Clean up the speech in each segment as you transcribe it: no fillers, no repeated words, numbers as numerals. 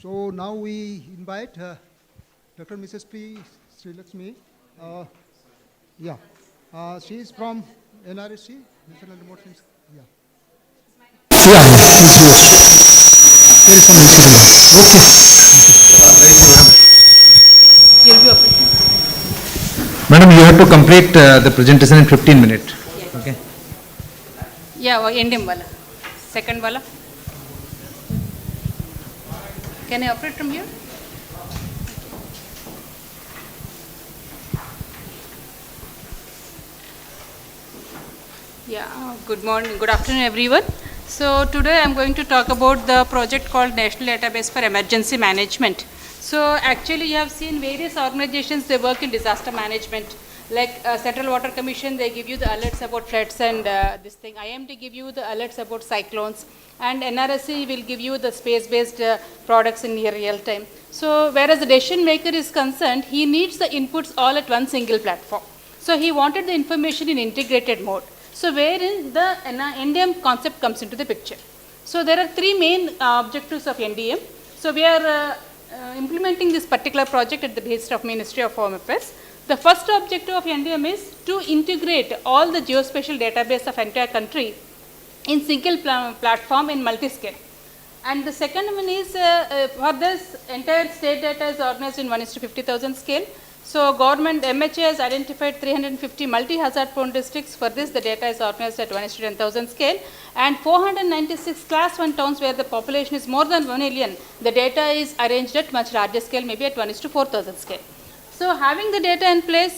So now we invite Dr. Mrs. P. Srilakshmi. Yeah, she is from NRSC, National Remote Sensing. Yeah. Yeah, it's here. There is some Okay. Madam, you have to complete the presentation in 15 minutes. Yes. Okay. Yeah, Indian wala. Second wala. Can I operate from here? Yeah, good morning, good afternoon everyone. So today I am going to talk about the project called National Database for Emergency Management. So actually you have seen various organizations, they work in disaster management. Like Central Water Commission, they give you the alerts about floods and this thing. IMD give you the alerts about cyclones, and NRSC will give you the space-based products in near real time. So whereas the decision maker is concerned, he needs the inputs all at one single platform. So he wanted the information in integrated mode. So wherein the NDM concept comes into the picture. So there are three main objectives of NDM. So we are implementing this particular project at the behest of Ministry of Home Affairs. The first objective of NDM is to integrate all the geospatial database of entire country in single platform in multi-scale. And the second one is for this entire state data is organized in 1:50,000 scale. So government MHA has identified 350 multi-hazard prone districts. For this, the data is organized at 1:10,000 scale, and 496 class 1 towns where the population is more than 1 million, the data is arranged at much larger scale, maybe at 1:4,000 scale. So having the data in place,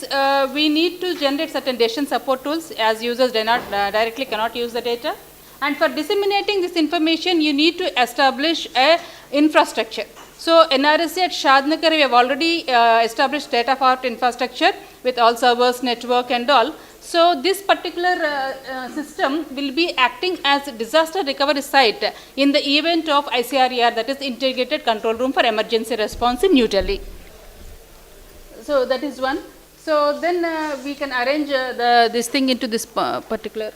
we need to generate certain decision support tools, as users directly cannot use the data. And for disseminating this information, you need to establish a infrastructure. So NRSC at Shadnagar, we have already established data for infrastructure with all servers, network and all. So this particular system will be acting as a disaster recovery site in the event of ICRER, that is Integrated Control Room for Emergency Response in New Delhi. So that is one. So then we can arrange this thing into this particular.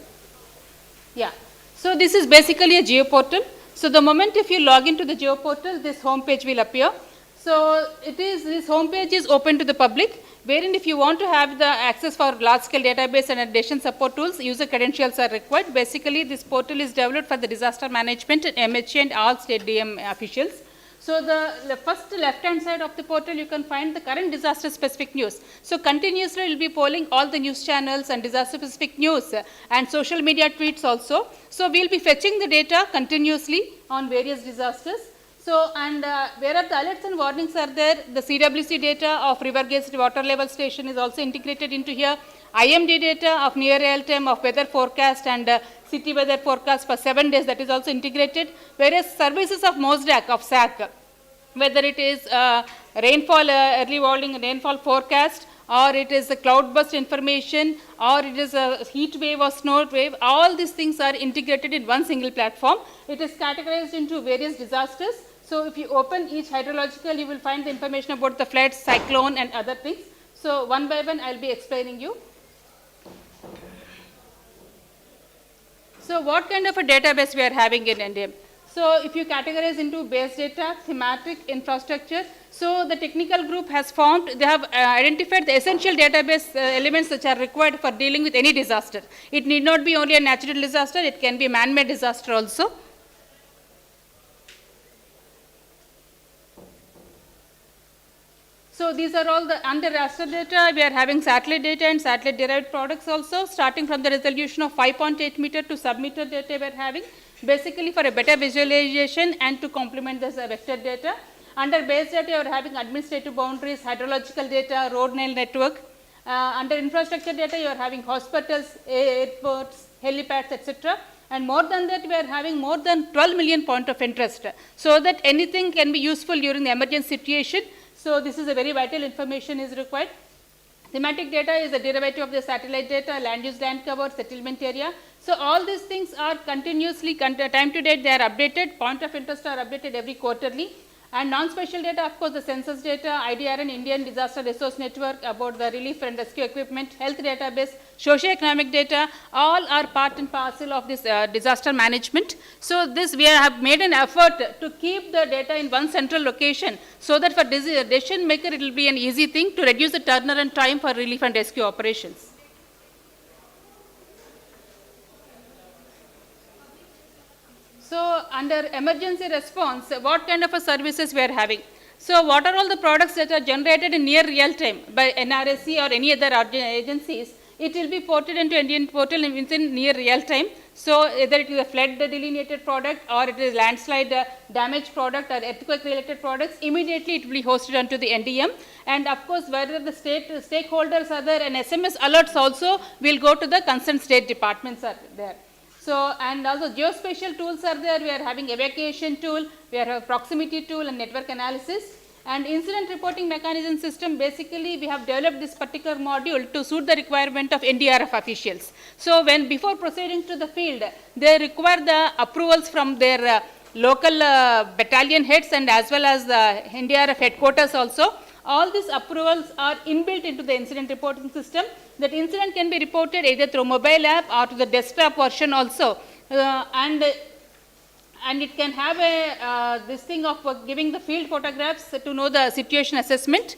Yeah. So this is basically a geoportal. So the moment if you log into the geoportal, this home page will appear. So this home page is open to the public, wherein if you want to have the access for large scale database and decision support tools, user credentials are required. Basically this portal is developed for the disaster management and MHA and all state DM officials. So the first left hand side of the portal, you can find the current disaster specific news. So continuously we will be polling all the news channels and disaster specific news and social media tweets also. So we will be fetching the data continuously on various disasters. So and wherever the alerts and warnings are there, the CWC data of river gauge water level station is also integrated into here. IMD data of near real time of weather forecast and city weather forecast for 7 days, that is also integrated. Whereas services of MOSDAC of SAC, whether it is rainfall, early warning rainfall forecast, or it is a cloud burst information, or it is a heat wave or snow wave, all these things are integrated in one single platform. It is categorized into various disasters. So if you open each hydrological, you will find the information about the floods, cyclone and other things. So one by one I will be explaining you. So what kind of a database we are having in NDM? So if you categorize into base data, thematic, infrastructure, so the technical group has formed, they have identified the essential database elements which are required for dealing with any disaster. It need not be only a natural disaster, it can be a man-made disaster also. So these are all the under raster data. We are having satellite data and satellite derived products also, starting from the resolution of 5.8 meter to sub-meter data we are having, basically for a better visualization and to complement this vector data. Under base data, you are having administrative boundaries, hydrological data, road nail network. Under infrastructure data, you are having hospitals, airports, helipads, etc. And more than that, we are having more than 12 million point of interest, so that anything can be useful during the emergency situation. So this is a very vital information is required. Thematic data is a derivative of the satellite data, land use, land cover, settlement area. So all these things are continuously, time to date, they are updated, point of interest are updated every quarterly. And non-spatial data, of course, the census data, IDRN, Indian Disaster Resource Network, about the relief and rescue equipment, health database, socio-economic data, all are part and parcel of this disaster management. So this, we have made an effort to keep the data in one central location, so that for decision maker it will be an easy thing to reduce the turnaround time for relief and rescue operations. So under emergency response, what kind of a services we are having? So what are all the products that are generated in near real time by NRSC or any other agencies? It will be ported into Indian portal within near real time. So either it is a flood delineated product, or it is landslide damage product, or earthquake related products, immediately it will be hosted onto the NDM. And of course, whether the state stakeholders are there, and SMS alerts also will go to the concerned state departments are there. So, and also geospatial tools are there. We are having evacuation tool, we have proximity tool and network analysis. And incident reporting mechanism system, basically we have developed this particular module to suit the requirement of NDRF officials. So when before proceeding to the field, they require the approvals from their local battalion heads and as well as the NDRF headquarters also. All these approvals are inbuilt into the incident reporting system. That incident can be reported either through mobile app or to the desktop version also. And it can have a this thing of giving the field photographs to know the situation assessment.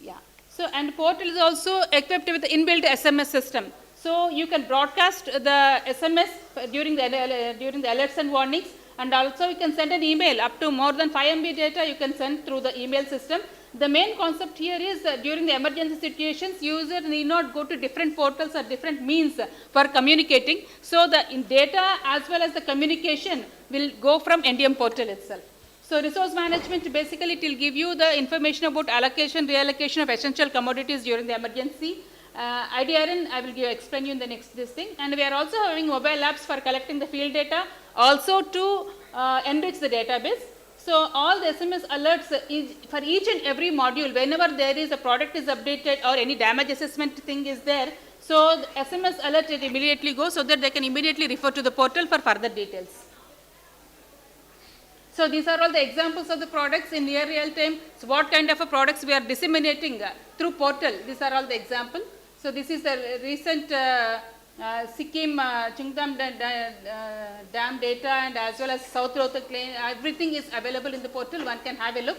Yeah. So and portal is also equipped with the inbuilt SMS system. So you can broadcast the SMS during the alerts and warnings, and also you can send an email up to more than 5 MB data you can send through the email system. The main concept here is during the emergency situations, user need not go to different portals or different means for communicating. So the data as well as the communication will go from NDM portal itself. So resource management, basically it will give you the information about allocation, reallocation of essential commodities during the emergency. IDRN, I will explain you in the next this thing. And we are also having mobile apps for collecting the field data, also to enrich the database. So all the SMS alerts is for each and every module, whenever there is a product is updated or any damage assessment thing is there, so the SMS alert it immediately goes so that they can immediately refer to the portal for further details. So these are all the examples of the products in near real time. So what kind of a products we are disseminating through portal, these are all the examples. So this is the recent Sikkim Chungdam dam data, and as well as South Rohtak lane, everything is available in the portal, one can have a look.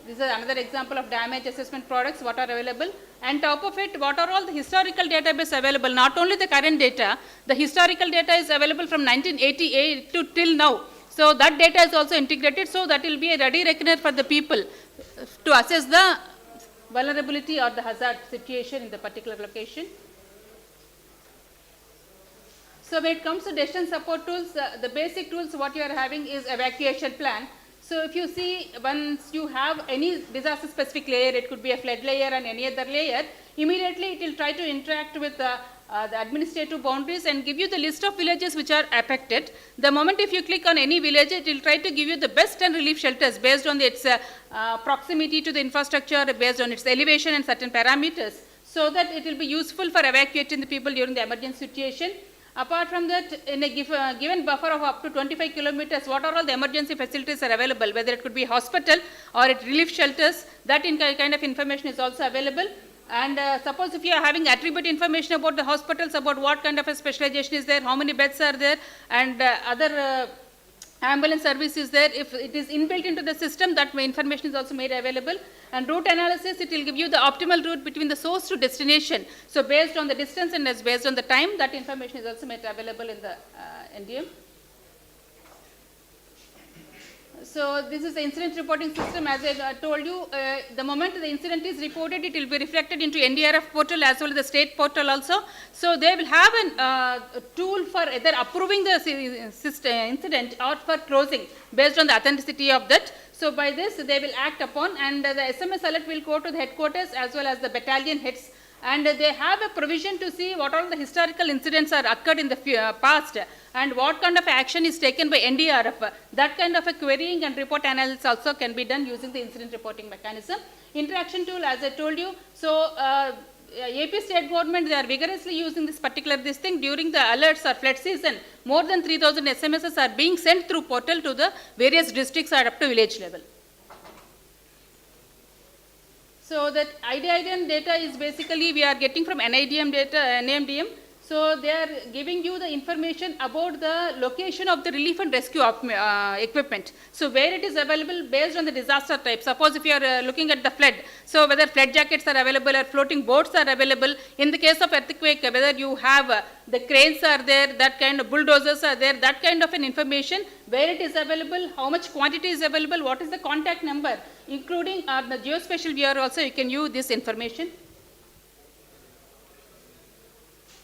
This is another example of damage assessment products what are available. And top of it, what are all the historical database available, not only the current data, the historical data is available from 1988 to till now. So that data is also integrated, so that will be a ready reckoner for the people to assess the vulnerability or the hazard situation in the particular location. So when it comes to decision support tools, the basic tools what you are having is evacuation plan. So if you see, once you have any disaster specific layer, it could be a flood layer and any other layer, immediately it will try to interact with the administrative boundaries and give you the list of villages which are affected. The moment if you click on any village, it will try to give you the best and relief shelters based on its proximity to the infrastructure, based on its elevation and certain parameters, so that it will be useful for evacuating the people during the emergency situation. Apart from that, in a given buffer of up to 25 kilometers, what are all the emergency facilities are available, whether it could be hospital or at relief shelters, that kind of information is also available. And suppose if you are having attribute information about the hospitals, about what kind of a specialization is there, how many beds are there, and other ambulance service is there, if it is inbuilt into the system, that information is also made available. And route analysis, it will give you the optimal route between the source to destination. So based on the distance and as based on the time, that information is also made available in the NDM. So this is the incident reporting system. As I told you, the moment the incident is reported, it will be reflected into NDRF portal as well as the state portal also. So they will have a tool for either approving the incident or for closing based on the authenticity of that. So by this they will act upon, and the SMS alert will go to the headquarters as well as the battalion heads, and they have a provision to see what all the historical incidents are occurred in the past and what kind of action is taken by NDRF. That kind of a querying and report analysis also can be done using the incident reporting mechanism. Interaction tool, as I told you, so AP state government, they are vigorously using this particular this thing during the alerts or flood season. More than 3,000 SMSs are being sent through portal to the various districts or up to village level. So that IDIDM data is basically we are getting from NIDM data, NMDM. So they are giving you the information about the location of the relief and rescue equipment. So where it is available based on the disaster type. Suppose if you are looking at the flood, so whether flood jackets are available or floating boats are available. In the case of earthquake, whether you have the cranes are there, that kind of bulldozers are there, that kind of an information, where it is available, how much quantity is available, what is the contact number, including the geospatial viewer also you can use this information.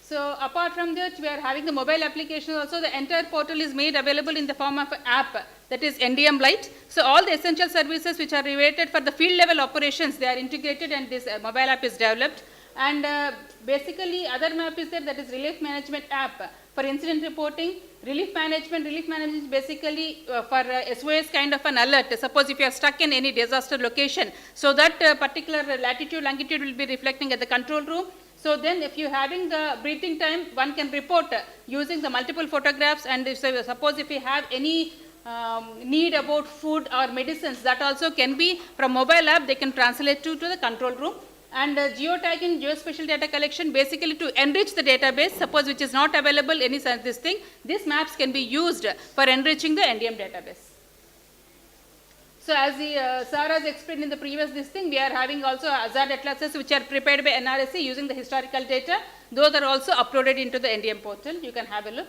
So apart from that, we are having the mobile application also. The entire portal is made available in the form of an app, that is NDM Lite. So all the essential services which are related for the field level operations, they are integrated and this mobile app is developed. And basically other map is there, that is relief management app for incident reporting. Relief management is basically for SOS kind of an alert. Suppose if you are stuck in any disaster location, so that particular latitude, longitude will be reflecting at the control room. So then if you are having the breathing time, one can report using the multiple photographs, and if, suppose if you have any need about food or medicines, that also can be from mobile app, they can translate to the control room. And geotagging, geospatial data collection, basically to enrich the database, suppose which is not available any such this thing, these maps can be used for enriching the NDM database. So as the sir has explained in the previous this thing, we are having also hazard atlases which are prepared by NRSC using the historical data. Those are also uploaded into the NDM portal. You can have a look.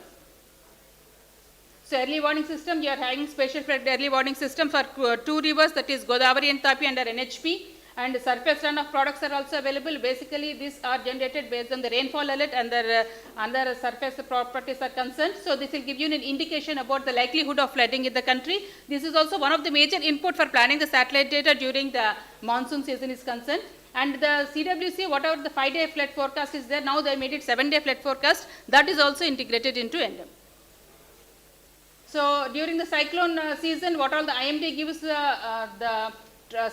So early warning system, we are having special early warning system for two rivers, that is Godavari and Tapi under NHP. And surface runoff products are also available. Basically, these are generated based on the rainfall alert and the under surface properties are concerned. So this will give you an indication about the likelihood of flooding in the country. This is also one of the major input for planning the satellite data during the monsoon season is concerned. And the CWC, whatever the 5-day flood forecast is there, now they made it 7-day flood forecast. That is also integrated into NDM. So during the cyclone season, what all the IMD gives the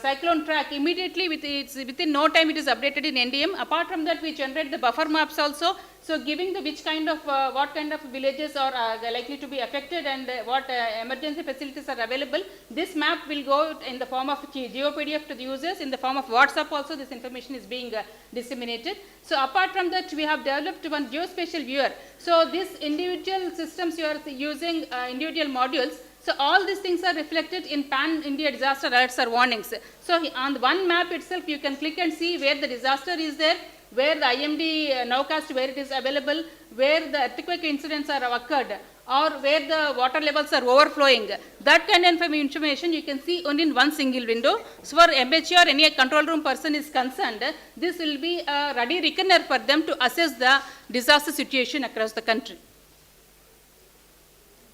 cyclone track immediately within no time it is updated in NDM. Apart from that, we generate the buffer maps also. So giving the which kind of what kind of villages are likely to be affected and what emergency facilities are available. This map will go in the form of GeoPDF to the users. In the form of WhatsApp also this information is being disseminated. So apart from that, we have developed one geospatial viewer. So these individual systems you are using individual modules. So all these things are reflected in pan-India disaster alerts or warnings. So on one map itself, you can click and see where the disaster is there, where the IMD nowcast, where it is available, where the earthquake incidents are occurred, or where the water levels are overflowing. That kind of information you can see only in one single window. So for MHA or any control room person is concerned, this will be a ready reckoner for them to assess the disaster situation across the country.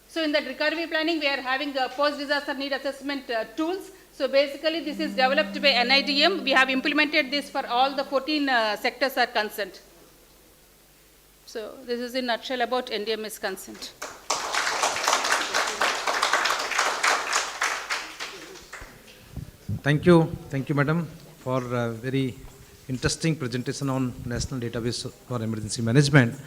So in that recovery planning, we are having post-disaster need assessment tools. So basically, this is developed by NIDM. We have implemented this for all the 14 sectors are concerned. So this is in a nutshell about NDM is concerned. Thank you, madam, for a very interesting presentation on National Database for Emergency Management.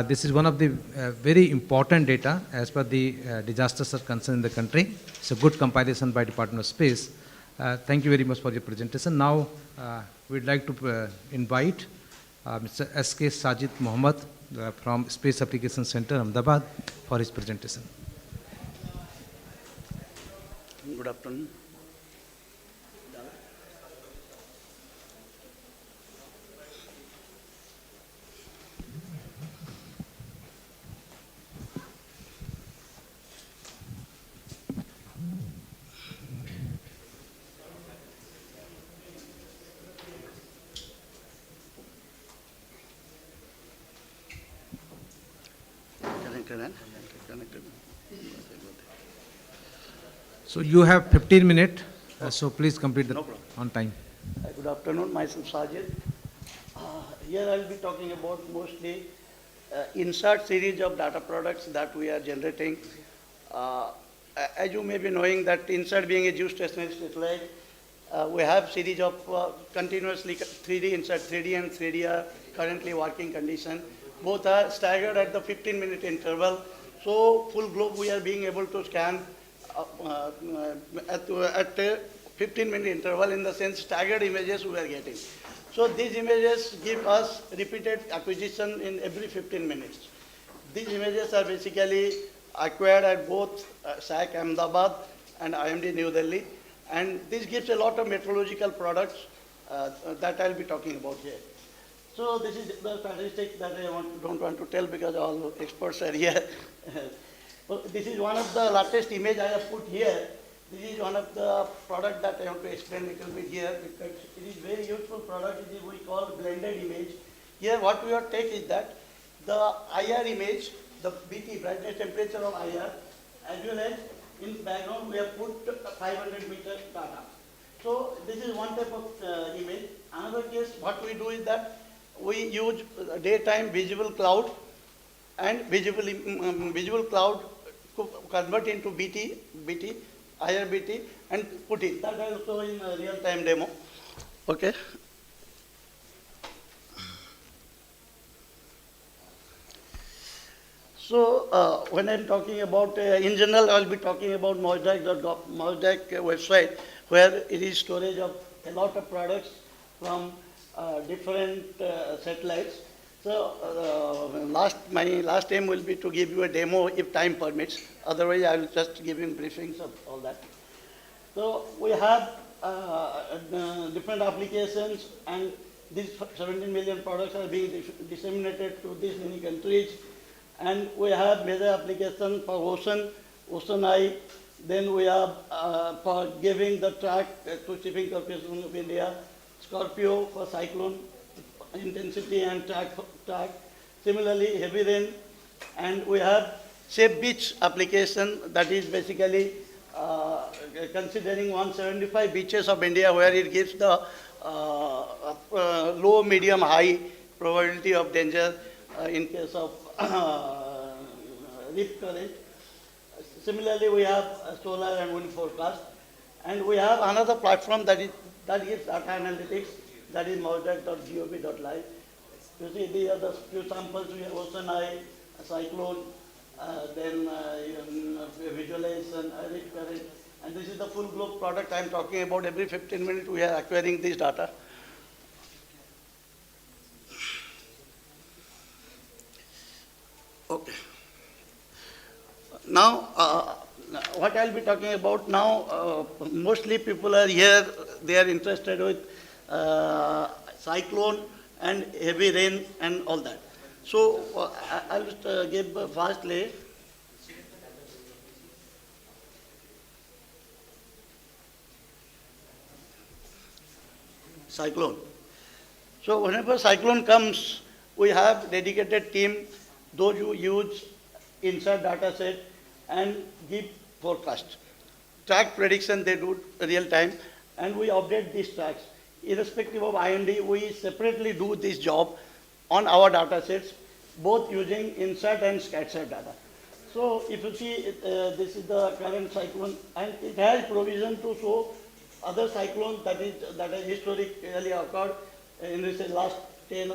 This is one of the very important data as per the disasters are concerned in the country. It's a good compilation by Department of Space. Thank you very much for your presentation. Now, we'd like to invite Mr. S.K. Sajid Mohammed from Space Application Center, Ahmedabad, for his presentation. Good afternoon. So you have 15 minutes, so please complete the No problem. on time. Good afternoon, myself Sajid. Here I will be talking about mostly insert series of data products that we are generating. As you may be knowing that insert being a geostationary satellite, We have series of continuously 3D insert 3D and 3D are currently working condition. Both are staggered at the 15-minute interval. So full globe we are being able to scan at a 15-minute interval, in the sense staggered images we are getting. So these images give us repeated acquisition in every 15 minutes. These images are basically acquired at both SAC Ahmedabad and IMD New Delhi, and this gives a lot of meteorological products that I'll be talking about here. So this is the statistic that I don't want to tell because all experts are here. Well, this is one of the latest image I have put here. This is one of the product that I want to explain a little bit here, because it is very useful product. It is we call blended image. Here what we have take is that the IR image, the BT, brightness temperature of IR, as well as in background we have put 500 meter data. So this is one type of image. Another case, what we do is that we use daytime visible cloud and visible cloud convert into BT, IRBT, and put it. That I will show in a real-time demo. Okay. So when I'm talking about, in general, I'll be talking about Mosaic website, where it is storage of a lot of products from different satellites. So my last aim will be to give you a demo if time permits. Otherwise, I will just give you briefings of all that. So we have different applications, and these 17 million products are being disseminated to these many countries. And we have major applications for ocean eye. Then we have for giving the track to Shipping Corporation of India, Scorpio for cyclone intensity and track. Similarly, heavy rain, and we have safe beach application, that is basically considering 175 beaches of India, where it gives the low, medium, high probability of danger in case of rip current. Similarly, we have solar and wind forecast, and we have another platform that gives data analytics, that is mosaic.gov.live. You see, these are the few samples. We have ocean eye, cyclone, then visualization, rip current, and this is the full globe product I am talking about. Every 15 minutes we are acquiring this data. Okay. Now, what I'll be talking about now, mostly people are here, they are interested with cyclone and heavy rain and all that. So, I'll just give fastly. Cyclone. So, whenever cyclone comes, we have dedicated team, those who use insert data set and give forecast. Track prediction they do real time, and we update these tracks. Irrespective of IMD, we separately do this job on our data sets, both using insert and scatter data. So if you see, this is the current cyclone, and it has provision to show other cyclones that has historically occurred in the last 10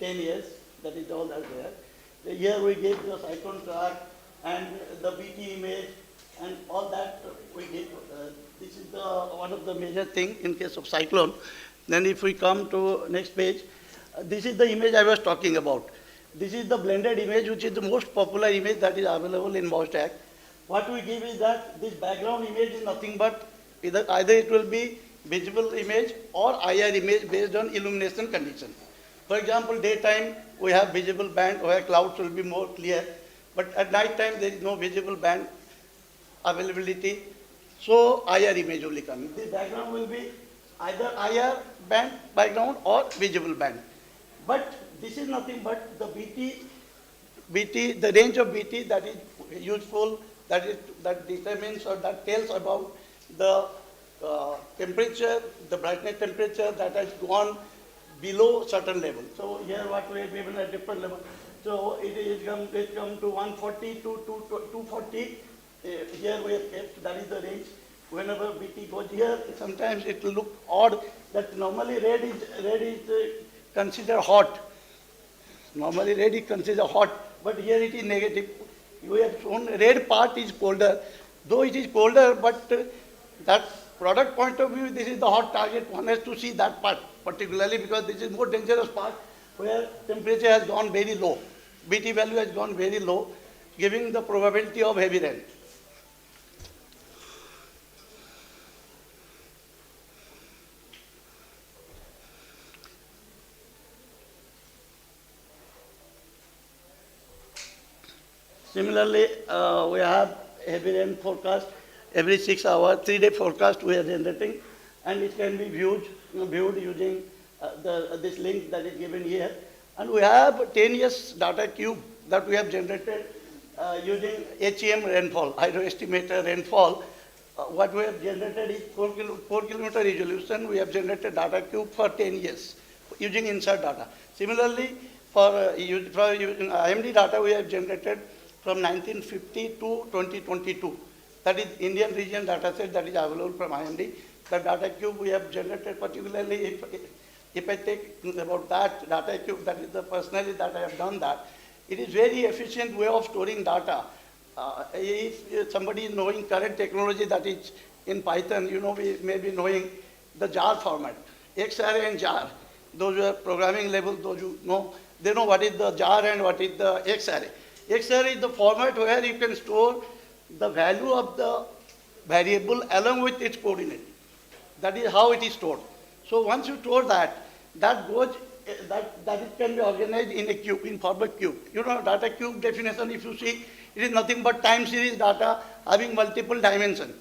years. That is all that there. Here we give the cyclone track and the BT image and all that we give. This is one of the major thing in case of cyclone. Then if we come to next page, this is the image I was talking about. This is the blended image, which is the most popular image that is available in Mosaic. What we give is that this background image is nothing but either it will be visible image or IR image based on illumination condition. For example, daytime we have visible band where clouds will be more clear, but at night time there is no visible band availability, so IR image only coming. This background will be either IR band background or visible band. But this is nothing but the BT, the range of BT that is useful, that determines or that tells about the temperature, the brightness temperature that has gone below certain level. So here what we have given at different level. So it come to 140 to 240. Here we have kept, that is the range. whenever BT goes here, sometimes it will look odd that normally red is considered hot. Normally red is considered hot, but here it is negative. We have shown red part is colder, though it is colder, but that product point of view, this is the hot target. One has to see that part particularly because this is more dangerous part where temperature has gone very low. BT value has gone very low, giving the probability of heavy rain. Similarly, we have heavy rain forecast every 6 hours, 3-day forecast we are generating, and it can be viewed using this link that is given here. And we have 10 years data cube that we have generated using HEM rainfall, hydro estimator rainfall. What we have generated is 4 kilometer resolution. We have generated data cube for 10 years using insert data. Similarly, for using IMD data, we have generated from 1950 to 2022. That is Indian region data set that is available from IMD. The data cube we have generated, particularly if I take about that data cube, that is the personally that I have done that, it is very efficient way of storing data. If somebody is knowing current technology that is in Python, we may be knowing the jar format, X-array and jar. Those who are programming level, those who know, they know what is the jar and what is the X-array. X-array is the format where you can store the value of the variable along with its coordinate. That is how it is stored. So once you store that, that it can be organized in a cube, in format cube. Data cube definition, if you see, it is nothing but time series data having multiple dimensions.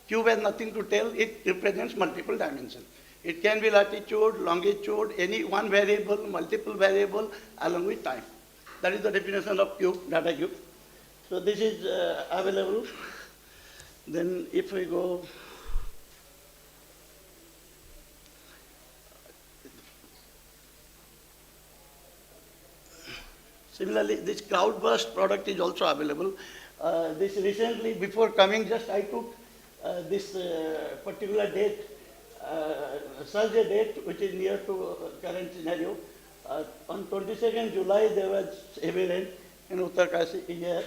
Cube has nothing to tell, it represents multiple dimensions. It can be latitude, longitude, any one variable, multiple variable along with time. That is the definition of cube, data cube. So this is available. Then if we go, similarly, this Cloudburst product is also available. This recently, before coming, just I took this particular date, surge date, which is near to current scenario. On 22nd July, there was heavy rain in Uttarkashi here.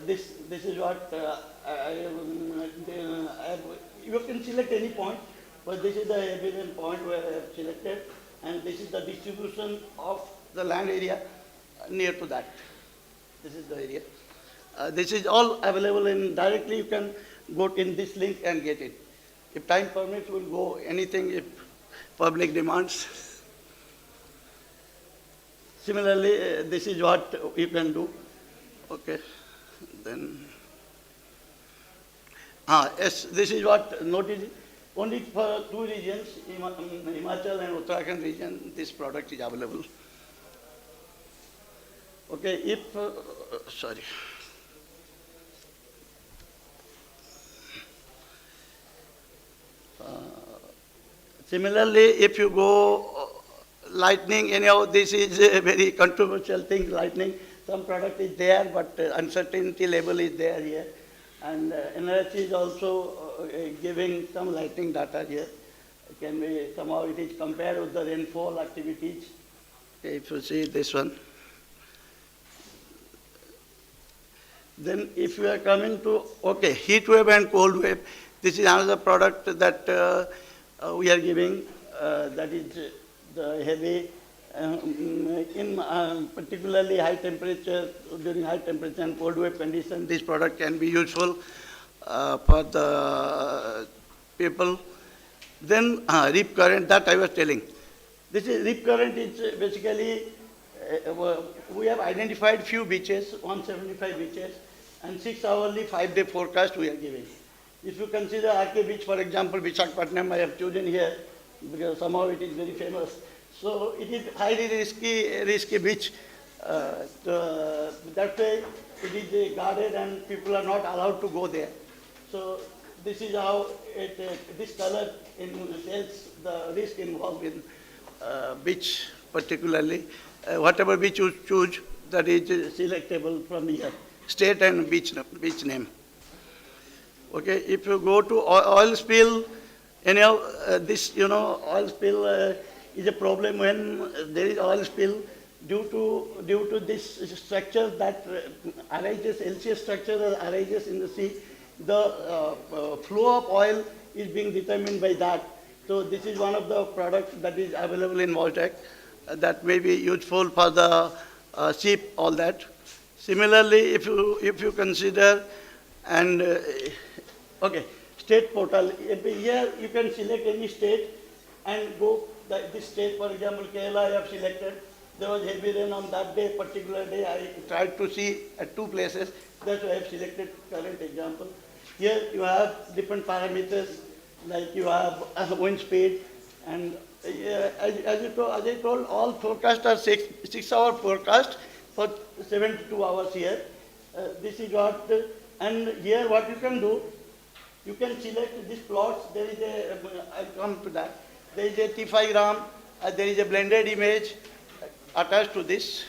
This is what you can select any point, but this is the heavy rain point where I have selected, and this is the distribution of the land area near to that. This is the area. This is all available in directly. You can go in this link and get it. If time permits, we'll go anything if public demands. Similarly, this is what you can do. Okay, then. Yes, this is what notice. Only for 2 regions, Himachal and Uttarakhand region, this product is available. Okay, if, sorry. Similarly, if you go lightning, anyhow, this is a very controversial thing, lightning. Some product is there, but uncertainty level is there here. And NRC is also giving some lightning data here. It can be, somehow it is compared with the rainfall activities. Okay, if you see this one. Then if you are coming to, okay, heat wave and cold wave, this is another product that we are giving, that is the heavy, in particularly high temperature, during high temperature and cold wave condition, this product can be useful for the people. Then rip current, that I was telling. This is rip current is basically, we have identified few beaches, 175 beaches, and 6-hourly 5-day forecast we are giving. If you consider RK beach, for example, Visakhapatnam, I have chosen here because somehow it is very famous. So it is highly risky beach. That way it is guarded and people are not allowed to go there. So this is how this color tells the risk involved in beach particularly. Whatever beach you choose, that is selectable from here, state and beach name. Okay, if you go to oil spill, anyhow, this, oil spill is a problem when there is oil spill due to this structure that arises, LCS structure that arises in the sea. The flow of oil is being determined by that. So this is one of the products that is available in Voltec that may be useful for the ship, all that. Similarly, if you consider and okay, state portal. Here you can select any state and go this state, for example, Kerala I have selected. There was heavy rain on that day, particular day. I tried to see at 2 places. That's why I have selected current example. Here you have different parameters, like you have wind speed, and as I told, all forecasts are 6-hour forecast for 72 hours here. This is what, and here what you can do, you can select these plots. There is a, I'll come to that. There is a T5 gram, there is a blended image attached to this.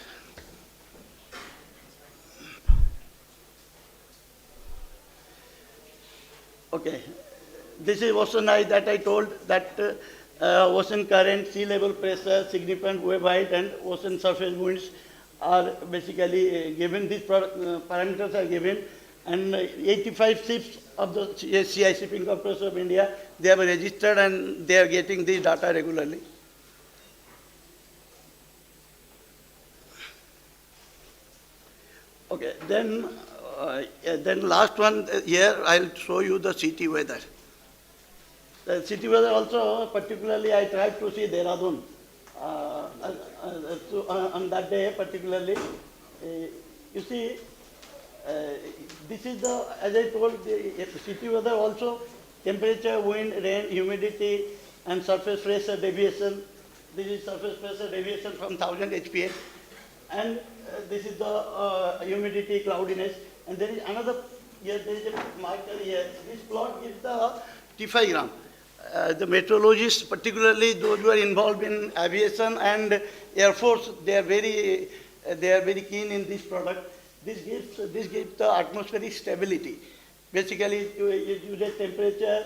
Okay, this is ocean eye that I told that ocean current, sea level pressure, significant wave height, and ocean surface winds are basically given. These parameters are given, and 85 ships of the CI Shipping Corporation of India, they have registered and they are getting this data regularly. Okay, then last one here I'll show you the city weather. The city weather also, particularly I tried to see Dehradun. On that day particularly, you see, this is the, as I told, the city weather also, temperature, wind, rain, humidity, and surface pressure deviation. This is surface pressure deviation from 1000 HPA. And this is the humidity, cloudiness. And there is another, here there is a marker here. This plot gives the T5 gram. The meteorologists, particularly those who are involved in aviation and Air Force, they are very keen in this product. This gives the atmospheric stability. Basically, it uses temperature,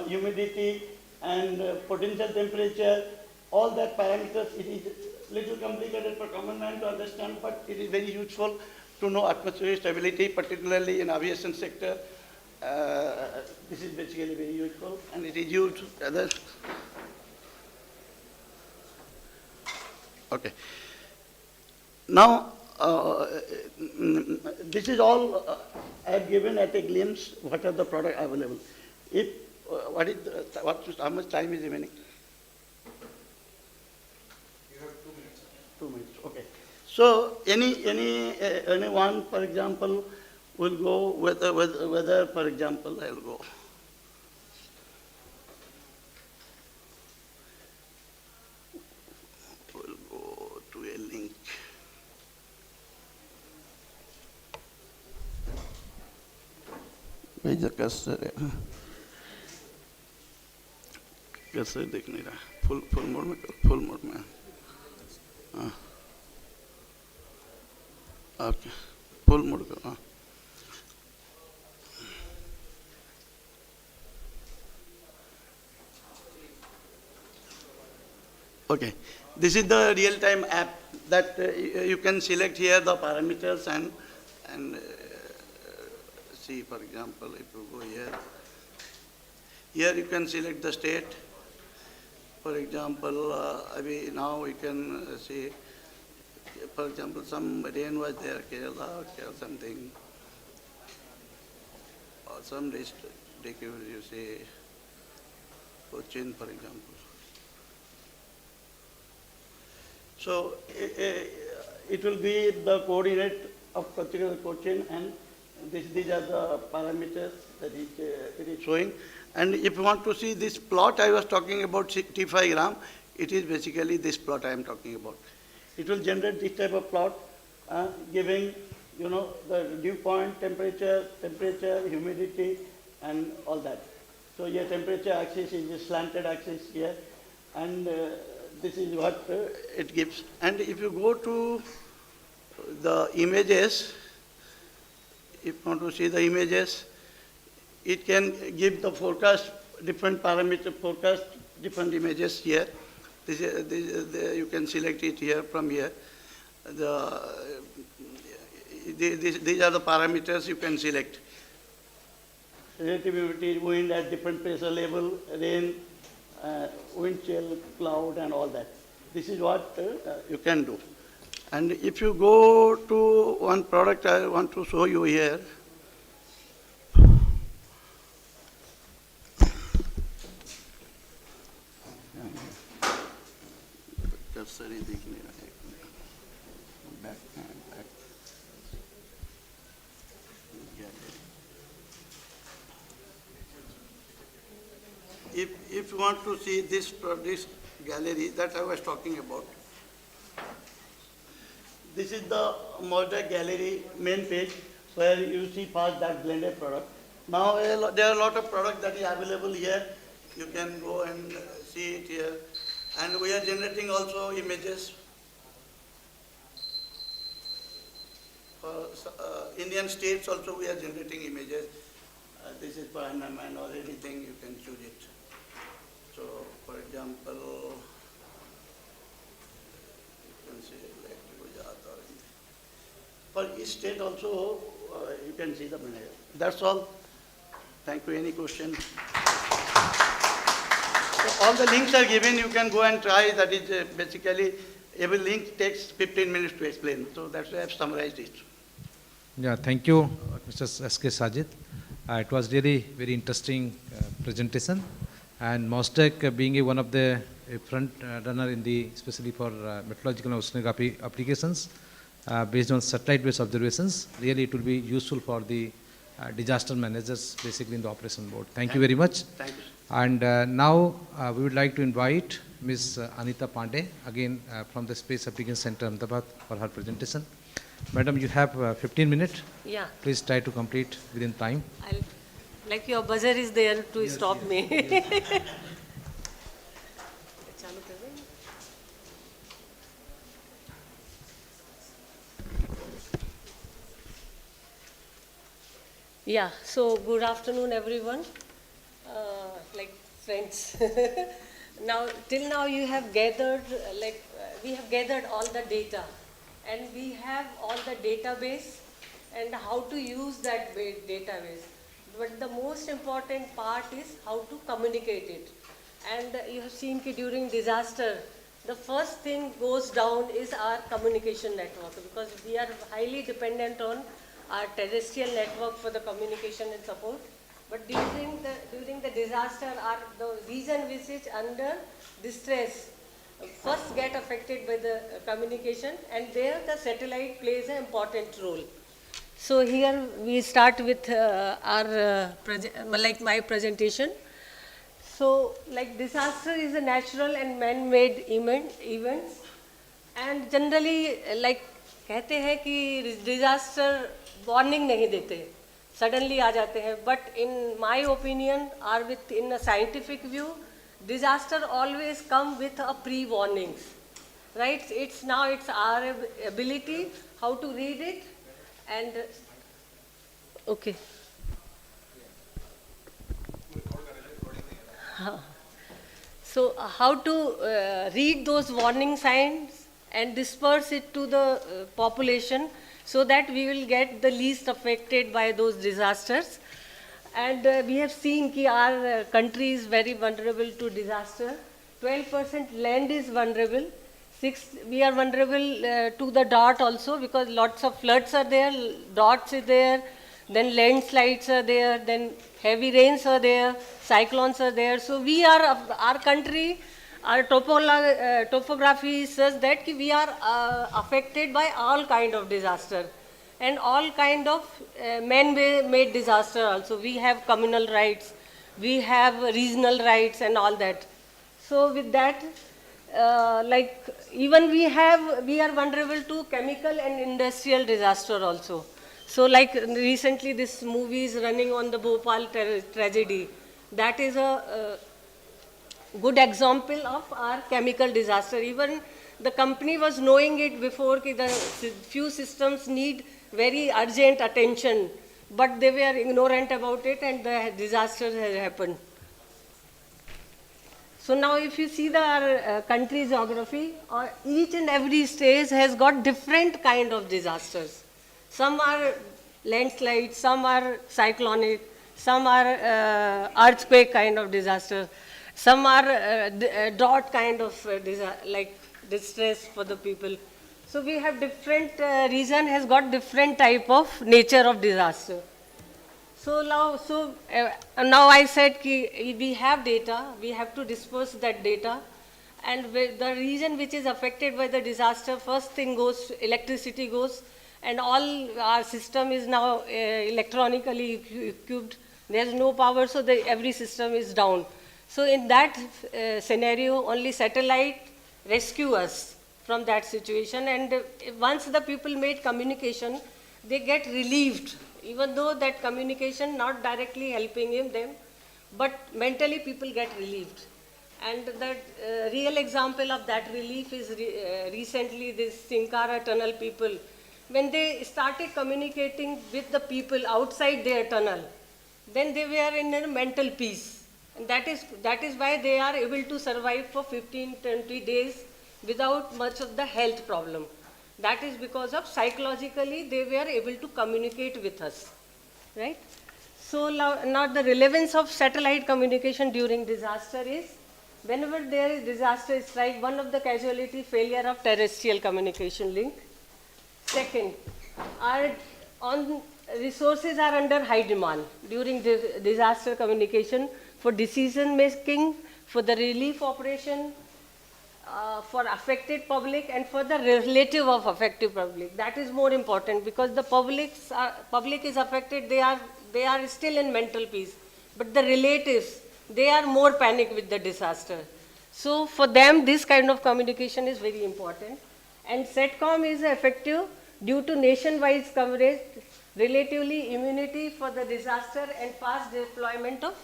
humidity, and potential temperature, all that parameters. It is little complicated for common man to understand, but it is very useful to know atmospheric stability, particularly in aviation sector. This is basically very useful, and it is used others. Okay. Now, this is all I have given at a glimpse what are the products available. If how much time is remaining? You have 2 minutes. 2 minutes. Okay. So anyone, for example, will go whether for example I will go. We'll go to a link. Where is the cursor? Cursor दिख नहीं रहा. Full mode में. Okay. Full mode करो. Okay, this is the real-time app that you can select here the parameters and see, for example, if you go here you can select the state. For example, now we can see, for example, some rain was there, Kerala or something, or some district, you say, Cochin, for example. So it will be the coordinate of particular Cochin, and these are the parameters that it is showing. And if you want to see this plot I was talking about, T5 gram, it is basically this plot I am talking about. It will generate this type of plot, giving the dew point, temperature, humidity, and all that. So your temperature axis is a slanted axis here, and this is what it gives. And if you go to the images, if you want to see the images, it can give the forecast, different parameter forecast, different images here. You can select it here from here. These are the parameters you can select. Relative humidity, wind at different pressure level, rain, wind chill, cloud, and all that. This is what you can do. And if you go to one product I want to show you here. If you want to see this gallery that I was talking about, this is the Model Gallery main page where you see first that blended product. Now there are a lot of products that is available here. You can go and see it here. And we are generating also images for Indian states also we are generating images. This is for Andaman or anything, you can choose it. So, for example, you can see like Gujarat or anything. For each state also, you can see the manager. That's all. Thank you. Any question? So all the links are given. You can go and try. That is basically every link takes 15 minutes to explain. So that's why I've summarized it. Yeah, thank you, Mr. S.K. Sajid. It was really very interesting presentation. And MOSTEC being one of the front runner in the, especially for meteorological and oceanography applications, based on satellite-based observations, really it will be useful for the disaster managers basically in the operation board. Thank you very much. Thank you. And now we would like to invite Ms. Anita Pandey, again from the Space Application Center, Ahmedabad, for her presentation. Madam, you have 15 minutes. Yeah. Please try to complete within time. Like your buzzer is there to stop me. Yeah, so good afternoon everyone, like friends. Now, till now you have gathered, we have gathered all the data and we have all the database and how to use that database. But the most important part is how to communicate it. And you have seen that during disaster, the first thing goes down is our communication network because we are highly dependent on our terrestrial network for the communication and support. But during the disaster, the region which is under distress first get affected by the communication, and there the satellite plays an important role. So here we start with my presentation. So like disaster is a natural and man-made events, and generally like कहते हैं कि disaster warning नहीं देते, suddenly आ जाते हैं. But in my opinion, or in a scientific view, disaster always come with a pre-warnings, right? It's our ability how to read it. And okay. So how to read those warning signs and disperse it to the population so that we will get the least affected by those disasters. And we have seen that our country is very vulnerable to disaster. 12% land is vulnerable. We are vulnerable to the drought also because lots of floods are there, droughts are there, then landslides are there, then heavy rains are there, cyclones are there. So we are, our country, our topography is such that we are affected by all kind of disaster and all kind of man-made disaster also. We have communal rights, we have regional rights and all that. So with that, even we are vulnerable to chemical and industrial disaster also. So like recently this movie is running on the Bhopal tragedy. That is a good example of our chemical disaster. Even the company was knowing it before that the few systems need very urgent attention but they were ignorant about it and the disaster has happened. So now if you see our country geography, each and every state has got different kind of disasters. Some are landslides, some are cyclonic, some are earthquake kind of disaster, some are drought kind of like distress for the people. So we have different region has got different type of nature of disaster. So now I said ki we have data, we have to disperse that data, and the region which is affected by the disaster, first thing goes, electricity goes, and all our system is now electronically equipped. There's no power, so every system is down. So in that scenario, only satellite rescue us from that situation, and once the people made communication, they get relieved. Even though that communication not directly helping them, but mentally people get relieved. And the real example of that relief is recently this Sinkara tunnel people. When they started communicating with the people outside their tunnel, then they were in a mental peace. And that is why they are able to survive for 15-20 days without much of the health problem. That is because of psychologically they were able to communicate with us, right? So now the relevance of satellite communication during disaster is, whenever there is disaster strike, one of the casualty failure of terrestrial communication link. Second, resources are under high demand during disaster communication for decision making, for the relief operation, for affected public and for the relative of affected public. That is more important because the public is affected, they are still in mental peace. But the relatives, they are more panicked with the disaster. So for them, this kind of communication is very important. And SATCOM is effective due to nationwide coverage, relatively immunity for the disaster and fast deployment of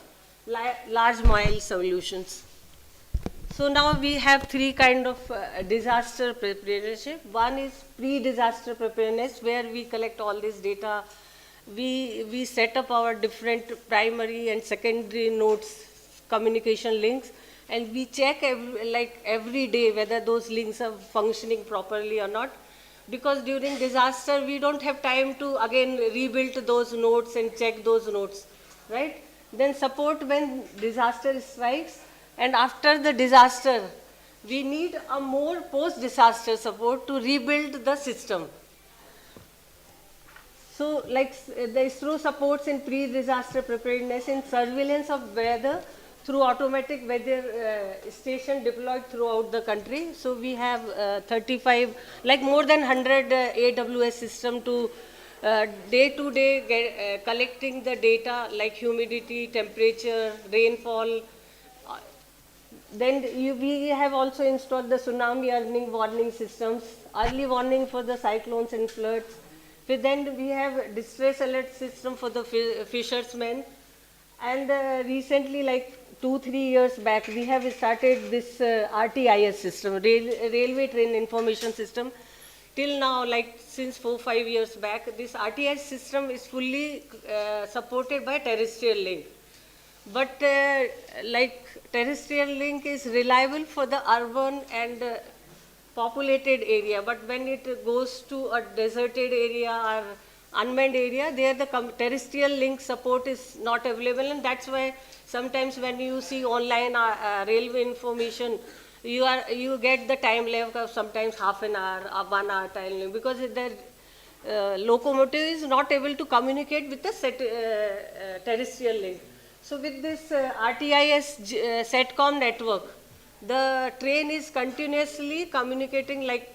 large mile solutions. So now we have three kind of disaster preparedness. One is pre-disaster preparedness, where we collect all this data. We set up our different primary and secondary nodes, communication links, and we check every day whether those links are functioning properly or not. Because during disaster, we don't have time to again rebuild those nodes and check those nodes, right? Then support when disaster strikes. And after the disaster, we need a more post-disaster support to rebuild the system. So like the ISRO supports in pre-disaster preparedness in surveillance of weather through automatic weather station deployed throughout the country. So we have 35, like more than 100 AWS system to day-to-day collecting the data like humidity, temperature, rainfall. Then we have also installed the tsunami early warning systems, early warning for the cyclones and floods. Then we have distress alert system for the fishermen. And recently, like 2-3 years back, we have started this RTIS system, Railway Train Information System. Till now, like since 4-5 years back, this RTIS system is fully supported by terrestrial link. But like terrestrial link is reliable for the urban and populated area, but when it goes to a deserted area or unmanned area, there the terrestrial link support is not available, and that's why sometimes when you see online railway information, you get the time left of sometimes half an hour or 1 hour time limit, because the locomotive is not able to communicate with the terrestrial link. So with this RTIS SATCOM network, the train is continuously communicating, like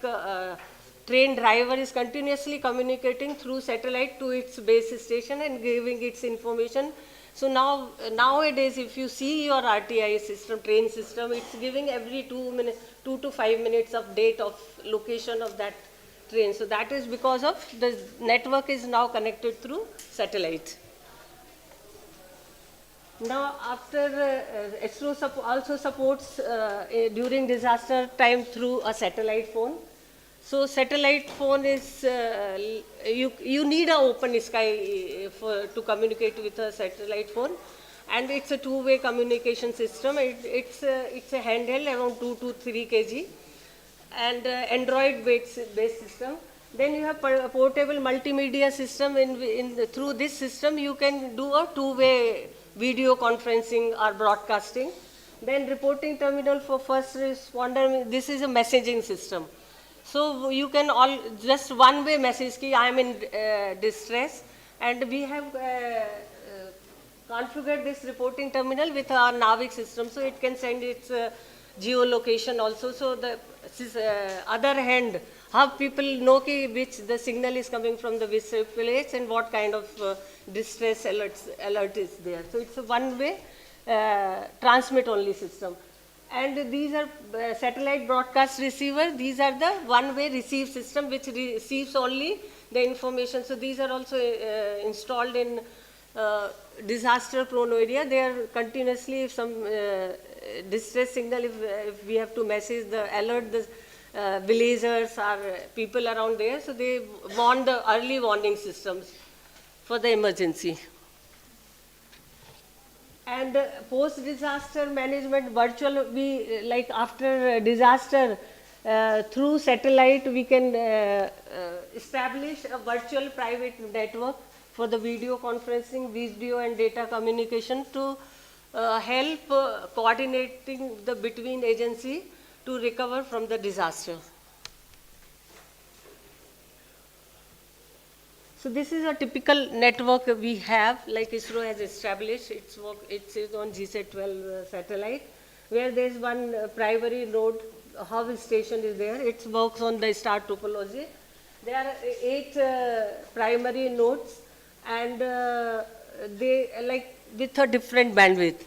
train driver is continuously communicating through satellite to its base station and giving its information. So nowadays, if you see your RTIS system, train system, it's giving every 2 to 5 minutes of date of location of that train. So that is because of the network is now connected through satellite. Now, after ISRO also supports during disaster time through a satellite phone. So satellite phone is, you need an open sky to communicate with a satellite phone, and it's a two-way communication system. It's a handheld around 2 to 3 kg, and Android-based system. Then you have portable multimedia system. Through this system, you can do a two-way video conferencing or broadcasting. Then reporting terminal for first responder. This is a messaging system. So you can just one-way message ki I am in distress, and we have configured this reporting terminal with our Navig system, so it can send its geolocation also. So the other hand, how people know ki which the signal is coming from the which place and what kind of distress alert is there. So it's a one-way transmit only system. And these are satellite broadcast receiver. These are the one-way receive system which receives only the information. So these are also installed in disaster prone area. They are continuously, if some distress signal, if we have to message the alert the villagers or people around there, so they warn the early warning systems for the emergency. And post-disaster management virtual, like after disaster, through satellite we can establish a virtual private network for the video conferencing, video and data communication to help coordinating the between agency to recover from the disaster. So this is a typical network we have, like ISRO has established. It is on GSAT-12 satellite, where there is one primary node, hub station is there. It works on the star topology. There are 8 primary nodes, and they like with a different bandwidth.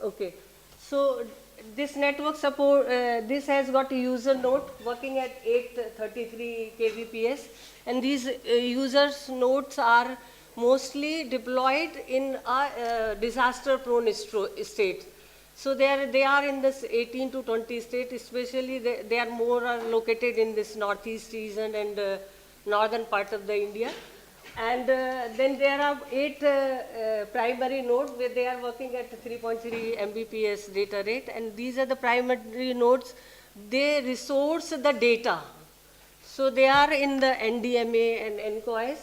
Okay, so this network support, this has got a user node working at 833 kbps, and these users nodes are mostly deployed in a disaster prone state. So they are in this 18 to 20 state, especially they are more located in this northeast region and northern part of the India. And then there are 8 primary nodes where they are working at 3.3 Mbps data rate, and these are the primary nodes. They resource the data. So they are in the NDMA and NCOIS.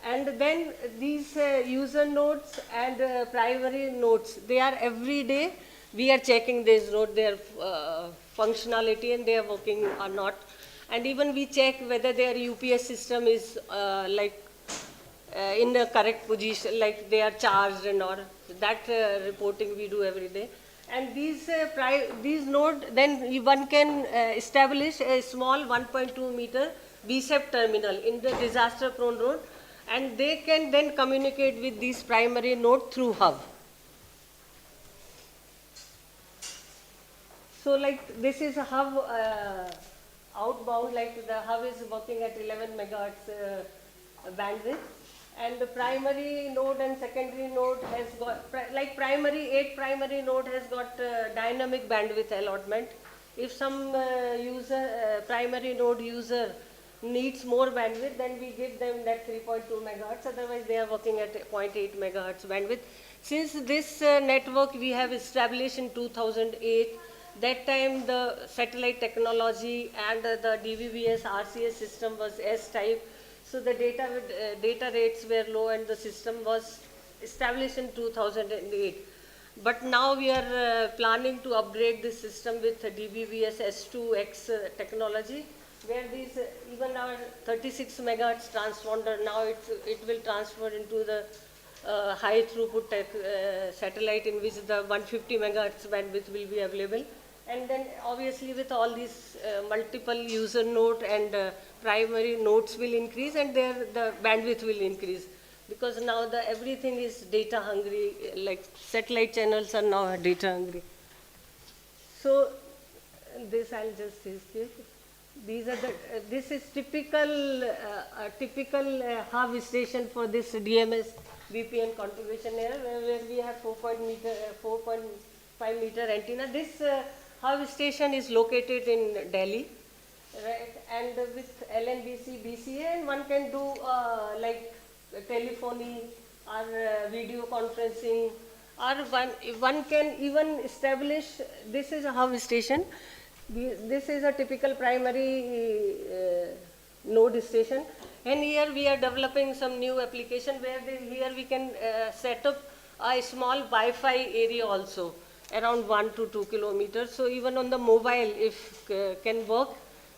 And then these user nodes and primary nodes, they are every day, we are checking these nodes, their functionality and they are working or not. And even we check whether their UPS system is in the correct position, like they are charged and all. That reporting we do every day. And these nodes, then one can establish a small 1.2 meter BSEP terminal in the disaster prone road, and they can then communicate with these primary node through hub. So like this is a hub outbound, like the hub is working at 11 megahertz bandwidth. And the primary node and secondary node has got, like 8 primary node has got dynamic bandwidth allotment. If some primary node user needs more bandwidth, then we give them that 3.2 megahertz, otherwise they are working at 0.8 megahertz bandwidth. Since this network we have established in 2008, that time the satellite technology and the DVBS RCS system was S-type. So the data rates were low and the system was established in 2008. But now we are planning to upgrade this system with DVBS S2X technology, where these even our 36 megahertz transponder, now it will transfer into the high throughput satellite, in which the 150 megahertz bandwidth will be available. And then obviously with all these multiple user node and primary nodes will increase, and the bandwidth will increase, because now everything is data hungry, like satellite channels are now data hungry. So this I'll just say. These are this is typical hub station for this DMS VPN configuration error, where we have 4.5 meter antenna. This hub station is located in Delhi, right? And with LNBC, BCA, and one can do like telephony or video conferencing, or one can even establish, this is a hub station. This is a typical primary node station, and here we are developing some new application where here we can set up a small Wi-Fi area also around 1 to 2 kilometers. So even on the mobile, if can work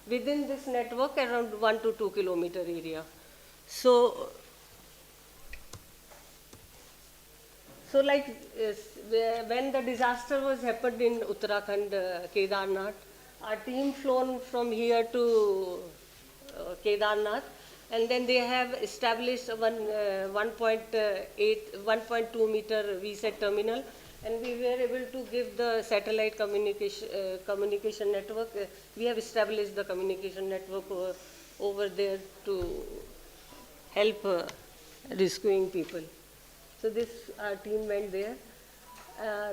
within this network around 1 to 2 kilometer area. So like when the disaster was happened in Uttarakhand, Kedarnath, our team flown from here to Kedarnath, and then they have established 1.2 meter VSAT terminal, and we were able to give the satellite communication network. We have established the communication network over there to help rescuing people. So this our team went there.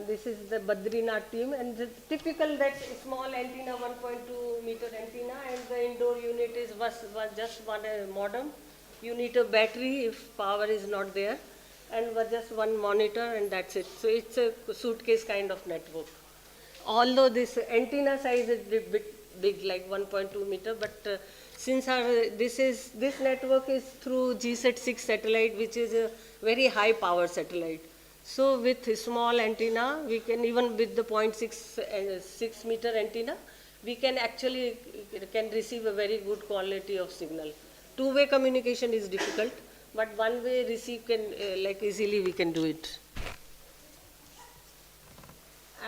This is the Badrinath team, and the typical that small antenna, 1.2 meter antenna, and the indoor unit is was just one modem. You need a battery if power is not there, and just one monitor, and that's it. So it's a suitcase kind of network. Although this antenna size is big like 1.2 meter, but since this network is through GSAT-6 satellite, which is a very high power satellite. So with a small antenna, we can, even with the 0.6 meter antenna, we can actually receive a very good quality of signal. Two-way communication is difficult, but one-way receive can like easily we can do it.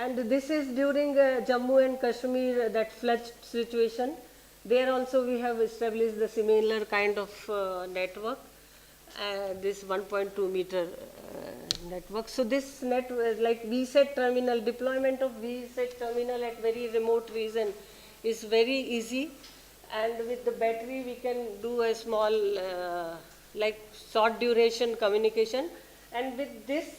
And this is during Jammu and Kashmir, that flood situation. There also we have established the similar kind of network, this 1.2 meter network. So this network, like VSAT terminal, deployment of VSAT terminal at very remote region is very easy, and with the battery we can do a small like short duration communication, and with this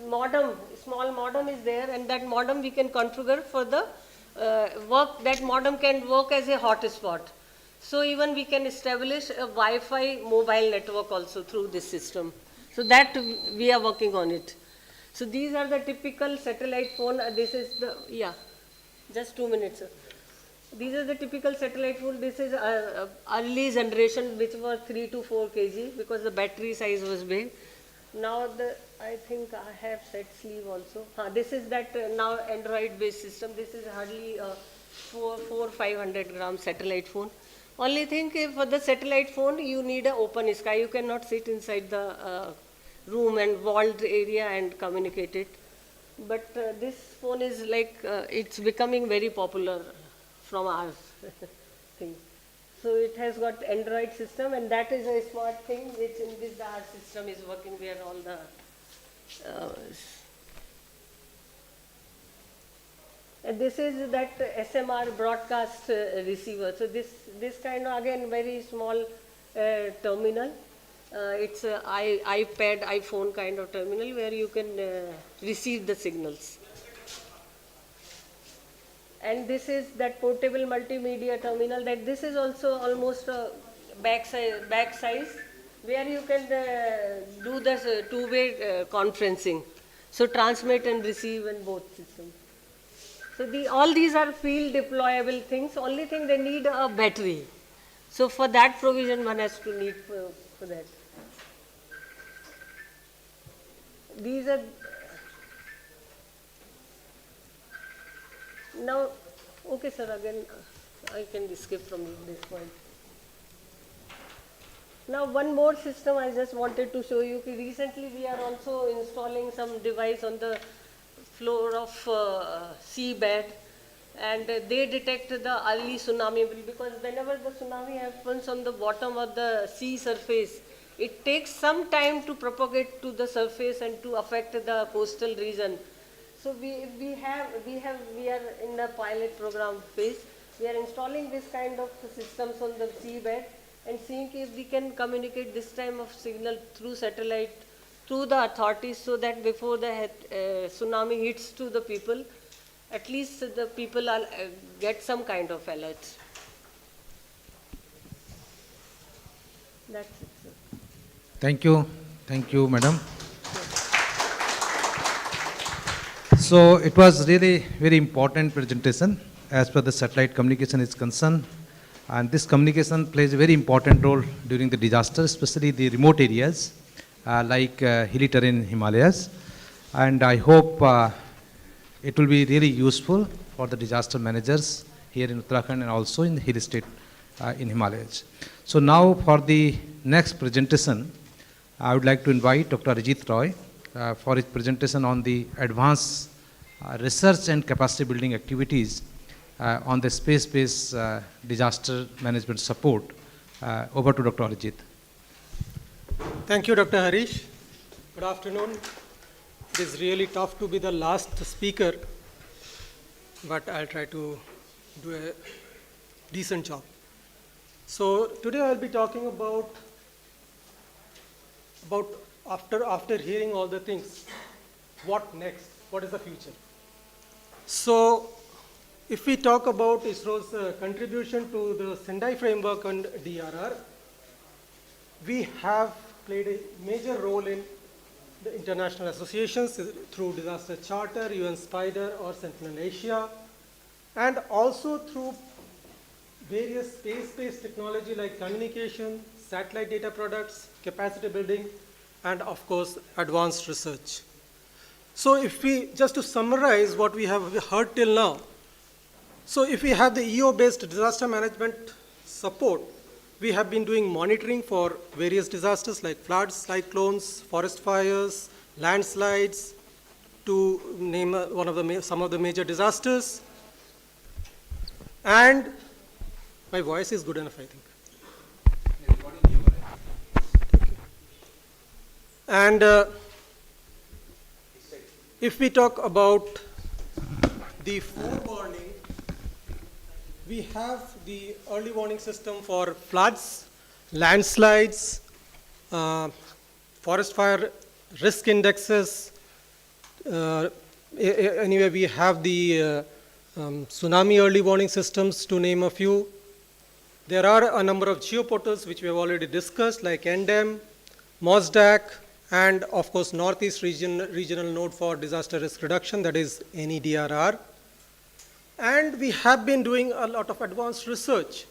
modem, small modem is there, and that modem we can configure for the work. That modem can work as a hotspot. So even we can establish a Wi-Fi mobile network also through this system. So that we are working on it. So these are the typical satellite phone. This is the, yeah, just 2 minutes. Sir. These are the typical satellite phone. This is early generation, which were 3 to 4 kg because the battery size was big. Now I think I have set sleeve also. This is that now Android based system. This is hardly 400-500 gram satellite phone. Only thing, for the satellite phone you need an open sky. You cannot sit inside the room and walled area and communicate it. But this phone is like, it's becoming very popular from our thing. So it has got Android system, and that is a smart thing which in this our system is working, where all the and this is that SMR broadcast receiver. So this kind of, again, very small terminal. It's a iPad, iPhone kind of terminal where you can receive the signals. And this is that portable multimedia terminal. That this is also almost a back size where you can do the two-way conferencing. So transmit and receive in both systems. So all these are field deployable things. Only thing, they need a battery. So for that provision one has to need for that. These are now, okay sir, again I can skip from this point. Now one more system I just wanted to show you. Recently we are also installing some device on the floor of seabed, and they detect the early tsunami, because whenever the tsunami happens on the bottom of the sea surface, it takes some time to propagate to the surface and to affect the coastal region. So we are in the pilot program phase. We are installing this kind of systems on the seabed and seeing if we can communicate this time of signal through satellite to the authorities, so that before the tsunami hits to the people, at least the people get some kind of alert. That's it, sir. Thank you, madam. So it was really very important presentation as per the satellite communication is concerned. And this communication plays a very important role during the disaster, especially the remote areas like hilly terrain Himalayas. And I hope it will be really useful for the disaster managers here in Uttarakhand and also in the hilly state in Himalayas. So now for the next presentation, I would like to invite Dr. Ajit Roy for his presentation on the advanced research and capacity building activities on the space-based disaster management support. Over to Dr. Ajit. Thank you, Dr. Harish. Good afternoon. It is really tough to be the last speaker, but I'll try to do a decent job. So today I'll be talking about after hearing all the things, what next? What is the future? So if we talk about ISRO's contribution to the Sendai framework and DRR, we have played a major role in the international associations through Disaster Charter, UN Spider or Sentinel Asia, and also through various space-based technology like communication, satellite data products, capacity building, and of course, advanced research. So if we, just to summarize what we have heard till now, so if we have the EO-based disaster management support, we have been doing monitoring for various disasters like floods, cyclones, forest fires, landslides, to name some of the major disasters. And my voice is good enough, I think. And if we talk about the forewarning, we have the early warning system for floods, landslides, forest fire risk indexes. Anyway, we have the tsunami early warning systems, to name a few. There are a number of geoportals which we have already discussed, like NDEM, MOSDAC, and of course Northeast Regional Node for Disaster Risk Reduction, that is NEDRR. And we have been doing a lot of advanced research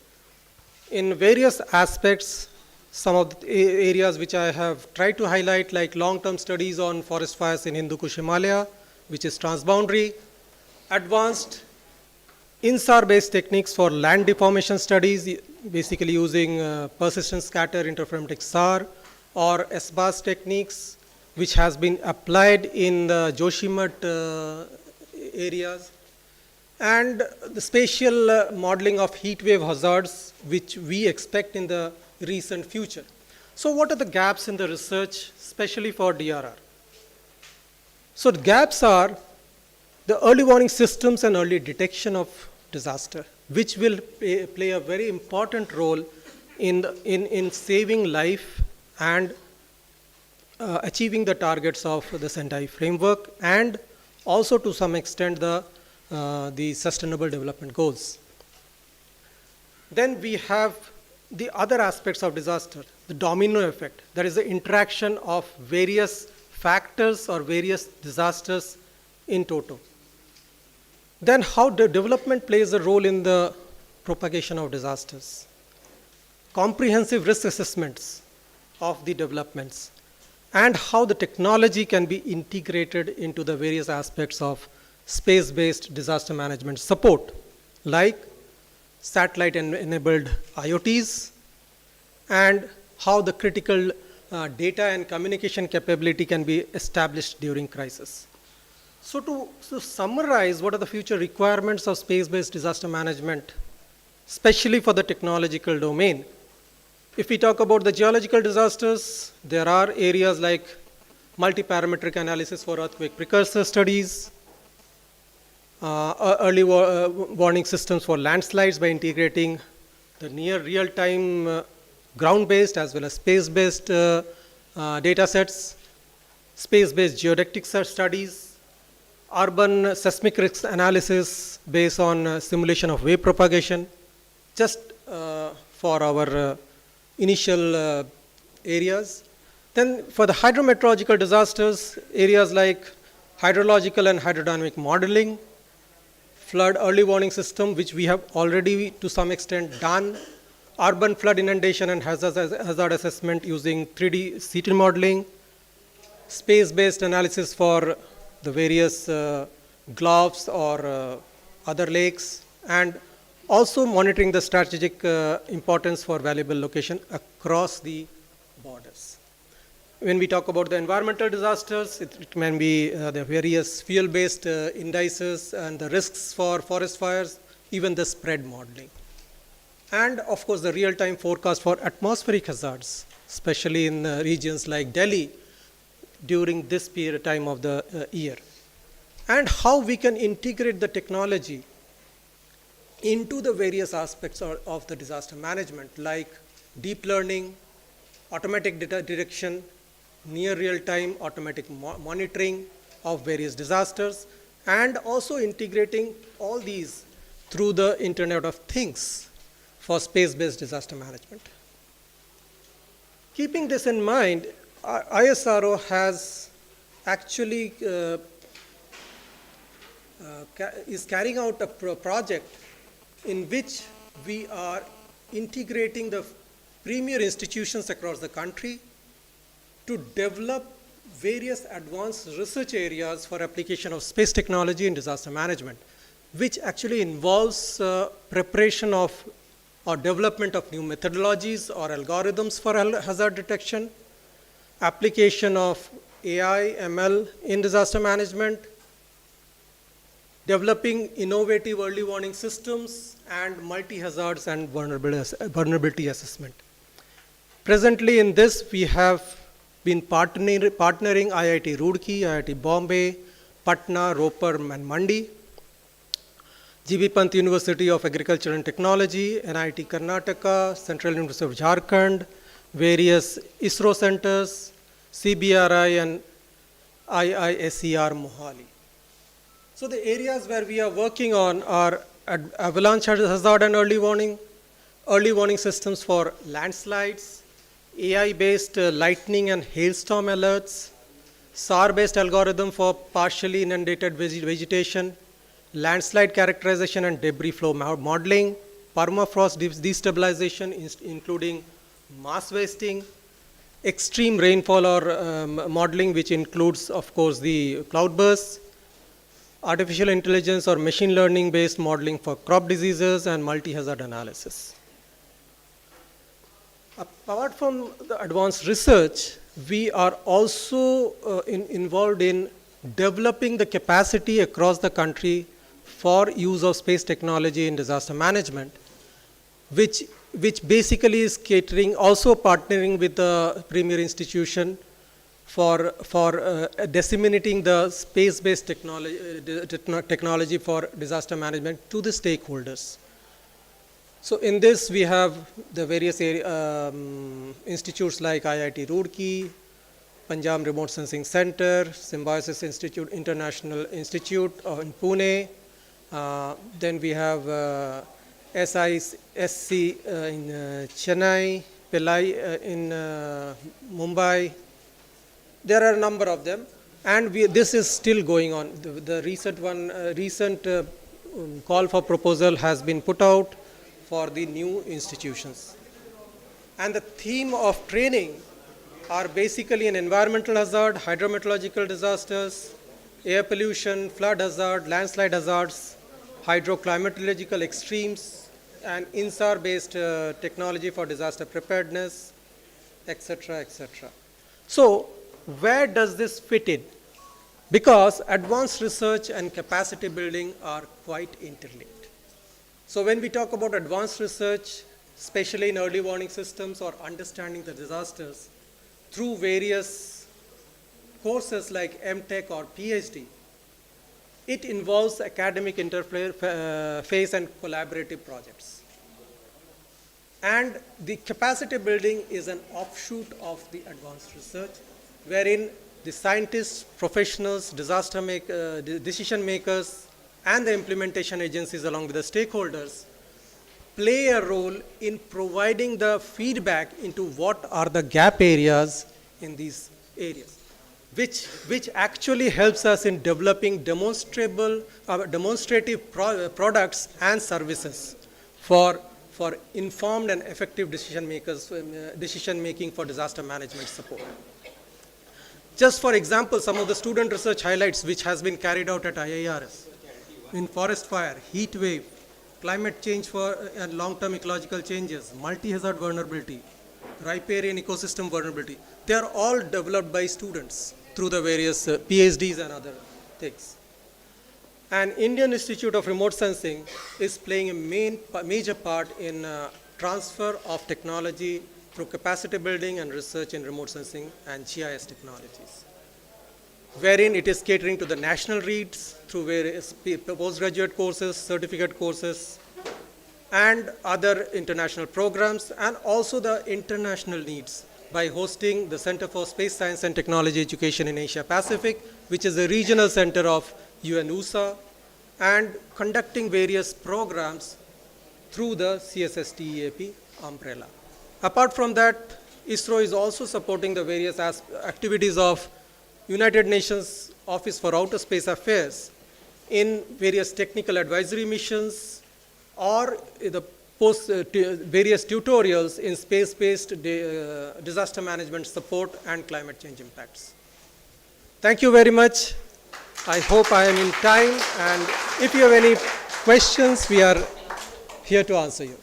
in various aspects. Some of the areas which I have tried to highlight, like long-term studies on forest fires in Hindu Kush Himalaya, which is transboundary, advanced INSAR-based techniques for land deformation studies, basically using persistent scatter interferometric SAR, or SBAS techniques, which has been applied in the Joshimath areas, and the spatial modeling of heat wave hazards, which we expect in the recent future. So what are the gaps in the research, especially for DRR? So the gaps are the early warning systems and early detection of disaster, which will play a very important role in saving life and achieving the targets of the Sendai framework, and also to some extent the Sustainable Development Goals. Then we have the other aspects of disaster, the domino effect, that is the interaction of various factors or various disasters in total. Then how the development plays a role in the propagation of disasters. Comprehensive risk assessments of the developments, and how the technology can be integrated into the various aspects of space-based disaster management support, like satellite-enabled IoTs, and how the critical data and communication capability can be established during crisis. So to summarize, what are the future requirements of space-based disaster management, especially for the technological domain? If we talk about the geological disasters, there are areas like multi-parametric analysis for earthquake precursor studies, early warning systems for landslides by integrating the near real-time ground-based as well as space-based data sets, space-based geodetic studies, urban seismic risk analysis based on simulation of wave propagation, just for our initial areas. Then for the hydrometeorological disasters, areas like hydrological and hydrodynamic modeling, flood early warning system, which we have already to some extent done, urban flood inundation and hazard assessment using 3D CT modeling, space-based analysis for the various gulfs or other lakes, and also monitoring the strategic importance for valuable location across the borders. When we talk about the environmental disasters, it can be the various fuel-based indices and the risks for forest fires, even the spread modeling. And of course, the real-time forecast for atmospheric hazards, especially in regions like Delhi during this period time of the year. And how we can integrate the technology into the various aspects of the disaster management, like deep learning, automatic data direction, near real-time automatic monitoring of various disasters, and also integrating all these through the Internet of Things for space-based disaster management. Keeping this in mind, ISRO has actually is carrying out a project in which we are integrating the premier institutions across the country to develop various advanced research areas for application of space technology in disaster management, which actually involves preparation of or development of new methodologies or algorithms for hazard detection, application of AI, ML in disaster management, developing innovative early warning systems, and multi-hazards and vulnerability assessment. Presently in this, we have been partnering IIT Roorkee, IIT Bombay, Patna, Ropar, and Mandi, GB Pant University of Agriculture and Technology, NIT Karnataka, Central University of Jharkhand, various ISRO centers, CBRI, and IISER Mohali. So the areas where we are working on are avalanche hazard and early warning systems for landslides, AI-based lightning and hailstorm alerts, SAR-based algorithm for partially inundated vegetation, landslide characterization and debris flow modeling, permafrost destabilization, including mass wasting, extreme rainfall or modeling, which includes, of course, the cloudbursts, artificial intelligence or machine learning based modeling for crop diseases, and multi-hazard analysis. Apart from the advanced research, we are also involved in developing the capacity across the country for use of space technology in disaster management, which basically is catering, also partnering with the premier institution for disseminating the space-based technology for disaster management to the stakeholders. So in this, we have the various institutes like IIT Roorkee, Punjab Remote Sensing Center, Symbiosis Institute, International Institute in Pune. Then we have SISC in Chennai, Pillai in Mumbai. There are a number of them, and this is still going on. The recent call for proposal has been put out for the new institutions. And the theme of training are basically an environmental hazard, hydrometeorological disasters, air pollution, flood hazard, landslide hazards, hydroclimatological extremes, and INSAR-based technology for disaster preparedness, etc., etc. So, where does this fit in? Because advanced research and capacity building are quite interlinked. So when we talk about advanced research, especially in early warning systems or understanding the disasters, through various courses like MTech or PhD, it involves academic interface and collaborative projects. And the capacity building is an offshoot of the advanced research, wherein the scientists, professionals, decision makers, and the implementation agencies along with the stakeholders play a role in providing the feedback into what are the gap areas in these areas, which actually helps us in developing demonstrative products and services for informed and effective decision making for disaster management support. Just for example, some of the student research highlights which has been carried out at IIRS in forest fire, heat wave, climate change and long-term ecological changes, multi-hazard vulnerability, riparian ecosystem vulnerability. They are all developed by students through the various PhDs and other things. And Indian Institute of Remote Sensing is playing a major part in transfer of technology through capacity building and research in remote sensing and GIS technologies, wherein it is catering to the national needs through various postgraduate courses, certificate courses, and other international programs, and also the international needs by hosting the Center for Space Science and Technology Education in Asia Pacific, which is a regional center of UNUSA, and conducting various programs through the CSSTEAP umbrella. Apart from that, ISRO is also supporting the various activities of United Nations Office for Outer Space Affairs in various technical advisory missions or the various tutorials in space-based disaster management support and climate change impacts. Thank you very much. I hope I am in time, and if you have any questions, we are here to answer you.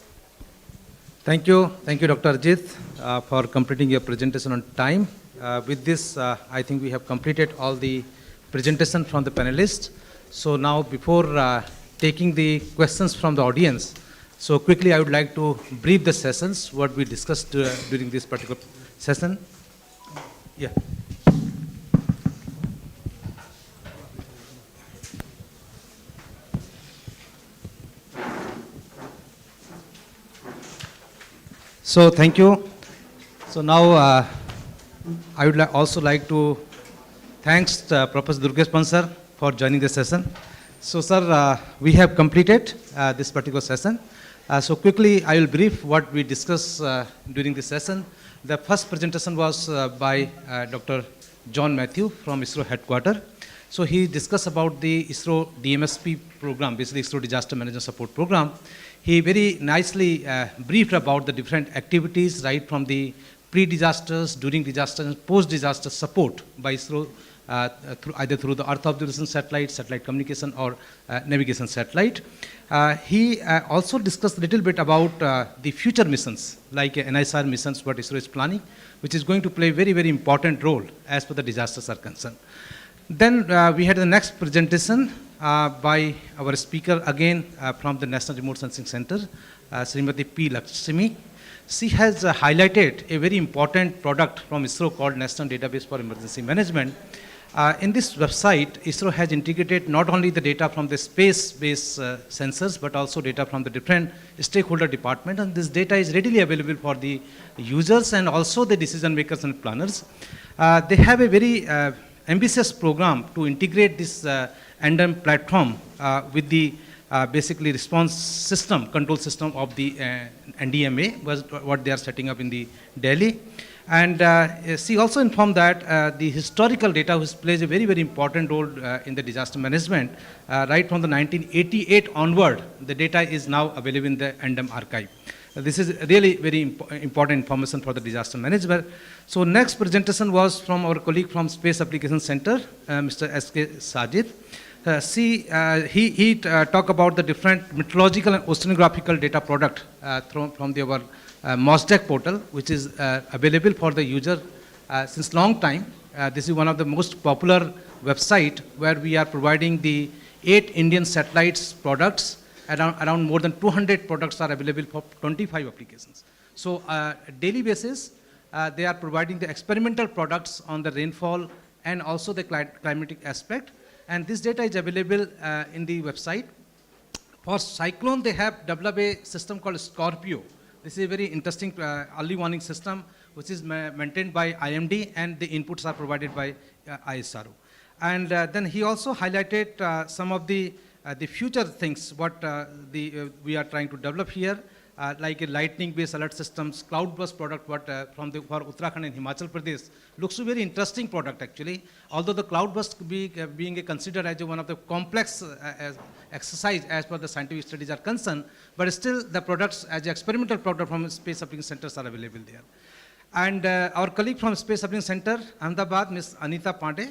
Thank you, Dr. Ajit, for completing your presentation on time. With this, I think we have completed all the presentation from the panelists. So now, before taking the questions from the audience, so quickly I would like to brief the sessions, what we discussed during this particular session. Yeah. So thank you. So now I would also like to thanks Professor Durgesh sir for joining the session. So sir, we have completed this particular session. So quickly I will brief what we discussed during this session. The first presentation was by Dr. John Matthew from ISRO headquarters. So he discussed about the ISRO DMSP program, basically ISRO Disaster Management Support Program. He very nicely briefed about the different activities, right from the pre-disasters, during disasters, and post-disaster support by ISRO, either through the Earth observation satellite, satellite communication, or navigation satellite. He also discussed a little bit about the future missions, like NISR missions, what ISRO is planning, which is going to play a very, very important role as per the disasters are concerned. Then we had the next presentation by our speaker again from the National Remote Sensing Center, Srimati P. Lakshmi. She has highlighted a very important product from ISRO called National Database for Emergency Management. In this website, ISRO has integrated not only the data from the space-based sensors, but also data from the different stakeholder departments, and this data is readily available for the users and also the decision makers and planners. They have a very ambitious program to integrate this NDM platform with the basically response system, control system of the NDMA, was what they are setting up in the Delhi. And she also informed that the historical data, which plays a very, very important role in the disaster management, right from the 1988 onward, the data is now available in the NDM archive. This is really very important information for the disaster management. So next presentation was from our colleague from Space Application Center, Mr. S.K. Sajid. He talked about the different meteorological and oceanographical data product from our MOSDAQ portal, which is available for the user since long time. This is one of the most popular website where we are providing the 8 Indian satellites products. Around more than 200 products are available for 25 applications. So daily basis, they are providing the experimental products on the rainfall and also the climatic aspect. And this data is available in the website. For cyclone, they have developed a system called Scorpio. This is a very interesting early warning system, which is maintained by IMD, and the inputs are provided by ISRO. And then he also highlighted some of the future things, what we are trying to develop here. like a lightning-based alert systems, cloud-based product what, for Uttarakhand and Himachal Pradesh. Looks a very interesting product actually. Although the cloud-based being considered as one of the complex exercise as per the scientific studies are concerned, but still the products as experimental product from space application centers are available there. And our colleague from Space Application Center, Ahmedabad, Ms. Anita Pandey,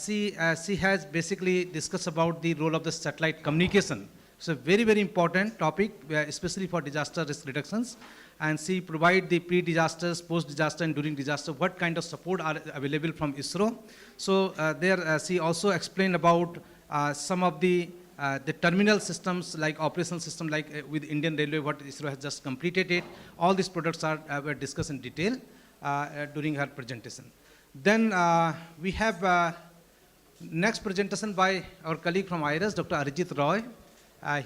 she has basically discussed about the role of the satellite communication. It's a very, very important topic, especially for disaster risk reductions. And she provide the pre-disasters, post-disaster, and during disaster, what kind of support are available from ISRO. So there she also explained about some of the terminal systems like operational system like with Indian Railway, what ISRO has just completed it. All these products were discussed in detail during her presentation. Then we have next presentation by our colleague from IRIS, Dr. Arijit Roy.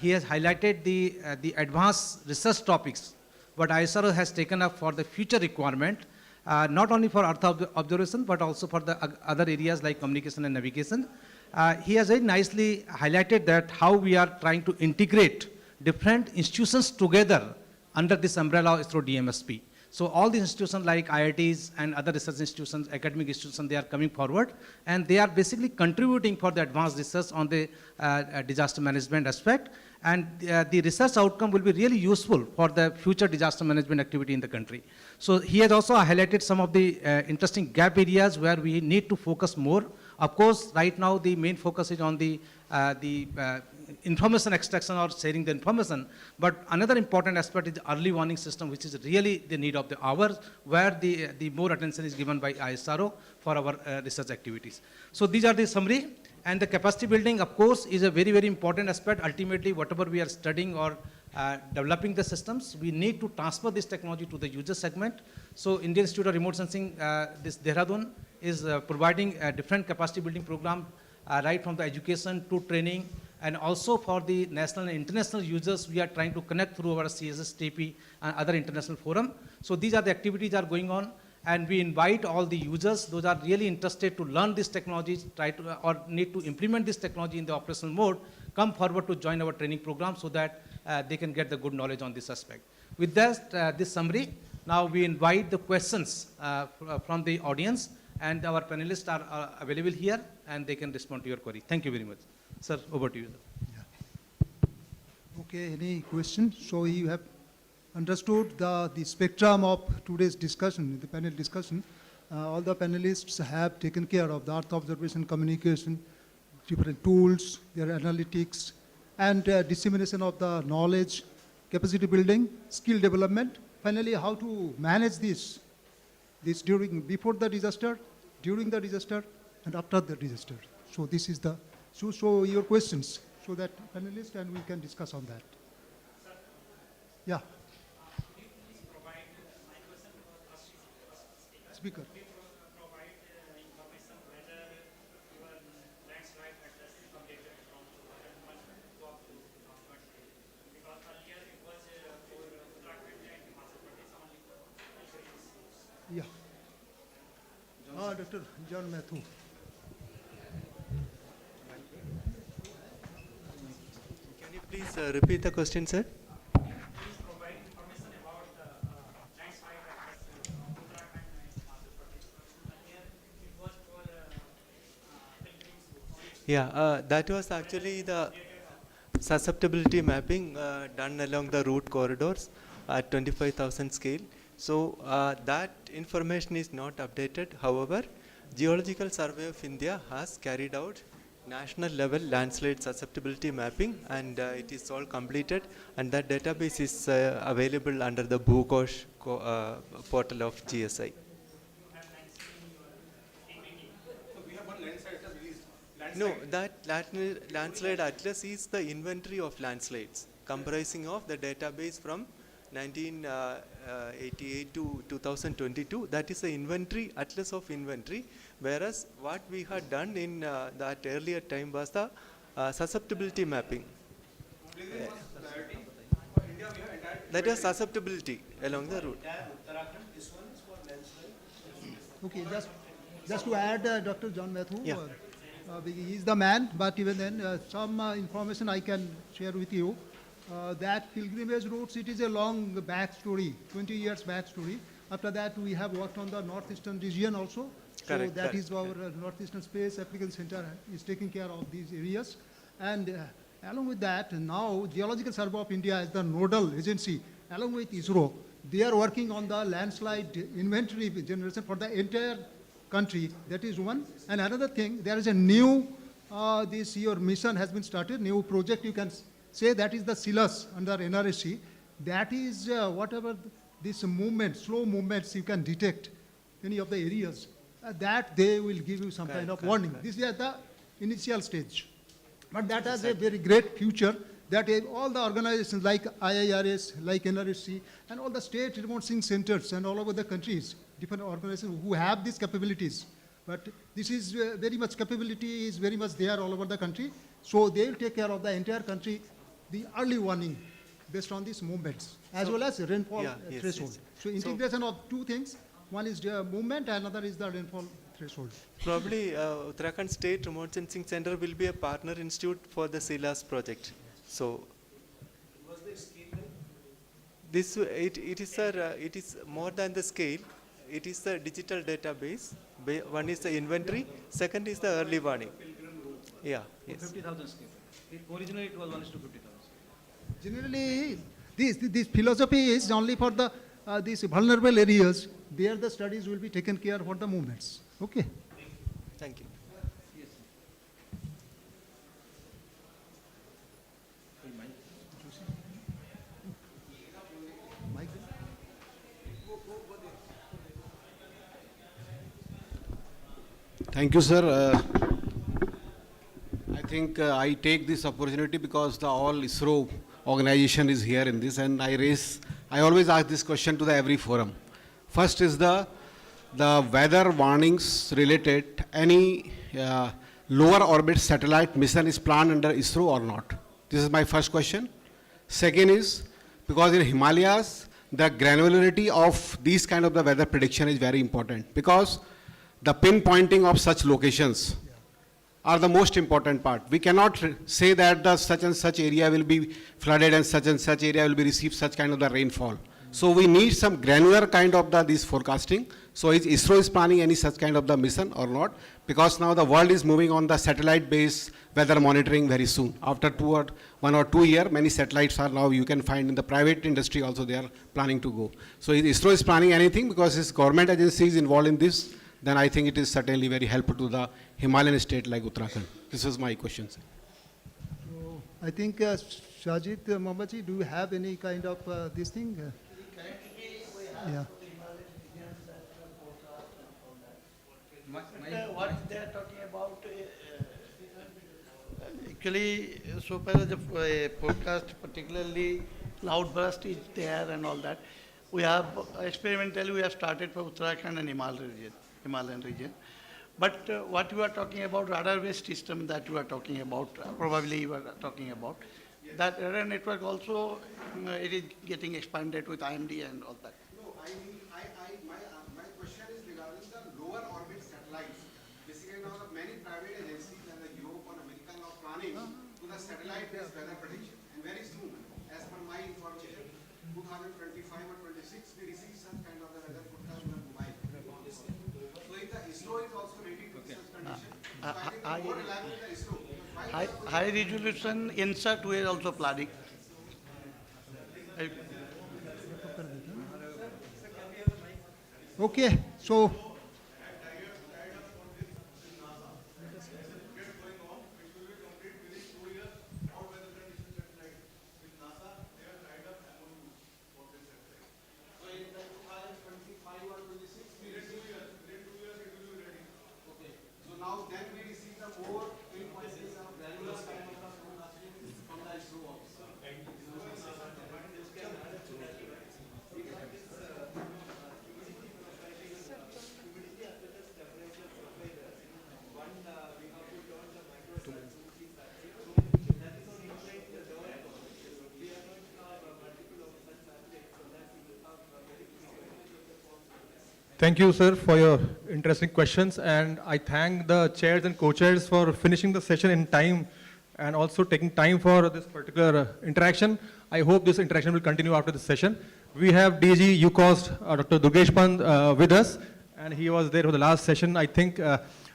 He has highlighted the advanced research topics what ISRO has taken up for the future requirement, not only for Earth observation, but also for the other areas like communication and navigation. He has very nicely highlighted that how we are trying to integrate different institutions together under this umbrella of ISRO DMSP. So all the institutions like IITs and other research institutions, academic institutions, they are coming forward and they are basically contributing for the advanced research on the disaster management aspect. And the research outcome will be really useful for the future disaster management activity in the country. So he has also highlighted some of the interesting gap areas where we need to focus more. Of course, right now the main focus is on the information extraction or sharing the information, but another important aspect is the early warning system, which is really the need of the hour, where the more attention is given by ISRO for our research activities. So these are the summary, and the capacity building, of course, is a very, very important aspect. Ultimately, whatever we are studying or developing the systems, we need to transfer this technology to the user segment. So Indian Institute of Remote Sensing, this Dehradun, is providing a different capacity building program right from the education to training, and also for the national and international users, we are trying to connect through our CSS, TP, and other international forum. So these are the activities that are going on, and we invite all the users, those are really interested to learn these technologies, try to, or need to implement this technology in the operational mode, come forward to join our training program so that they can get the good knowledge on this aspect. With that, this summary, now we invite the questions from the audience, and our panelists are available here, and they can respond to your query. Thank you very much. Sir, over to you. Okay, any questions? So you have understood the spectrum of today's discussion, the panel discussion. All the panelists have taken care of the Earth observation, communication, different tools, their analytics, and dissemination of the knowledge, capacity building, skill development. Finally, how to manage this before the disaster, during the disaster, and after the disaster. So this is the, so your questions, so that panelists and we can discuss on that. Yeah. Speaker. Yeah. Dr. John Matthew. Can you please repeat the question, sir? Yeah, that was actually the susceptibility mapping done along the route corridors at 25,000 scale. So that information is not updated. However, Geological Survey of India has carried out national level landslide susceptibility mapping, and it is all completed, and that database is available under the Bhukosh portal of GSI. No, that landslide atlas is the inventory of landslides comprising of the database from 1988 to 2022. That is the inventory, atlas of inventory, whereas what we had done in that earlier time was the susceptibility mapping. That is susceptibility along the route. Okay, just to add, Dr. John Matthew, Yeah. He is the man, but even then, some information I can share with you. That pilgrimage routes, it is a long back story, 20 years back story. After that, we have worked on the northeastern region also. Correct, So that correct. is our Northeastern Space Application Center is taking care of these areas. And along with that, now Geological Survey of India is the nodal agency, along with ISRO. They are working on the landslide inventory generation for the entire country. That is one. And another thing, there is a new, this year mission has been started, new project you can say, that is the SILAS under NRSC. That is whatever this movement, slow movements you can detect any of the areas, that they will give you some kind of warning. This is at the initial stage. But that has a very great future, that all the organizations like IIRS, like NRSC, and all the state remote sensing centers and all over the countries, different organizations who have these capabilities. But this is very much capability is very much there all over the country. So they will take care of the entire country, the early warning based on these movements, as well as rainfall yes, threshold. yes. So integration of two things, one is the movement, another is the rainfall threshold. Probably Uttarakhand State Remote Sensing Center will be a partner institute for the SILAS project. So this it is more than the scale. It is the digital database. One is the inventory. Second is the early warning. Yeah. Yes. 50,000 scale. Originally it was 1:50,000. Generally, this philosophy is only for the these vulnerable areas, where the studies will be taken care for the movements. Okay. Thank you. Thank you, sir. I think I take this opportunity because the all ISRO organization is here in this, and I always ask this question to the every forum. First is the weather warnings related, any lower orbit satellite mission is planned under ISRO or not? This is my first question. Second is, because in Himalayas, the granularity of these kind of the weather prediction is very important, because the pinpointing of such locations are the most important part. We cannot say that the such and such area will be flooded and such area will be receive such kind of the rainfall. So we need some granular kind of this forecasting. So is ISRO is planning any such kind of the mission or not? Because now the world is moving on the satellite-based weather monitoring very soon. After 1 or 2 years, many satellites are now you can find in the private industry also they are planning to go. So if ISRO is planning anything, because its government agency is involved in this, then I think it is certainly very helpful to the Himalayan state like Uttarakhand. This is my question, sir. So I think Shajit Mohammadji, do you have any kind of this thing? Yeah. What they are talking about, actually, so far as the forecast, particularly cloudburst is there and all that. We have experimentally we have started for Uttarakhand and Himalayan region. But what you are talking about, radar-based system that you are talking about, probably you are talking about, that radar network also it is getting expanded with IMD and all that. No, I mean, my question is regarding the lower orbit satellites. Basically, now many private agencies and the Europe and America are planning to the satellite-based weather prediction. And very soon, as per my information, 2025 or 26, we receive such kind of the weather forecast on mobile. So if the ISRO is also ready to such condition, so I think more reliable the ISRO. High resolution INSAT we are also planning. Okay, so So now then we receive the more pinpointing of granular kind of the forecasting from the ISRO officer. Thank you, sir, for your interesting questions, and I thank the chairs and co-chairs for finishing the session in time and also taking time for this particular interaction. I hope this interaction will continue after this session. We have DG UCOST, Dr. Durgesh Pant with us, and he was there for the last session. I think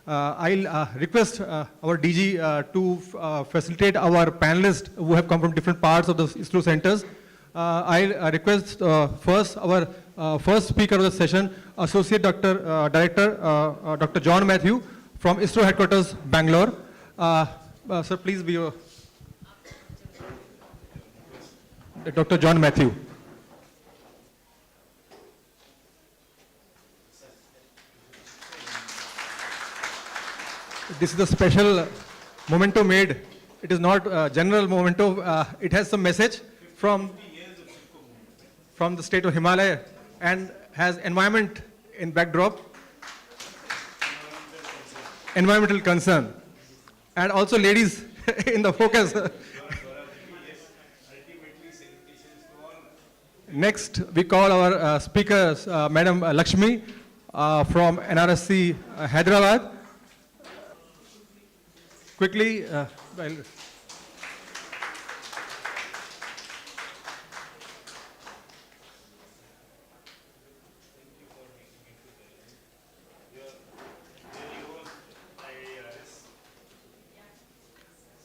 I'll request our DG to facilitate our panelists who have come from different parts of the ISRO centers. I'll request first our first speaker of the session, Associate Director Dr. John Matthew from ISRO headquarters, Bangalore. Sir, please be Dr. John Matthew. This is a special memento made. It is not a general memento. It has some message from the state of Himalaya and has environment in backdrop, environmental concern, and also ladies in the focus. Next, we call our speakers, Madam Lakshmi from NRSC Hyderabad. Quickly,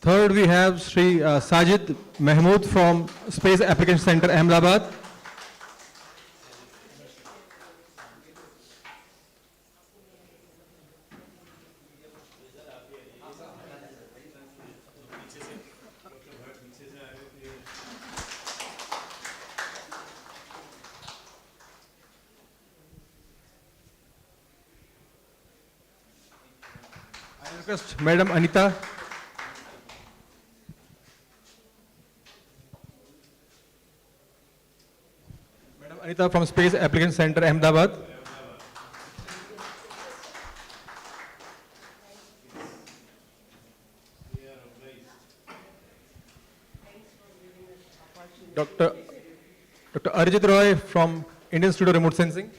third, we have Sri Sajid Mahmood from Space Application Center, Ahmedabad. I request Madam Anita. Madam Anita from Space Application Center, Ahmedabad. Dr. Arijit Roy from Indian Institute of Remote Sensing.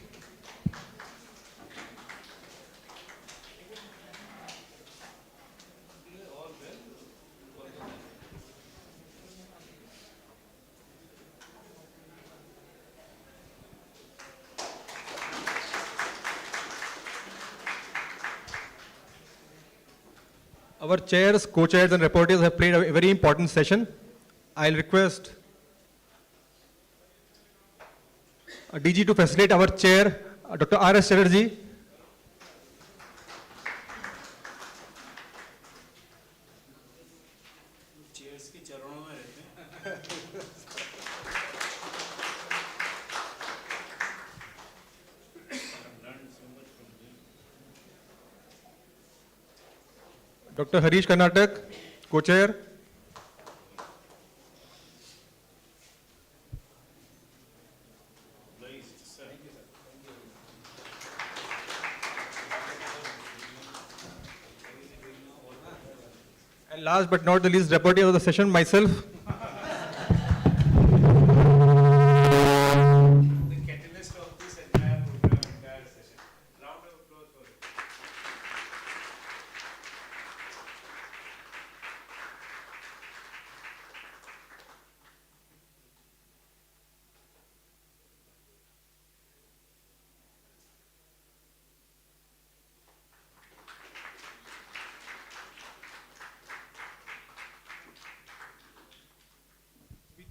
Our chairs, co-chairs and reporters have played a very important session. I'll request DG to facilitate our chair, Dr. R.S. Chatterjee. Dr. Harish Karnatak, co-chair. And last but not the least, rapporteur of the session, myself.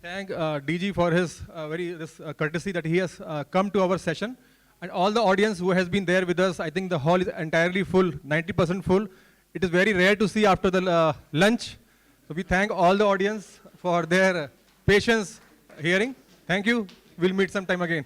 Thank DG for his courtesy that he has come to our session, and all the audience who has been there with us. I think the hall is entirely full, 90% full. It is very rare to see after the lunch. So we thank all the audience for their patience hearing. Thank you. We'll meet sometime again.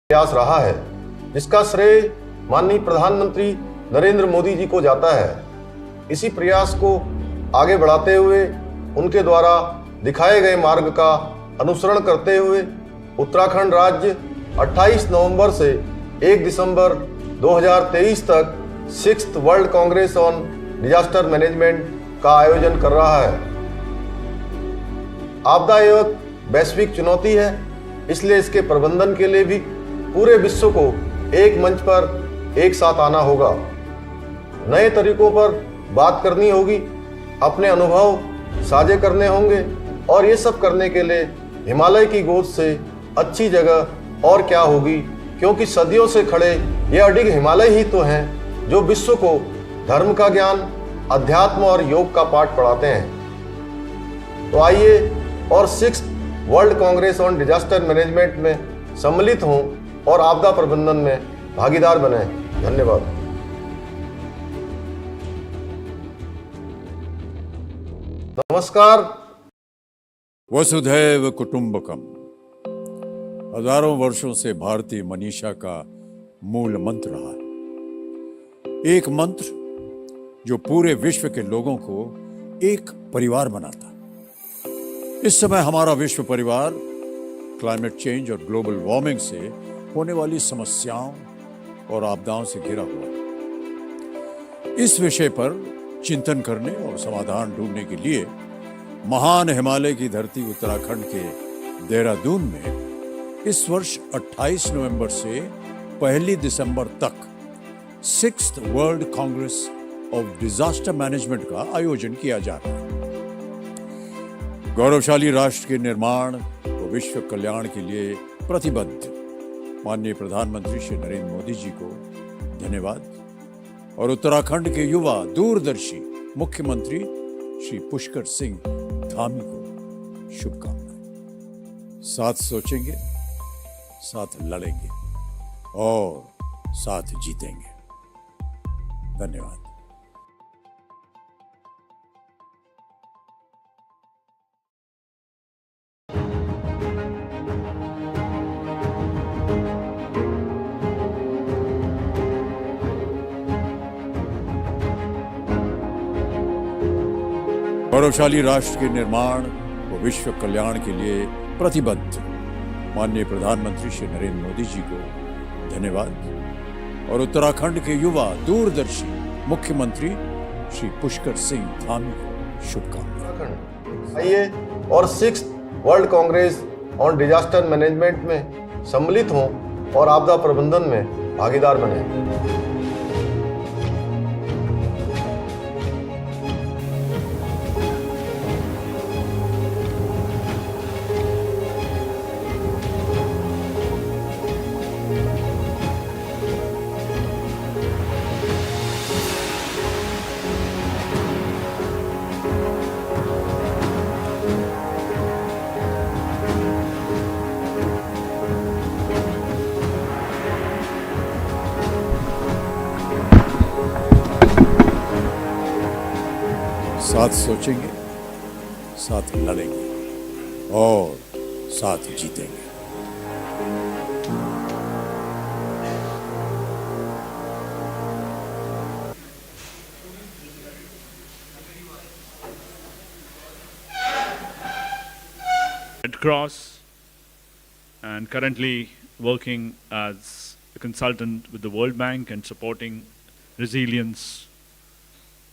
प्रयास रहा है, जिसका श्रेय माननीय प्रधानमंत्री नरेंद्र मोदी जी को जाता है। इसी प्रयास को आगे बढ़ाते हुए उनके द्वारा दिखाए गए मार्ग का अनुसरण करते हुए उत्तराखंड राज्य 28 नवंबर से 1 दिसंबर 2023 तक 6th world Congress on disaster management का आयोजन कर रहा है। आपदा एक वैश्विक चुनौती है, इसलिए इसके प्रबंधन के लिए भी पूरे विश्व को एक मंच पर एक साथ आना होगा, नए तरीकों पर बात करनी होगी, अपने अनुभव साझे करने होंगे और ये सब करने के लिए हिमालय की गोद से अच्छी जगह और क्या होगी, क्योंकि सदियों से खड़े ये अडिग हिमालय ही तो हैं जो विश्व को धर्म का ज्ञान, अध्यात्म और योग का पाठ पढ़ाते हैं। तो आइए और 6th world Congress on disaster management में सम्मिलित हों और आपदा प्रबंधन में भागीदार बने। धन्यवाद। नमस्कार। वसुधैव कुटुंबकम हजारों वर्षों से भारतीय मनीषा का मूल मंत्र रहा है। एक मंत्र जो पूरे विश्व के लोगों को एक परिवार बनाता। इस समय हमारा विश्व परिवार क्लाइमेट चेंज और ग्लोबल वार्मिंग से होने वाली समस्याओं और आपदाओं से घिरा हुआ है। इस विषय पर चिंतन करने और समाधान ढूंढने के लिए महान हिमालय की धरती उत्तराखंड के देहरादून में इस वर्ष 28 नवंबर से 1 दिसंबर तक 6th world Congress of disaster management का आयोजन किया जा रहा है। गौरवशाली राष्ट्र के निर्माण व विश्व कल्याण के लिए प्रतिबद्ध माननीय प्रधानमंत्री श्री नरेंद्र मोदी जी को धन्यवाद और उत्तराखंड के युवा दूरदर्शी मुख्यमंत्री श्री पुष्कर सिंह धामी को शुभकामनाएं। साथ सोचेंगे, साथ लड़ेंगे और साथ जीतेंगे। धन्यवाद। गौरवशाली राष्ट्र के निर्माण व विश्व कल्याण के लिए प्रतिबद्ध माननीय प्रधानमंत्री श्री नरेंद्र मोदी जी को धन्यवाद और उत्तराखंड के युवा दूरदर्शी मुख्यमंत्री श्री पुष्कर सिंह धामी को शुभकामनाएं। आइए और 6th world Congress on disaster management में सम्मिलित हों और आपदा प्रबंधन में भागीदार बने। साथ सोचेंगे, साथ लड़ेंगे और साथ जीतेंगे। Red Cross and currently working as a consultant with the World Bank and supporting resilience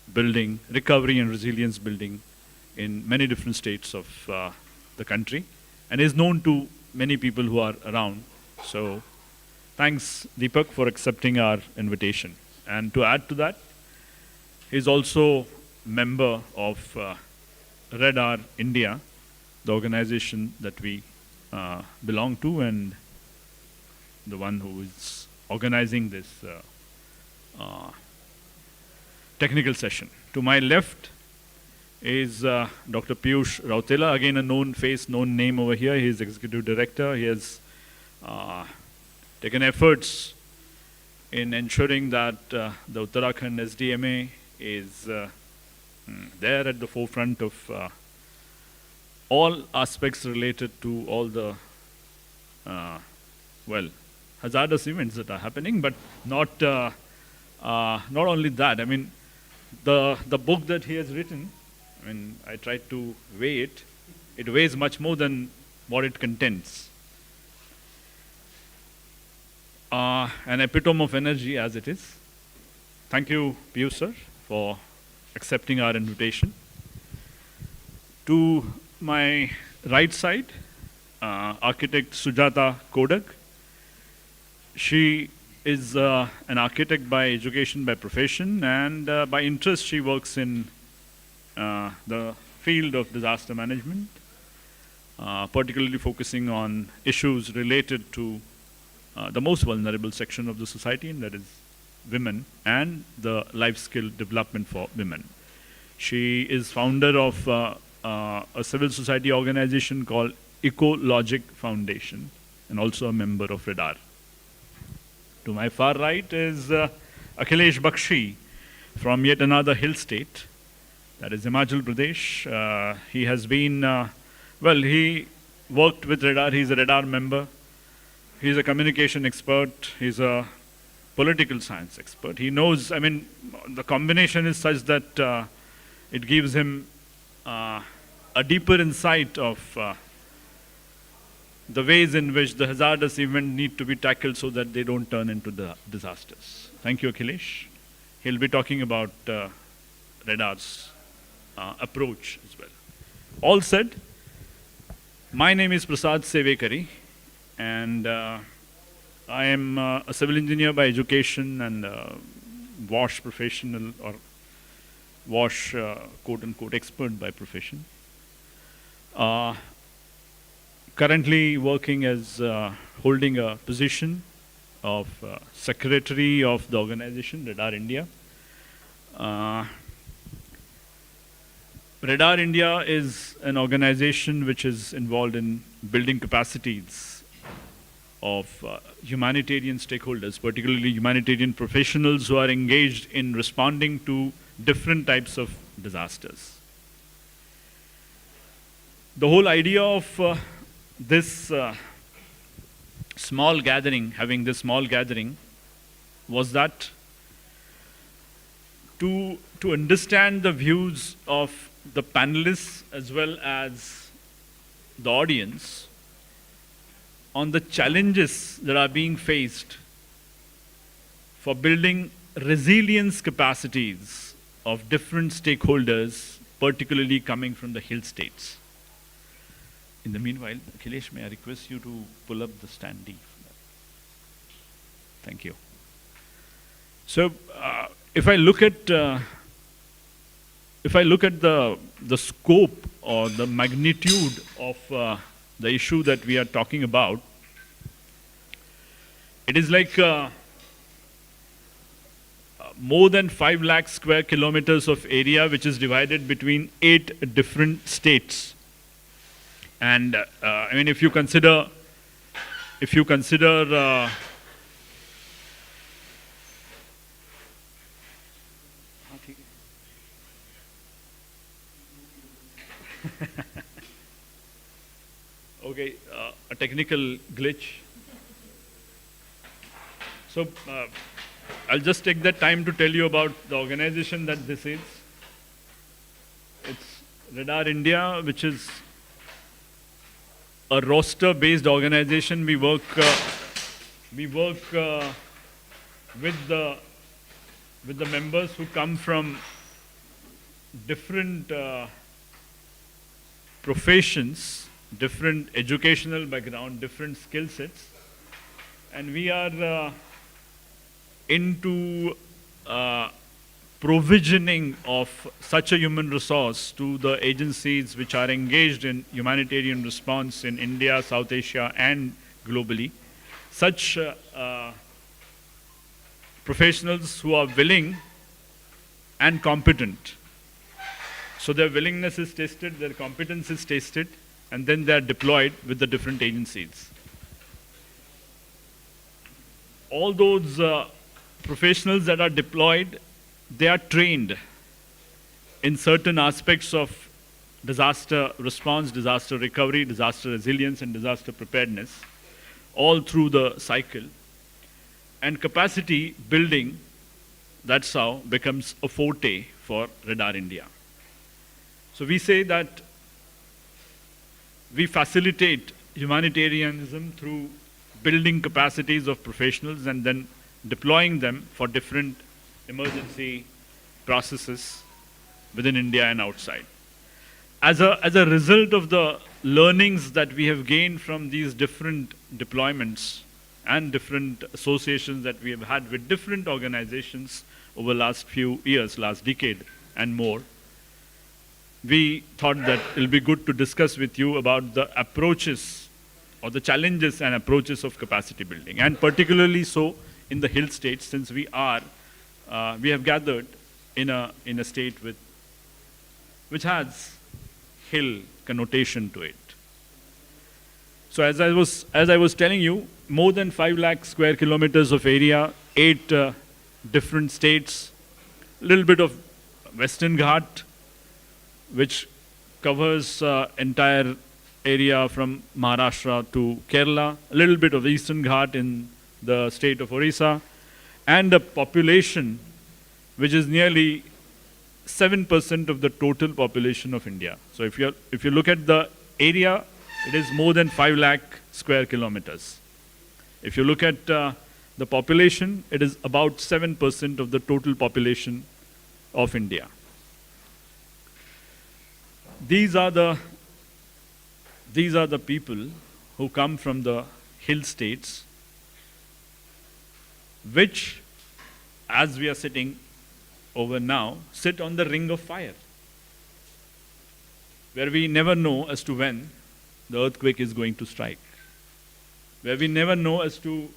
building, recovery and resilience building in many different states of the country, and is known to many people who are around. So thanks Deepak for accepting our invitation. And to add to that, he is also member of Red R India, the organization that we belong to, and the one who is organizing this technical session. To my left is Dr. Piyush Rautela, again a known face, known name over here. He is Executive Director. He has taken efforts in ensuring that the Uttarakhand SDMA is there at the forefront of all aspects related to all the, hazardous events that are happening, but not only that. I mean, the book that he has written, I mean, I tried to weigh it. It weighs much more than what it contains. An epitome of energy as it is. Thank you, Piyush sir, for accepting our invitation. To my right side, architect Sujata Kodak. She is an architect by education, by profession, and by interest she works in the field of disaster management, particularly focusing on issues related to the most vulnerable section of the society, and that is women and the life skill development for women. She is founder of a civil society organization called Ecologic Foundation and also a member of Radar. To my far right is Akhilesh Bakshi from yet another hill state, that is Himachal Pradesh. He has been, well, he worked with Radar, he's a Radar member. He's a communication expert, he's a political science expert. He knows, I mean, the combination is such that it gives him a deeper insight of the ways in which the hazardous events need to be tackled so that they don't turn into the disasters. Thank you, Akhilesh. He'll be talking about Radar's approach as well. All said, my name is Prasad Sevekari, and I am a civil engineer by education and WASH professional, or WASH quote-unquote expert by profession. Currently working as holding a position of secretary of the organization Radar India. Radar India is an organization which is involved in building capacities of humanitarian stakeholders, particularly humanitarian professionals who are engaged in responding to different types of disasters. The whole idea of this small gathering, having this small gathering, was that to understand the views of the panelists as well as the audience on the challenges that are being faced for building resilience capacities of different stakeholders, particularly coming from the hill states. In the meanwhile, Akhilesh, may I request you to pull up the standee? Thank you. So, if I look at the scope or the magnitude of the issue that we are talking about, it is like more than 5 lakh square kilometers of area which is divided between 8 different states. And I mean, if you consider okay, a technical glitch. So I'll just take that time to tell you about the organization that this is. It's Radar India, which is a roster-based organization. We work with the members who come from different professions, different educational background, different skill sets, and we are into provisioning of such a human resource to the agencies which are engaged in humanitarian response in India, South Asia, and globally. Such professionals who are willing and competent. So their willingness is tested, their competence is tested, and then they are deployed with the different agencies. All those professionals that are deployed, they are trained in certain aspects of disaster response, disaster recovery, disaster resilience, and disaster preparedness, all through the cycle. And capacity building, that's how becomes a forte for Radar India. So we say that we facilitate humanitarianism through building capacities of professionals and then deploying them for different emergency processes within India and outside. As a result of the learnings that we have gained from these different deployments and different associations that we have had with different organizations over the last few years, last decade and more, we thought that it will be good to discuss with you about the approaches or the challenges and approaches of capacity building, and particularly so in the hill states, since we have gathered in a state which has hill connotation to it. So as I was telling you, more than 5 lakh square kilometers of area, 8 different states, a little bit of Western Ghat, which covers entire area from Maharashtra to Kerala, a little bit of Eastern Ghat in the state of Orissa, and a population which is nearly 7% of the total population of India. So if you look at the area, it is more than 5 lakh square kilometers. If you look at the population, it is about 7% of the total population of India. These are the people who come from the hill states, which, as we are sitting over now, sit on the ring of fire, where we never know as to when the earthquake is going to strike, where we never know as to,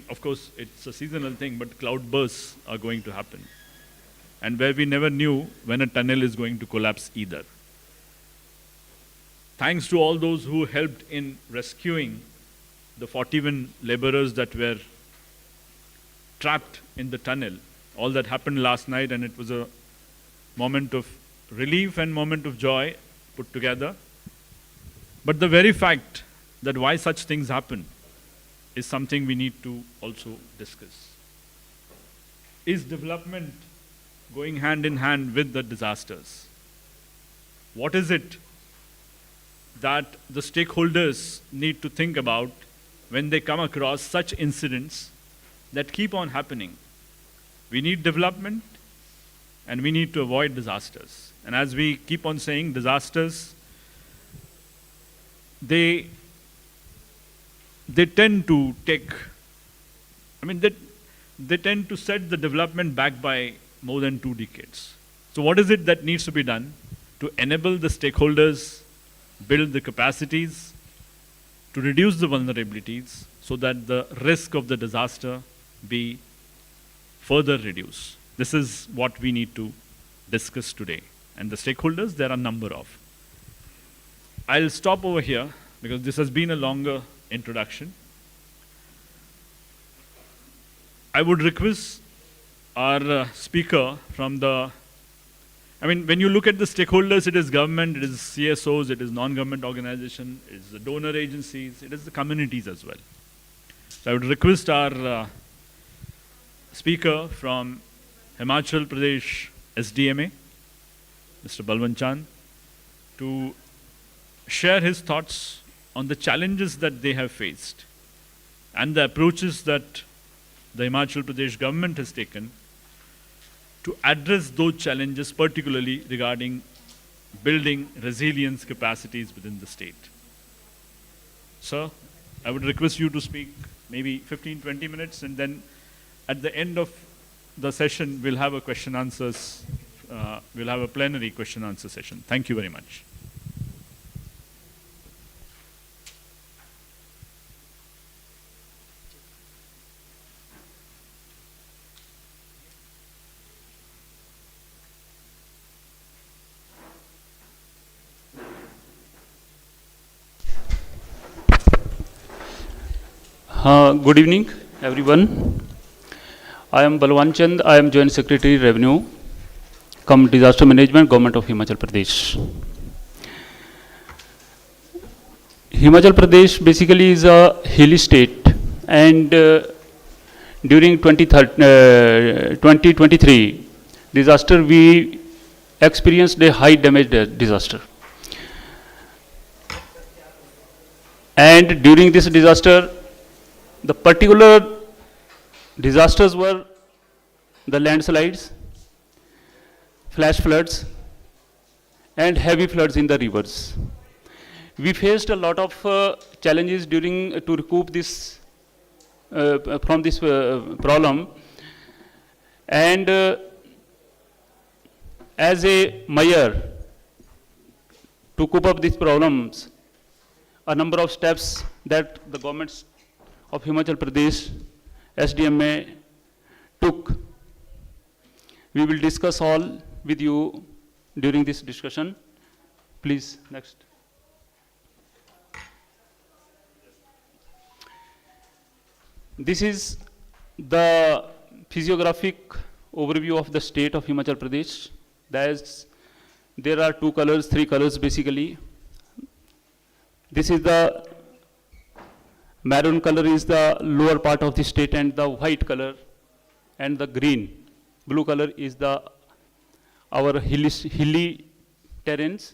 of course, it's a seasonal thing, but cloud bursts are going to happen, and where we never knew when a tunnel is going to collapse either. Thanks to all those who helped in rescuing the 41 laborers that were trapped in the tunnel. All that happened last night, and it was a moment of relief and moment of joy put together. But the very fact that why such things happen is something we need to also discuss. Is development going hand in hand with the disasters? What is it that the stakeholders need to think about when they come across such incidents that keep on happening? We need development and we need to avoid disasters. And as we keep on saying, disasters, they tend to take, they tend to set the development back by more than 2 decades. So what is it that needs to be done to enable the stakeholders build the capacities to reduce the vulnerabilities so that the risk of the disaster be further reduced? This is what we need to discuss today. And the stakeholders, there are a number of. I'll stop over here because this has been a longer introduction. I would request our speaker from the, when you look at the stakeholders, it is government, it is CSOs, it is non-government organization, it is the donor agencies, it is the communities as well. So I would request our speaker from Himachal Pradesh SDMA, Mr. Balwant Chand, to share his thoughts on the challenges that they have faced and the approaches that the Himachal Pradesh government has taken to address those challenges, particularly regarding building resilience capacities within the state. Sir, I would request you to speak maybe 15-20 minutes, and then at the end of the session, we'll have a we'll have a plenary question-answer session. Thank you very much. Good evening, everyone. I am Balwant Chand. I am Joint Secretary Revenue, cum Disaster Management, Government of Himachal Pradesh. Himachal Pradesh basically is a hilly state, and during 2023 disaster, we experienced a high damage disaster. And during this disaster, the particular disasters were the landslides, flash floods, and heavy floods in the rivers. We faced a lot of challenges during to recoup this from this problem, and as a mayor, to cope up these problems, a number of steps that the governments of Himachal Pradesh, SDMA took. We will discuss all with you during this discussion. Please, next. This is the physiographic overview of the state of Himachal Pradesh. There are three colors basically. This is the maroon color is the lower part of the state, and the white color and the blue color is our hilly terrains.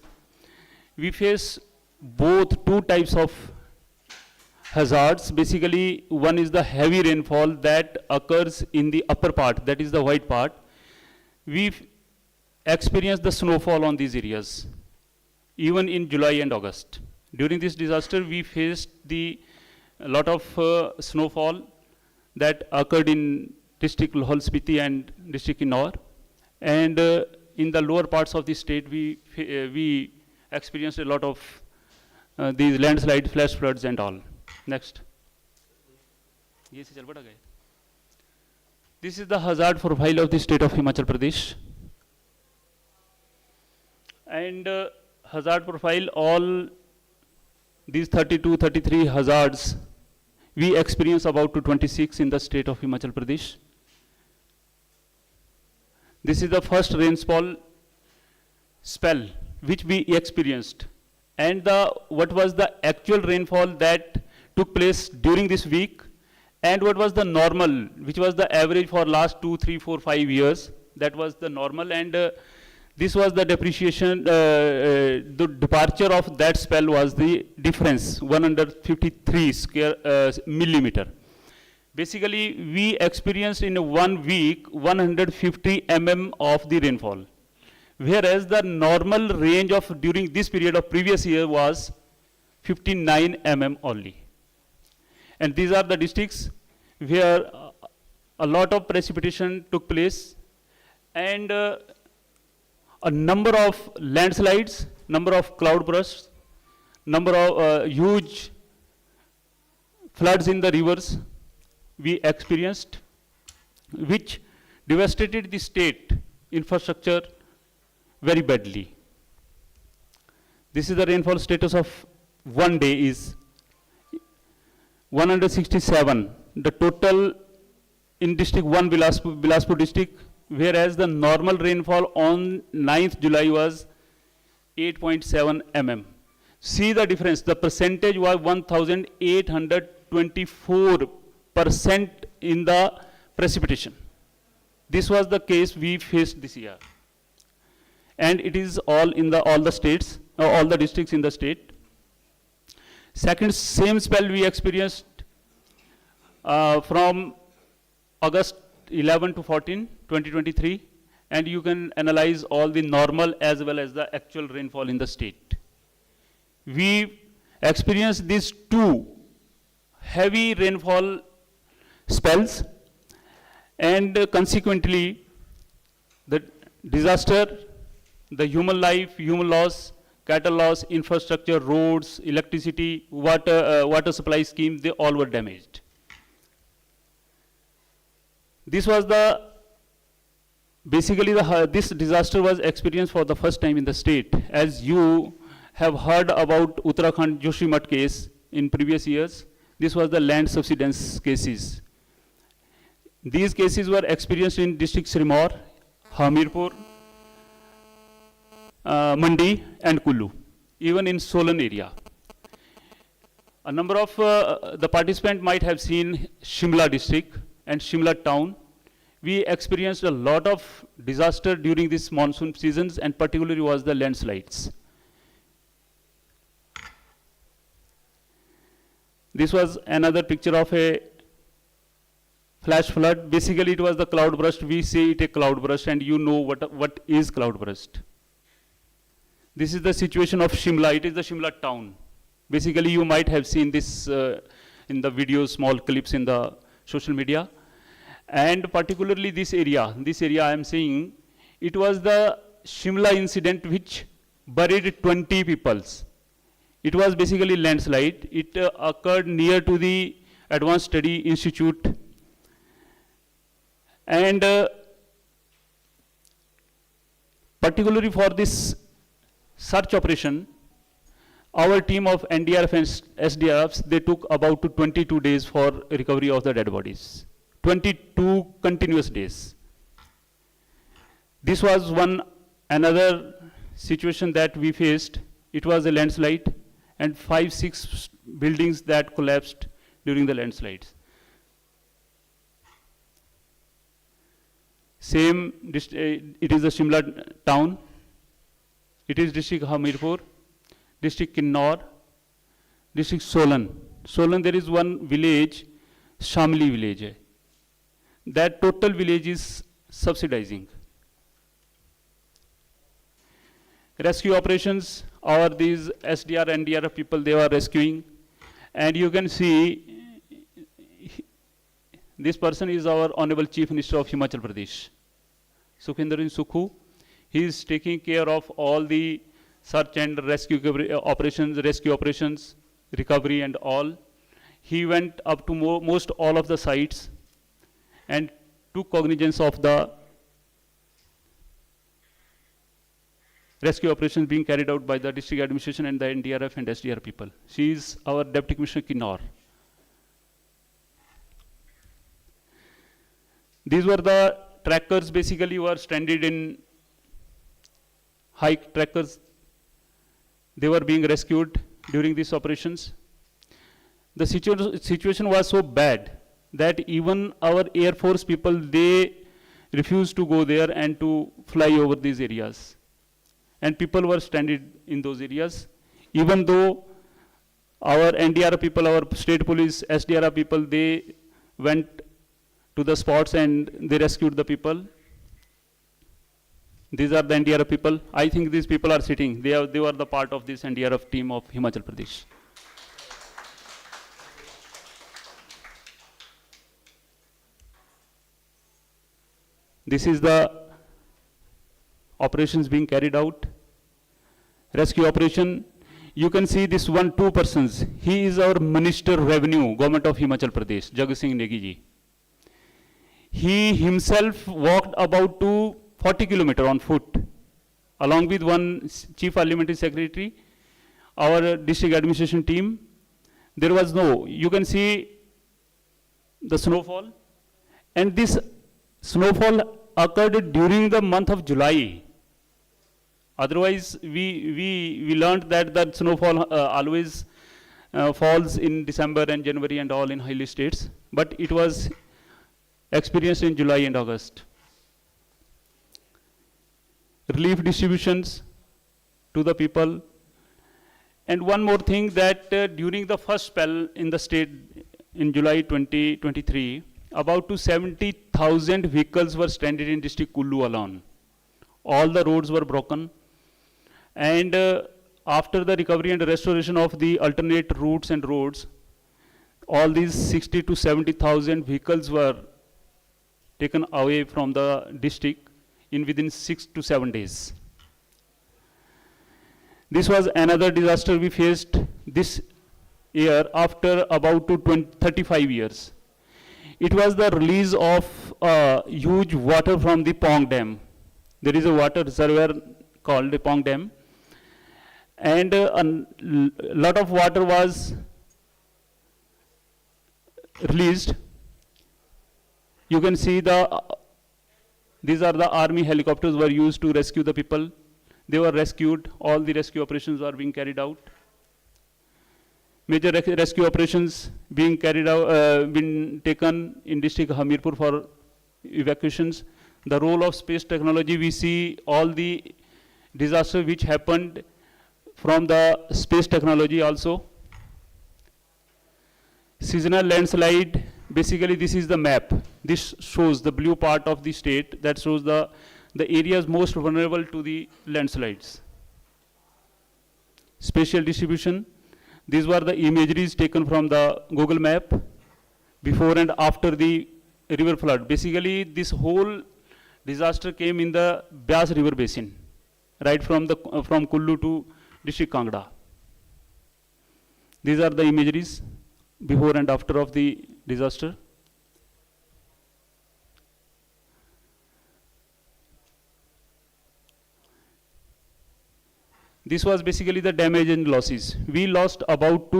We face both two types of hazards. Basically, one is the heavy rainfall that occurs in the upper part, that is the white part. We've experienced the snowfall on these areas, even in July and August. During this disaster, we faced a lot of snowfall that occurred in district Lahaul Spiti and district Kinnaur. And in the lower parts of the state, we experienced a lot of these landslides, flash floods and all. Next. This is the hazard profile of the state of Himachal Pradesh. And hazard profile, all these 32, 33 hazards, we experience about 26 in the state of Himachal Pradesh. This is the first rainfall spell which we experienced, and what was the actual rainfall that took place during this week, and what was the normal, which was the average for last 2, 3, 4, 5 years. That was the normal, and this was the depreciation. The departure of that spell was the difference, 153 millimeter. Basically, we experienced in 1 week 150 mm of the rainfall, whereas the normal range of during this period of previous year was 59 mm only. And these are the districts where a lot of precipitation took place, and a number of landslides, number of cloud bursts, number of huge floods in the rivers we experienced, which devastated the state infrastructure very badly. This is the rainfall status of 1 day is 167, the total in district 1 Bilaspur district, whereas the normal rainfall on 9th July was 8.7 mm. See the difference, the percentage was 1,824% in the precipitation. This was the case we faced this year. And it is all in all the states, all the districts in the state. Second, same spell we experienced from August 11 to 14, 2023, and you can analyze all the normal as well as the actual rainfall in the state. We experienced these two heavy rainfall spells, and consequently, the disaster, the human life, human loss, cattle loss, infrastructure, roads, electricity, water supply scheme, they all were damaged. This was basically this disaster was experienced for the first time in the state. As you have heard about Uttarakhand Joshimath case in previous years, this was the land subsidence cases. These cases were experienced in district Sirmaur, Hamirpur, Mandi and Kullu, even in Solan area. A number of the participants might have seen Shimla district and Shimla town. We experienced a lot of disaster during this monsoon seasons, and particularly was the landslides. This was another picture of a flash flood. Basically, it was the cloud burst. We say it a cloud burst, and you know what is cloud burst. This is the situation of Shimla. It is the Shimla town. Basically, you might have seen this in the videos, small clips in the social media. And particularly this area I am saying, it was the Shimla incident which buried 20 people. It was basically landslide. It occurred near to the Advanced Study Institute. And particularly for this search operation, our team of NDRF and SDRFs, they took about 22 days for recovery of the dead bodies. 22 continuous days. This was another situation that we faced. It was a landslide and 5-6 buildings that collapsed during the landslides. Same, it is the Shimla town. It is district Hamirpur, district Kinnaur, district Solan. Solan, there is one village, Shamli village. That total village is subsidizing. Rescue operations, these SDR and NDR people, they were rescuing. And you can see, this person is our Honorable Chief Minister of Himachal Pradesh, Sukhinder Sukhu. He is taking care of all the search and rescue operations, recovery and all. He went up to most all of the sites and took cognizance of the rescue operations being carried out by the district administration and the NDRF and SDR people. She is our Deputy Commissioner Kinnaur. These were the trackers, basically were stranded in hike trackers. They were being rescued during these operations. The situation was so bad that even our Air Force people, they refused to go there and to fly over these areas. And people were stranded in those areas, even though our NDR people, our state police, SDR people, they went to the spots and they rescued the people. These are the NDR people. I think these people are sitting. They were the part of this NDRF team of Himachal Pradesh. This is the operations being carried out. Rescue operation. You can see this 2 persons. He is our Minister Revenue, Government of Himachal Pradesh, Jagat Singh Negi ji. He himself walked about 40 kilometers on foot, along with one Chief Parliamentary Secretary, our district administration team. There was you can see the snowfall, and this snowfall occurred during the month of July. Otherwise, we learned that the snowfall always falls in December and January and all in hilly states, but it was experienced in July and August. Relief distributions to the people. And one more thing, that during the first spell in the state in July 2023, about 70,000 vehicles were stranded in district Kullu alone. All the roads were broken. And after the recovery and restoration of the alternate routes and roads, all these 60 to 70,000 vehicles were taken away from the district within 6 to 7 days. This was another disaster we faced this year after about 35 years. It was the release of huge water from the Pong Dam. There is a water reservoir called the Pong Dam, and a lot of water was released. You can see these are the army helicopters were used to rescue the people. They were rescued. All the rescue operations are being carried out. major rescue operations being carried out, been taken in district Hamirpur for evacuations. The role of space technology, we see all the disasters which happened from the space technology also. Seasonal landslide, basically this is the map. This shows the blue part of the state that shows the areas most vulnerable to the landslides. Spatial distribution, these were the imageries taken from the Google map before and after the river flood. Basically this whole disaster came in the Byas river basin, right from Kullu to district Kangra. These are the imageries before and after of the disaster. This was basically the damage and losses. We lost about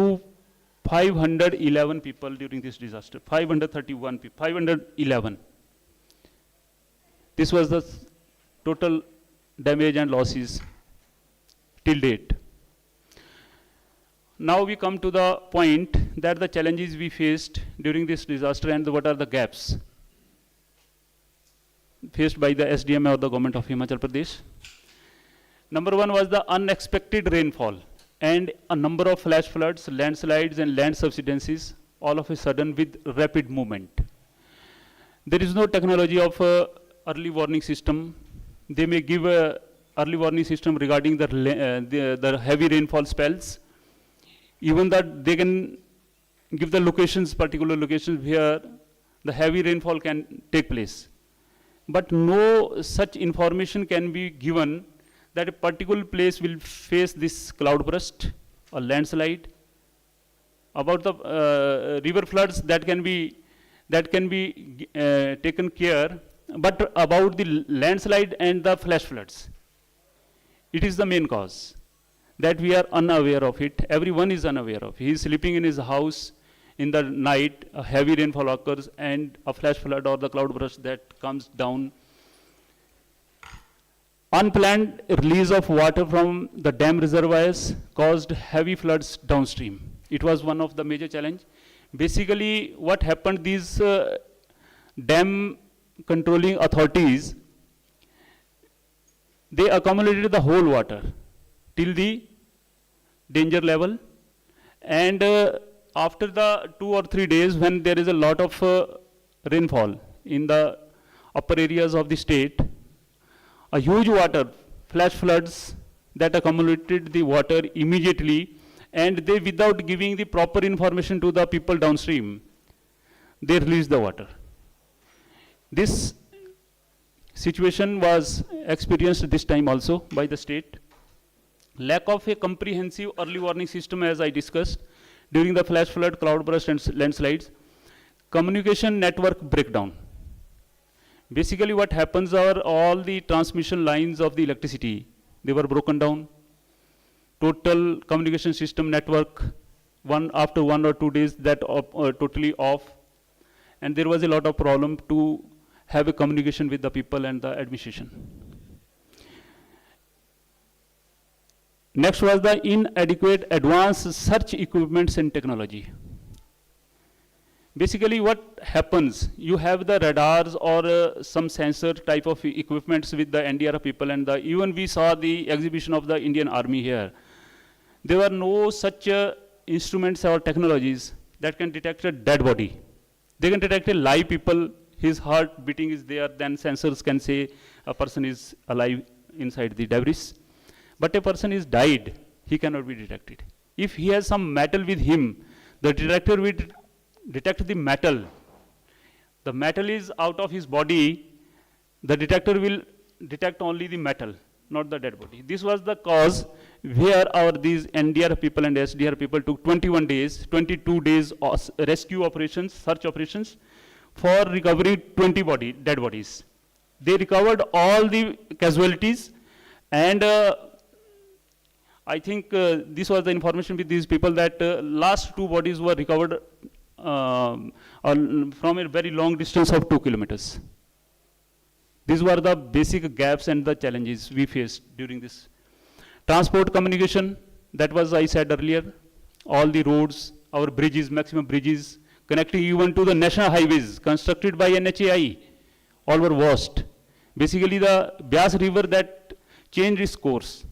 511 people during this disaster, 531 people, 511. This was the total damage and losses till date. Now we come to the point that the challenges we faced during this disaster and what are the gaps faced by the SDM or the government of Himachal Pradesh. Number one was the unexpected rainfall and a number of flash floods, landslides and land subsidences all of a sudden with rapid movement. There is no technology of early warning system. They may give a early warning system regarding the heavy rainfall spells. Even that they can give the locations, particular locations where the heavy rainfall can take place. But no such information can be given that a particular place will face this cloud burst or landslide. About the river floods, that can be taken care, but about the landslide and the flash floods, it is the main cause that we are unaware of it. Everyone is unaware of. He is sleeping in his house in the night, a heavy rainfall occurs and a flash flood or the cloud burst that comes down. Unplanned release of water from the dam reservoirs caused heavy floods downstream. It was one of the major challenge. Basically, what happened, these dam controlling authorities, they accumulated the whole water till the danger level. And after the 2 or 3 days, when there is a lot of rainfall in the upper areas of the state, a huge water, flash floods that accumulated the water immediately, and they, without giving the proper information to the people downstream, they released the water. This situation was experienced this time also by the state. Lack of a comprehensive early warning system, as I discussed, during the flash flood, cloudburst and landslides. Communication network breakdown. Basically what happens are all the transmission lines of the electricity, they were broken down. Total communication system network, after 1 or 2 days, that totally off. And there was a lot of problem to have a communication with the people and the administration. Next was the inadequate advanced search equipments and technology. Basically what happens, you have the radars or some sensor type of equipments with the NDRF people, and even we saw the exhibition of the Indian Army here. There were no such instruments or technologies that can detect a dead body. They can detect a live people, his heart beating is there, then sensors can say a person is alive inside the debris. But a person is died, he cannot be detected. If he has some metal with him, the detector will detect the metal. The metal is out of his body, the detector will detect only the metal, not the dead body. This was the cause where these NDR people and SDR people took 21 days, 22 days of rescue operations, search operations, for recovering 20 dead bodies. They recovered all the casualties, and I think this was the information with these people that last 2 bodies were recovered from a very long distance of 2 kilometers. These were the basic gaps and the challenges we faced during this. Transport communication, that was I said earlier. all the roads, our bridges, maximum bridges, connecting even to the national highways constructed by NHAI, all were washed. Basically, the Byas River that changed its course.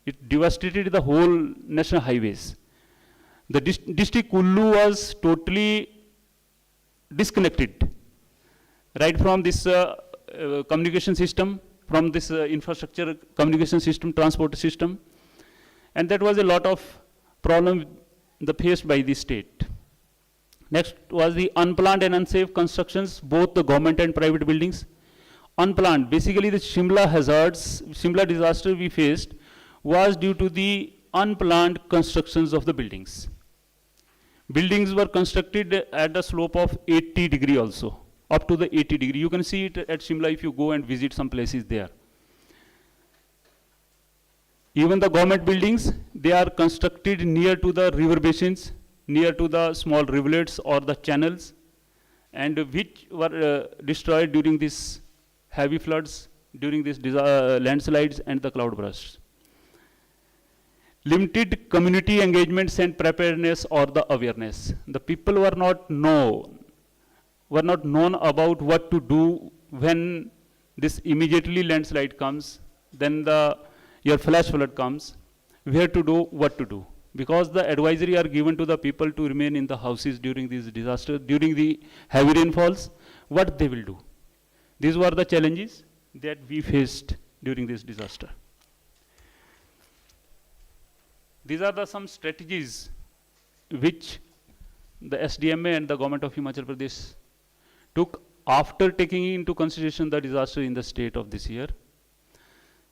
It devastated the whole national highways. The district Kullu was totally disconnected, right from this communication system, from this infrastructure communication system, transport system, and that was a lot of problem faced by the state. Next was the unplanned and unsafe constructions, both the government and private buildings. Unplanned, basically the Shimla hazards, Shimla disaster we faced was due to the unplanned constructions of the buildings. Buildings were constructed at a slope of 80 degree also, up to the 80 degree. You can see it at Shimla if you go and visit some places there. Even the government buildings, they are constructed near to the river basins, near to the small rivulets or the channels, and which were destroyed during these heavy floods, during these landslides and the cloud bursts. Limited community engagements and preparedness or the awareness. The people were not known about what to do when this immediately landslide comes, then your flash flood comes, where to do, what to do. Because the advisory are given to the people to remain in the houses during these disasters, during the heavy rainfalls, what they will do. These were the challenges that we faced during this disaster. These are some strategies which the SDMA and the government of Himachal Pradesh took after taking into consideration the disaster in the state of this year.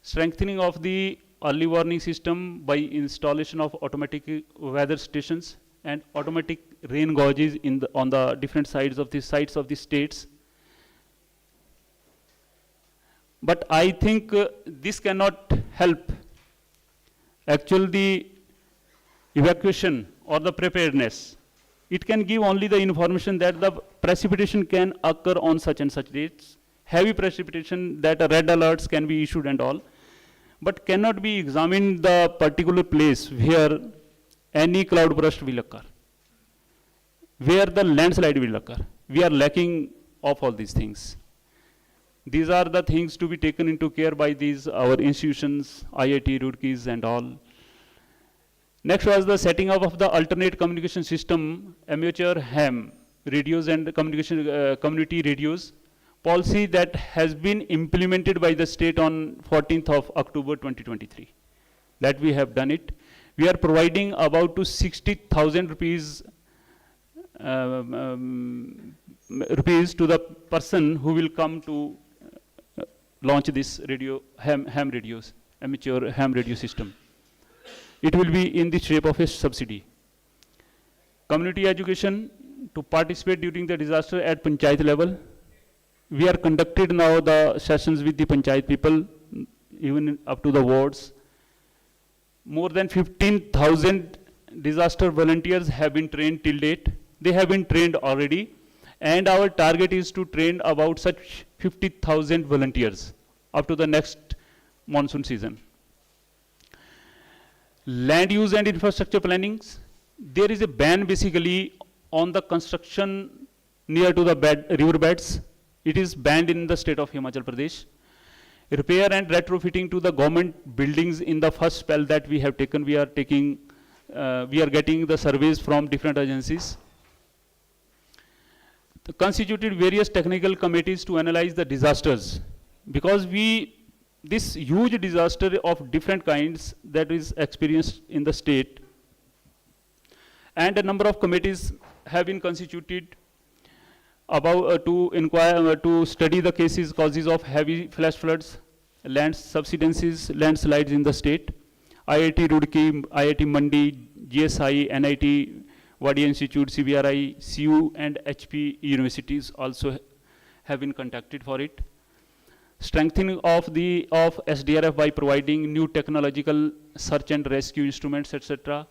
Strengthening of the early warning system by installation of automatic weather stations and automatic rain gauges on the different sides of the states. But I think this cannot help actually the evacuation or the preparedness. It can give only the information that the precipitation can occur on such and such dates, heavy precipitation, that red alerts can be issued and all, but cannot be examined the particular place where any cloud burst will occur, where the landslide will occur. We are lacking of all these things. These are the things to be taken into care by our institutions, IIT, Roorkee and all. Next was the setting up of the alternate communication system, amateur ham radios and community radios, policy that has been implemented by the state on 14th of October 2023. That we have done it. We are providing about to 60,000 rupees to the person who will come to launch this ham radios, amateur ham radio system. It will be in the shape of a subsidy. Community education to participate during the disaster at panchayat level. We are conducted now the sessions with the panchayat people, even up to the wards. More than 15,000 disaster volunteers have been trained till date. They have been trained already, and our target is to train about such 50,000 volunteers up to the next monsoon season. Land use and infrastructure plannings. There is a ban basically on the construction near to the river beds. It is banned in the state of Himachal Pradesh. Repair and retrofitting to the government buildings in the first spell that we have taken, we are getting the surveys from different agencies. Constituted various technical committees to analyze the disasters, because this huge disaster of different kinds that is experienced in the state, and a number of committees have been constituted about to study the causes of heavy flash floods, land subsidences, landslides in the state. IIT Roorkee, IIT Mandi, GSI, NIT, Wadi Institute, CBRI, CU and HP universities also have been contacted for it. Strengthening of SDRF by providing new technological search and rescue instruments, etc.,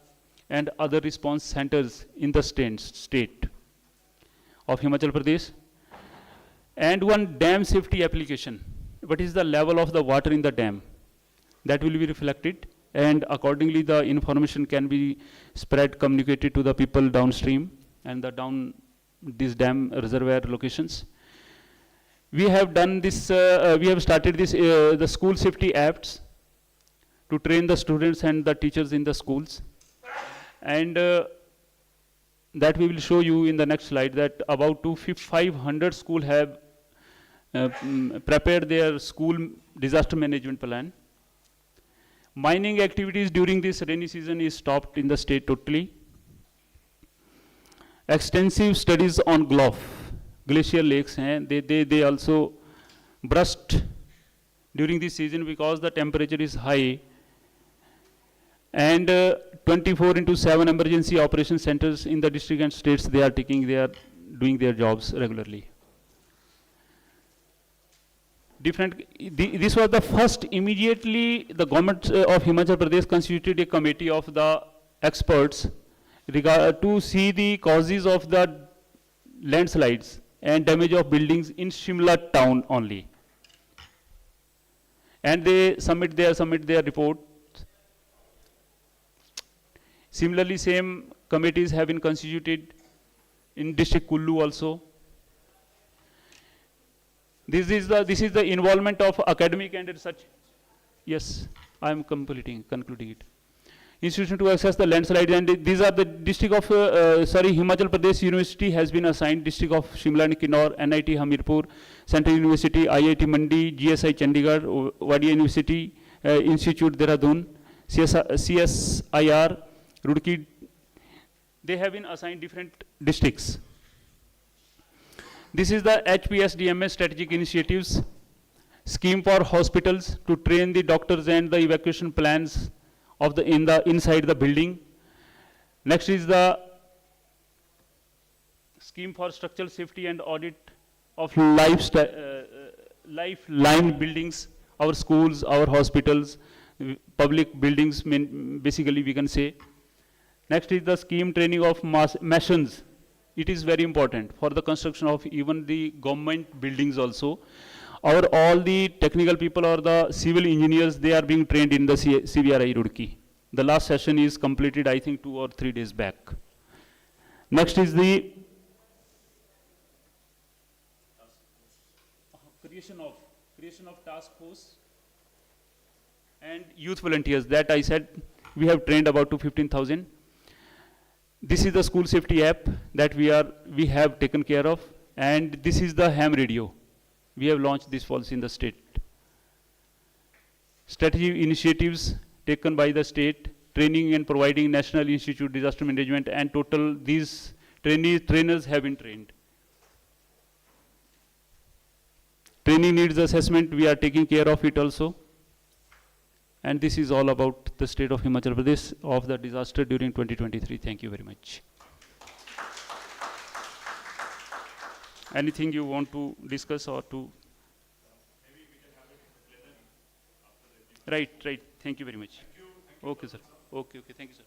and other response centers in the state of Himachal Pradesh. And one dam safety application. What is the level of the water in the dam? That will be reflected and accordingly the information can be spread, communicated to the people downstream and the down these dam reservoir locations. We have done this, we have started this, the school safety apps to train the students and the teachers in the schools. And that we will show you in the next slide, that about 500 schools have prepared their school disaster management plan. Mining activities during this rainy season is stopped in the state totally. Extensive studies on glacier lakes, they also burst during this season because the temperature is high. And 24/7 emergency operation centers in the district and states, they are doing their jobs regularly. This was the first, immediately the government of Himachal Pradesh constituted a committee of the experts to see the causes of the landslides and damage of buildings in Shimla town only. And they submit their report. Similarly, same committees have been constituted in district Kullu also. This is the involvement of academic and research. Yes, I am concluding it. Institution to access the landslide, and these are the district of Himachal Pradesh University has been assigned district of Shimla and Kinnaur, NIT Hamirpur, Central University, IIT Mandi, GSI Chandigarh, Wadia University, Institute Dehradun, CSIR, Roorkee. They have been assigned different districts. This is the HPSDMS strategic initiatives scheme for hospitals to train the doctors and the evacuation plans of inside the building. Next is the scheme for structural safety and audit of lifeline buildings, our schools, our hospitals, public buildings, basically we can say. Next is the scheme training of masons. It is very important for the construction of even the government buildings also. All the technical people or the civil engineers, they are being trained in the CBRI Roorkee. The last session is completed, I think, 2 or 3 days back. Next is the creation of task force and youth volunteers. That I said we have trained about 15,000. This is the school safety app that we have taken care of, and this is the ham radio. We have launched this policy in the state. Strategy initiatives taken by the state, training and providing National Institute Disaster Management, and total these trainers have been trained. Training needs assessment, we are taking care of it also. And this is all about the state of Himachal Pradesh of the disaster during 2023. Thank you very much. Anything you want to discuss or to? Maybe we can have it in the plenary after the Right. Thank you very much. Thank you. Okay, sir. Okay. Thank you, sir.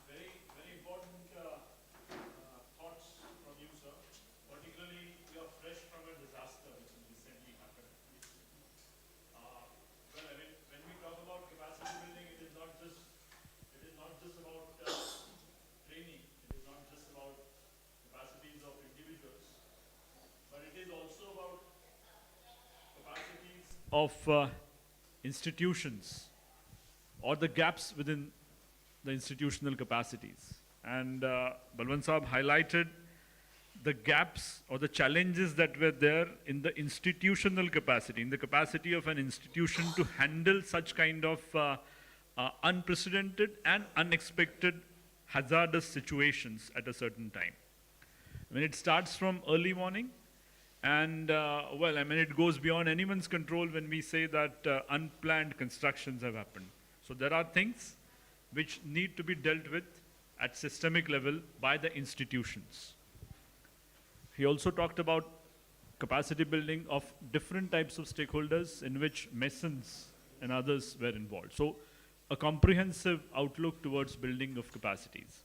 Very important thoughts from you, sir. Particularly, you are fresh from a disaster which has recently happened. Well, I mean, when we talk about capacity building, it is not just about training. It is not just about capacities of individuals, but it is also about capacities of institutions or the gaps within the institutional capacities. And Balwant Saab highlighted the gaps or the challenges that were there in the institutional capacity, in the capacity of an institution to handle such kind of unprecedented and unexpected hazardous situations at a certain time. When it starts from early morning, and well, I mean, it goes beyond anyone's control when we say that unplanned constructions have happened. So there are things which need to be dealt with at systemic level by the institutions. He also talked about capacity building of different types of stakeholders in which masons and others were involved. So a comprehensive outlook towards building of capacities,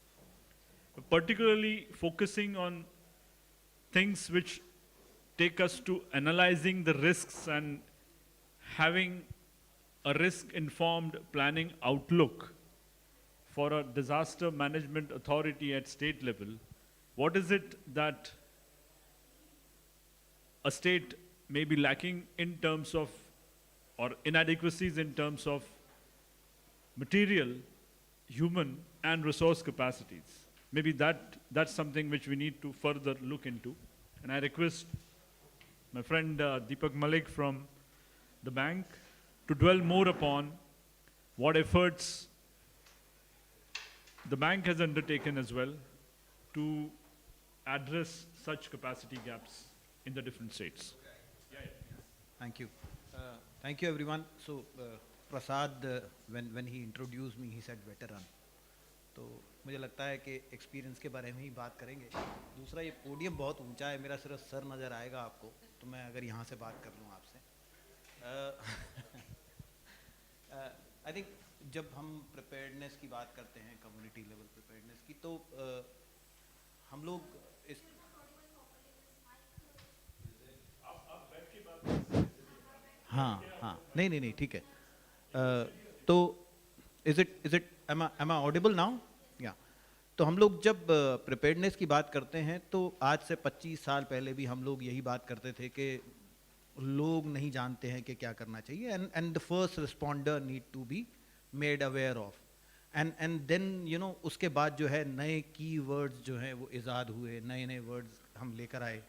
particularly focusing on things which take us to analyzing the risks and having a risk-informed planning outlook for a disaster management authority at state level, what is it that a state may be lacking in terms of, or inadequacies in terms of material, human, and resource capacities? Maybe that's something which we need to further look into. And I request my friend Deepak Malik from the bank to dwell more upon what efforts the bank has undertaken as well to address such capacity gaps in the different states. Thank you. Thank you, everyone. So, Prasad, when he introduced me, he said veteran. तो मुझे लगता है कि experience के बारे में ही बात करेंगे. दूसरा, ये पोडियम बहुत ऊंचा है, मेरा सिर्फ सर नज़र आएगा आपको, तो मैं अगर यहाँ से बात कर लूँ आपसे. आई थिंक जब हम प्रिपेयर्डनेस की बात करते हैं, कम्युनिटी लेवल प्रिपेयर्डनेस की, तो हम लोग इस हाँ नहीं ठीक है. तो is it am I audible now? या तो हम लोग जब प्रिपेयर्डनेस की बात करते हैं तो आज से 25 साल पहले भी हम लोग यही बात करते थे कि लोग नहीं जानते हैं कि क्या करना चाहिए, and the first responder need to be made aware of, and then you know उसके बाद जो है नए की वर्ड्स जो हैं वो ईजाद हुए, नए वर्ड्स हम लेकर आए,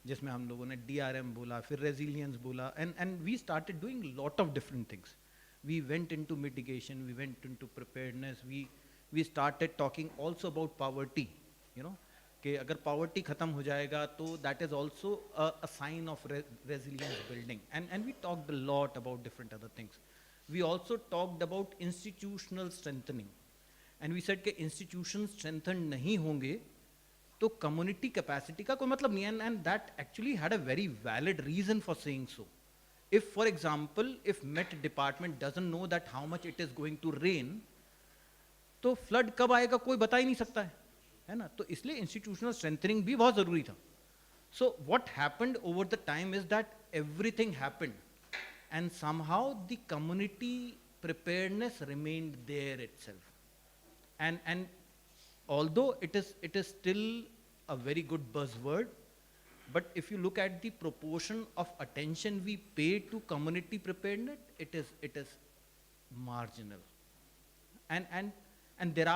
जिसमें हम लोगों ने DRM बोला, फिर रेजिलियंस बोला, and we started doing lot of different things. We went into mitigation, we went into preparedness, we started talking also about poverty, you know, कि अगर poverty ख़त्म हो जाएगा तो that is also a sign of resilience building, and we talked a lot about different other things. We also talked about institutional strengthening, and we said कि institutions strengthened नहीं होंगे तो community capacity का कोई मतलब नहीं है, and that actually had a very valid reason for saying so. If, for example, if Met department doesn't know that how much it is going to rain, तो flood कब आएगा कोई बता ही नहीं सकता है ना? तो इसलिए institutional strengthening भी बहुत ज़रूरी था. So what happened over the time is that everything happened, and somehow the community preparedness remained there itself. And although it is still a very good buzzword, but if you look at the proportion of attention we pay to community preparedness, it is marginal, and there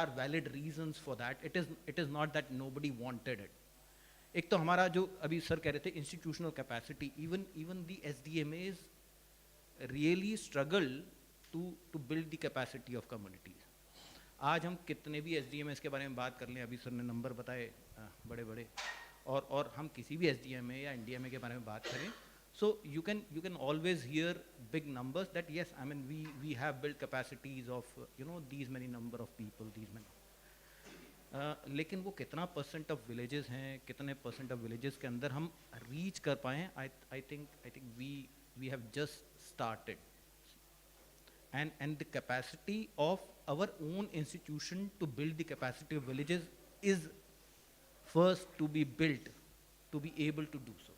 are valid reasons for that. It is not that nobody wanted it. एक तो हमारा जो अभी sir कह रहे थे institutional capacity, even the SDMAs really struggle to build the capacity of communities. आज हम कितने भी SDMAs के बारे में बात कर लें, अभी सर ने नंबर बताए बड़े और हम किसी भी SDMA या NDMA के बारे में बात करें, so you can always hear big numbers that yes, I mean we have built capacities of these many number of people, these many, लेकिन वो कितना परसेंट ऑफ विलेजेस हैं, कितने परसेंट ऑफ विलेजेस के अंदर हम रीच कर पाएँ, I think we have just started, and the capacity of our own institution to build the capacity of villages is first to be built to be able to do so.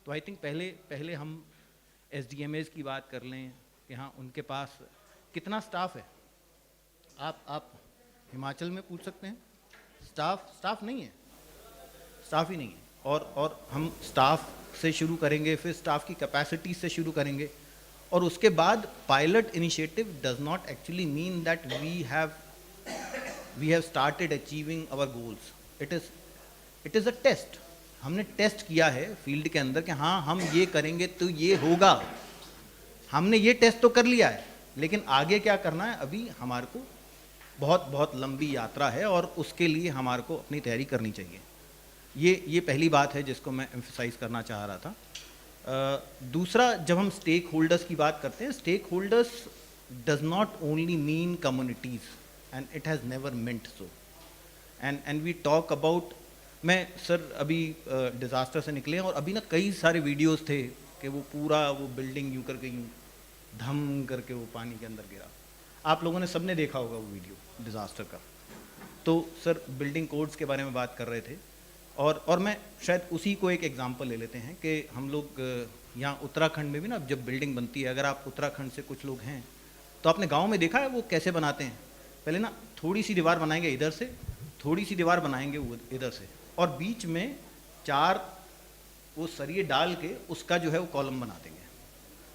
तो I think पहले हम SDMAs की बात कर लें कि हाँ उनके पास कितना स्टाफ है. आप हिमाचल में पूछ सकते हैं, स्टाफ नहीं है, स्टाफ ही नहीं है. और हम स्टाफ से शुरू करेंगे, फिर स्टाफ की कैपेसिटी से शुरू करेंगे, और उसके बाद pilot initiative does not actually mean that we have started achieving our goals. It is a test. हमने टेस्ट किया है फील्ड के अंदर कि हाँ हम ये करेंगे तो ये होगा. हमने ये टेस्ट तो कर लिया है, लेकिन आगे क्या करना है अभी हमारे को बहुत लंबी यात्रा है, और उसके लिए हमारे को अपनी तैयारी करनी चाहिए. ये पहली बात है जिसको मैं एम्फसाइज करना चाह रहा था. दूसरा, जब हम स्टेक होल्डर्स की बात करते हैं, stakeholders does not only mean communities, and it has never meant so. And we talk about, मैं सर अभी डिज़ास्टर से निकले और अभी ना कई सारे वीडियोस थे कि वो पूरा वो बिल्डिंग यूँ करके यूँ धम करके वो पानी के अंदर गिरा. आप लोगों ने सबने देखा होगा वो वीडियो डिज़ास्टर का. तो सर बिल्डिंग कोड्स के बारे में बात कर रहे थे, और मैं शायद उसी को एक एग्जांपल ले लेते हैं कि हम लोग यहाँ उत्तराखंड में भी ना जब बिल्डिंग बनती है, अगर आप उत्तराखंड से कुछ लोग हैं तो आपने गांव में देखा है वो कैसे बनाते हैं। पहले ना थोड़ी सी दीवार बनाएंगे इधर से, थोड़ी सी दीवार बनाएंगे इधर से, और बीच में 4 वो सरिये डाल के उसका जो है वो कॉलम बना देंगे,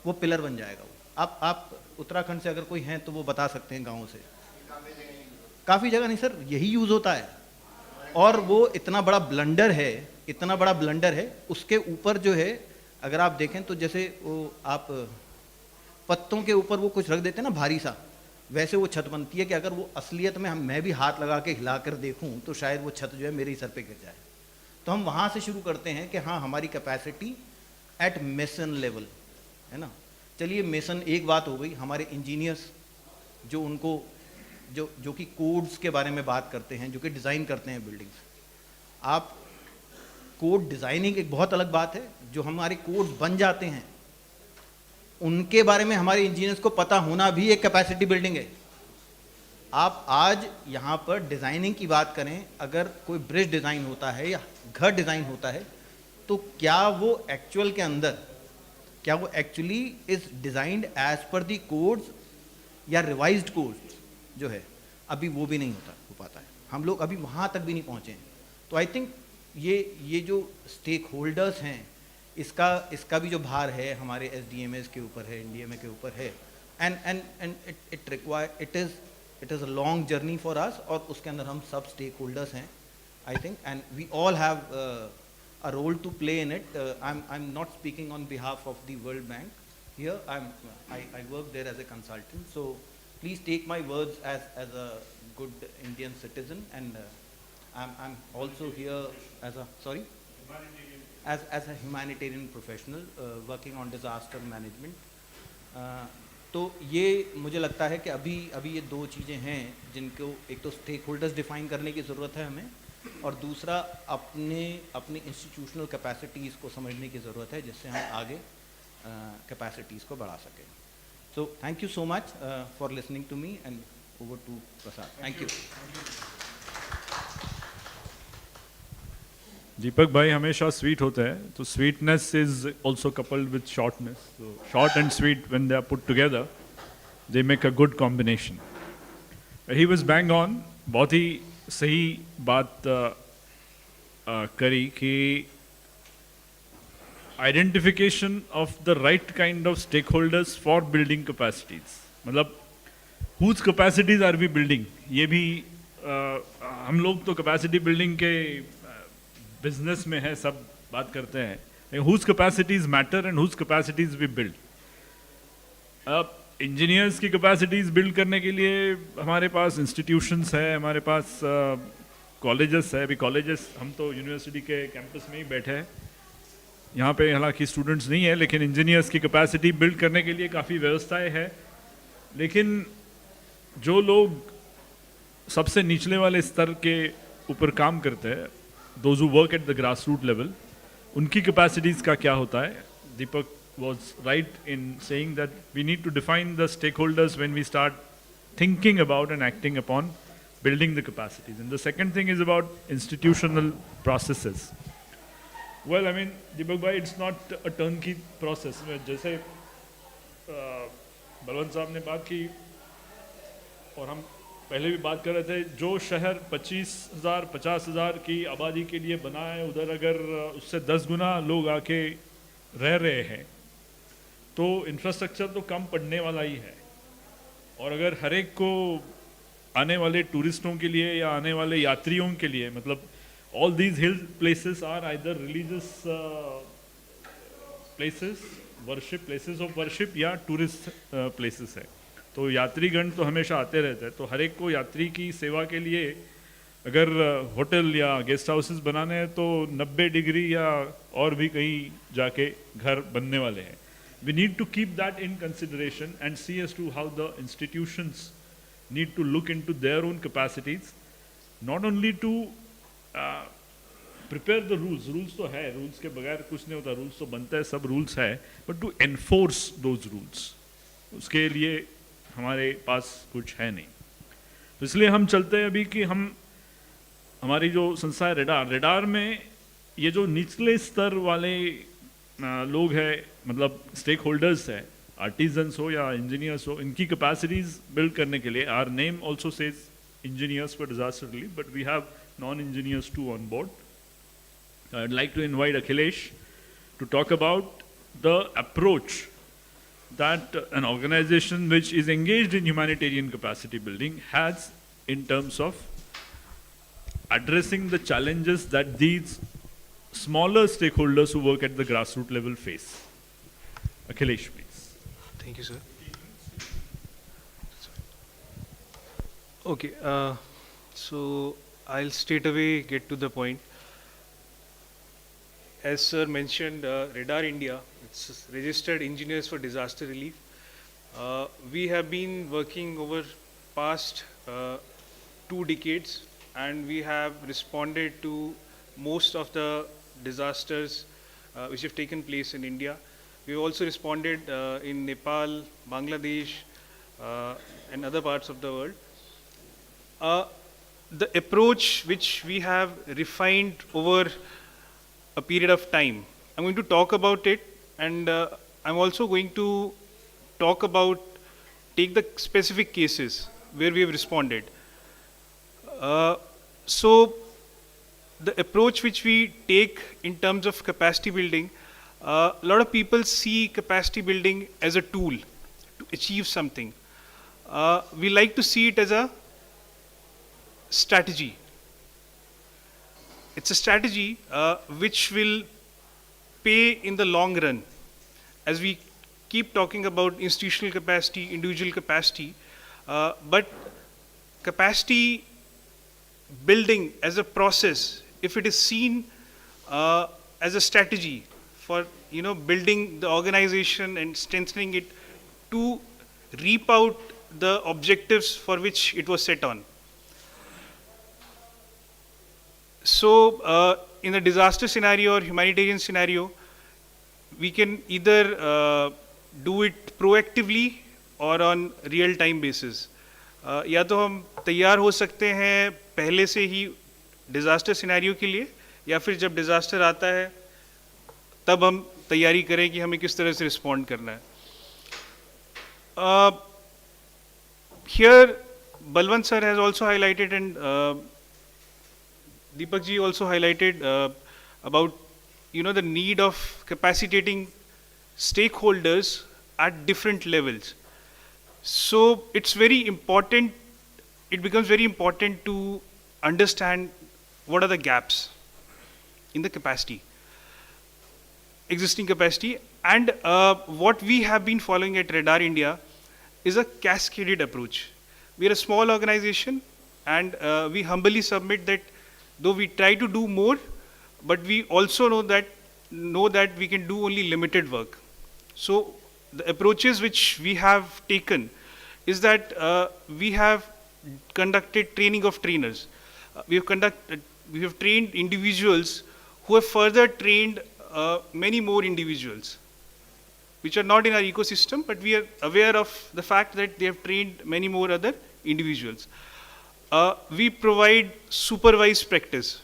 वो पिलर बन जाएगा। वो आप उत्तराखंड से अगर कोई हैं तो वो बता सकते हैं गाँव से। काफ़ी जगह नहीं सर, यही यूज़ होता है। और वो इतना बड़ा ब्लंडर है, इतना बड़ा ब्लंडर है, उसके ऊपर जो है अगर आप देखें तो जैसे वो आप पत्तों के ऊपर वो कुछ रख देते हैं ना भारी सा, वैसे वो छत बनती है कि अगर वो असलियत में मैं भी हाथ लगा के हिला कर देखूँ तो शायद वो छत जो है मेरे ही सर पे गिर जाए। तो हम वहाँ से शुरू करते हैं कि हाँ हमारी कैपेसिटी एट मेसन लेवल है ना। चलिए मेसन एक बात हो गई। हमारे इंजीनियर्स जो उनको जो कि कोड्स के बारे में बात करते हैं, जो कि डिज़ाइन करते हैं बिल्डिंग्स। आप कोड डिज़ाइनिंग एक बहुत अलग बात है, जो हमारे कोड्स बन जाते हैं उनके बारे में हमारे इंजीनियर्स को पता होना भी एक कैपेसिटी बिल्डिंग है। आप आज यहाँ पर डिज़ाइनिंग की बात करें, अगर कोई ब्रिज डिज़ाइन होता है या घर डिज़ाइन होता है तो क्या वो एक्चुअल के अंदर, क्या वो actually is designed as per the codes या रिवाइज्ड कोड्स जो है, अभी वो भी नहीं हो पाता है। हम लोग अभी वहाँ तक भी नहीं पहुँचे हैं। तो आई थिंक ये जो स्टेक होल्डर्स हैं, इसका भी जो भार है हमारे SDMAs के ऊपर है, NDMA के ऊपर है। And it is a long journey for us, और उसके अंदर हम सब स्टेक होल्डर्स हैं I think, and we all have a role to play in it. I'm not speaking on behalf of the World Bank here. I work there as a consultant. So please take my words as a good Indian citizen, and I'm also here as a as a humanitarian professional working on disaster management. तो ये मुझे लगता है कि अभी ये 2 चीज़ें हैं जिनको एक तो स्टेक होल्डर्स डिफाइन करने की ज़रूरत है हमें, और दूसरा अपनी इंस्टीट्यूशनल कैपेसिटीज़ को समझने की ज़रूरत है, जिससे हम आगे कैपेसिटीज़ को बढ़ा सकें। So thank you so much for listening to me, and over to Prasad. Thank you. Deepak भाई हमेशा स्वीट होते हैं, तो sweetness is also coupled with shortness. so short and sweet, when they are put together, they make a good combination. He was bang on. बहुत ही सही बात करी कि identification of the right kind of stakeholders for building capacities. मतलब whose capacities are we building? ये भी हम लोग तो capacity building के business में है, सब बात करते हैं, whose capacities matter and whose capacities we build. अब इंजीनियर्स की कैपेसिटीज़ बिल्ड करने के लिए हमारे पास इंस्टीट्यूशंस है, हमारे पास कॉलेजेस है। अभी कॉलेजेस, हम तो यूनिवर्सिटी के कैंपस में ही बैठे हैं, यहाँ पे हालांकि स्टूडेंट्स नहीं है, लेकिन इंजीनियर्स की कैपेसिटी बिल्ड करने के लिए काफ़ी व्यवस्थाएं है। लेकिन जो लोग सबसे निचले वाले स्तर के ऊपर काम करते हैं, those who work at the grass root level, उनकी कैपेसिटीज़ का क्या होता है? दीपक was right in saying that we need to define the stakeholders when we start thinking about and acting upon building the capacities. And the second thing is about institutional processes. Well, I mean, Deepak bhai, it's not a turnkey process. जैसे बलवंत साहब ने बात की और हम पहले भी बात कर रहे थे, जो शहर 25,000 50,000 की आबादी के लिए बना है, उधर अगर उससे 10 गुना लोग आके रह रहे हैं तो इंफ्रास्ट्रक्चर तो कम पड़ने वाला ही है। और अगर हर एक को आने वाले टूरिस्टों के लिए या आने वाले यात्रियों के लिए, मतलब all these hill places are either religious places, worship places of worship, या टूरिस्ट प्लेसेस है, तो यात्रीगण तो हमेशा आते रहते हैं। तो हर एक को यात्री की सेवा के लिए अगर होटल या गेस्ट हाउसेस बनाने हैं तो 90 डिग्री या और भी कहीं जाके घर बनने वाले हैं। We need to keep that in consideration and see as to how the institutions need to look into their own capacities, not only to prepare the rules. Rules तो है, rules के बगैर कुछ नहीं होता, rules तो बनता है, सब rules है, but to enforce those rules, उसके लिए हमारे पास कुछ है नहीं। तो इसलिए हम चलते हैं अभी कि हमारी जो संस्था है रेडार में ये जो निचले स्तर वाले लोग हैं, मतलब स्टेक होल्डर्स है, आर्टिजन्स हो या इंजीनियर्स हो, इनकी कैपेसिटीज बिल्ड करने के लिए, our name also says engineers for disaster relief, but we have non-engineers too on board. I'd like to invite Akhilesh to talk about the approach that an organization which is engaged in humanitarian capacity building has in terms of addressing the challenges that these smaller stakeholders who work at the grassroots level face. Akhilesh, please. Thank you, sir. Okay, so I'll straight away get to the point. As sir mentioned, Radar India, it's registered engineers for disaster relief. We have been working over past 2 decades, and we have responded to most of the disasters which have taken place in India. We've also responded in Nepal, Bangladesh, and other parts of the world. The approach which we have refined over a period of time, I'm going to talk about it, and I'm also going to talk about, take the specific cases where we have responded. So the approach which we take in terms of capacity building, a lot of people see capacity building as a tool to achieve something. We like to see it as a strategy. It's a strategy which will pay in the long run. As we keep talking about institutional capacity, individual capacity, but capacity building as a process, if it is seen as a strategy for building the organization and strengthening it to reap out the objectives for which it was set on. So in a disaster scenario or humanitarian scenario, we can either do it proactively or on real time basis. या तो हम तैयार हो सकते हैं पहले से ही disaster scenario के लिए, या फिर जब डिज़ास्टर आता है तब हम तैयारी करें कि हमें किस तरह से रिस्पॉन्ड करना है. Here Balwant sir has also highlighted, and Deepak ji also highlighted about the need of capacitating stakeholders at different levels. So it's very important, it becomes very important to understand what are the gaps in the capacity, existing capacity, and what we have been following at Radar India is a cascaded approach. We are a small organization, and we humbly submit that though we try to do more, but we also know that we can do only limited work. So the approaches which we have taken is that we have conducted training of trainers. We have trained individuals who have further trained many more individuals, which are not in our ecosystem, but we are aware of the fact that they have trained many more other individuals. We provide supervised practice.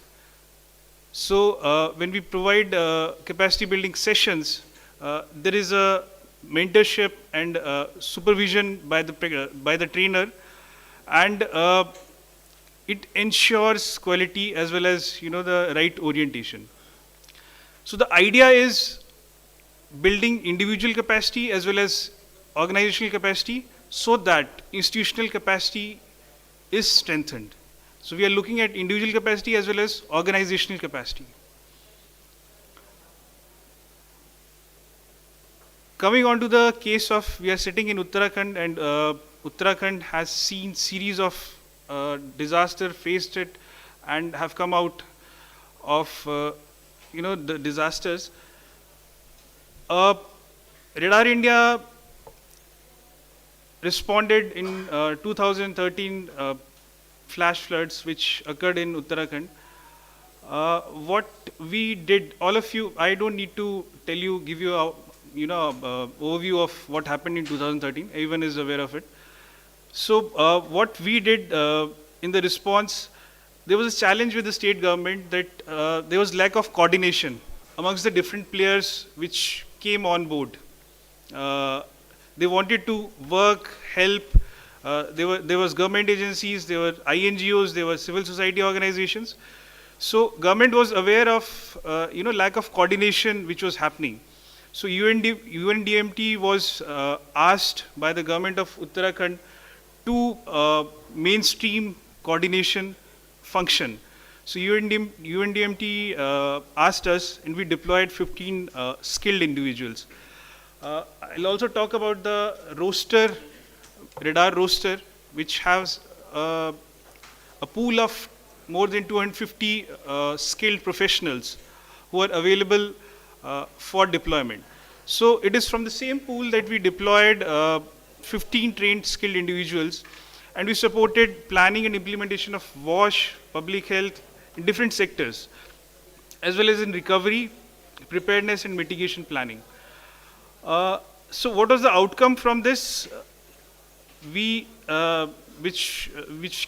So when we provide capacity building sessions, there is a mentorship and supervision by the trainer, and it ensures quality as well as the right orientation. So the idea is building individual capacity as well as organizational capacity so that institutional capacity is strengthened. So we are looking at individual capacity as well as organizational capacity. Coming on to the case of, we are sitting in Uttarakhand, and Uttarakhand has seen series of disaster, faced it, and have come out of the disasters. Radar India responded in 2013 flash floods which occurred in Uttarakhand. What we did, all of you, I don't need to tell you, give you a overview of what happened in 2013. Everyone is aware of it. So what we did in the response, there was a challenge with the state government that there was lack of coordination amongst the different players which came on board. They wanted to work, help. There was government agencies, there were INGOs, there were civil society organizations. So government was aware of lack of coordination which was happening. So UNDMT was asked by the government of Uttarakhand to mainstream coordination function. So UNDMT asked us, and we deployed 15 skilled individuals. I'll also talk about the roster, radar roster, which has a pool of more than 250 skilled professionals who are available for deployment. So it is from the same pool that we deployed 15 trained skilled individuals, and we supported planning and implementation of WASH, public health in different sectors, as well as in recovery, preparedness and mitigation planning. So what was the outcome from this? Which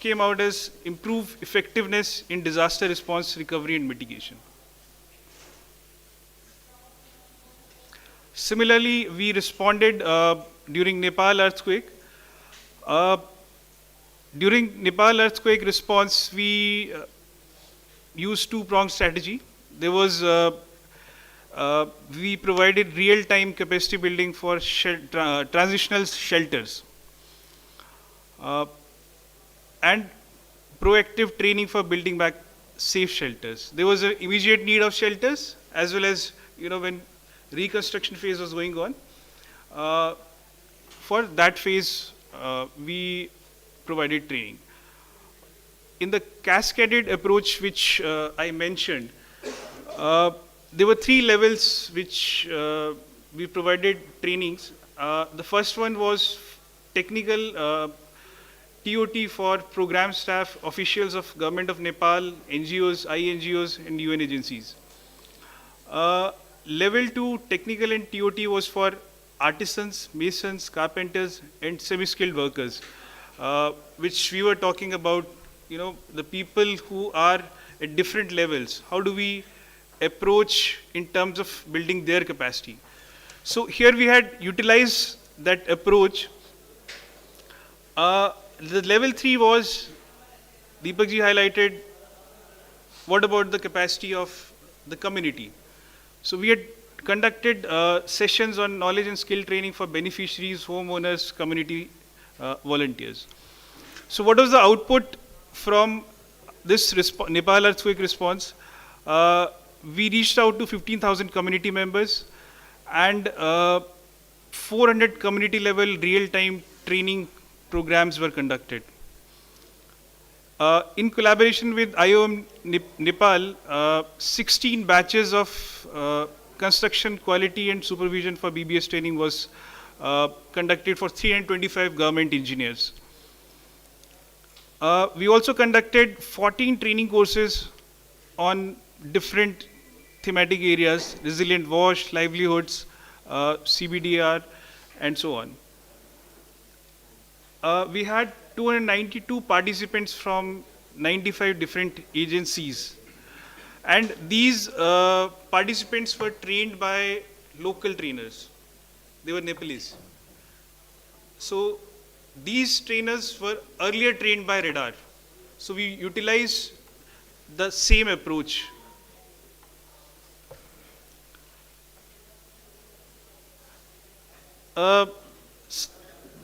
came out as improved effectiveness in disaster response, recovery and mitigation. Similarly, we responded during Nepal earthquake. During Nepal earthquake response, we used two-pronged strategy. There was we provided real-time capacity building for transitional shelters and proactive training for building back safe shelters. There was an immediate need of shelters, as well as when reconstruction phase was going on. For that phase, we provided training. In the cascaded approach which I mentioned, there were 3 levels which we provided trainings. The first one was technical TOT for program staff, officials of Government of Nepal, NGOs, INGOs and UN agencies. Level 2 technical and TOT was for artisans, masons, carpenters and semi-skilled workers, which we were talking about, the people who are at different levels. How do we approach in terms of building their capacity? So here we had utilized that approach. The level 3 was, Deepak ji highlighted, what about the capacity of the community? So we had conducted sessions on knowledge and skill training for beneficiaries, homeowners, community volunteers. So what was the output from this Nepal earthquake response? We reached out to 15,000 community members, and 400 community level real-time training programs were conducted. In collaboration with IOM Nepal, 16 batches of construction quality and supervision for BBS training was conducted for 325 government engineers. We also conducted 14 training courses on different thematic areas: resilient WASH, livelihoods, CBDR, and so on. We had 292 participants from 95 different agencies, and these participants were trained by local trainers. They were Nepalese. So these trainers were earlier trained by radar. So we utilized the same approach.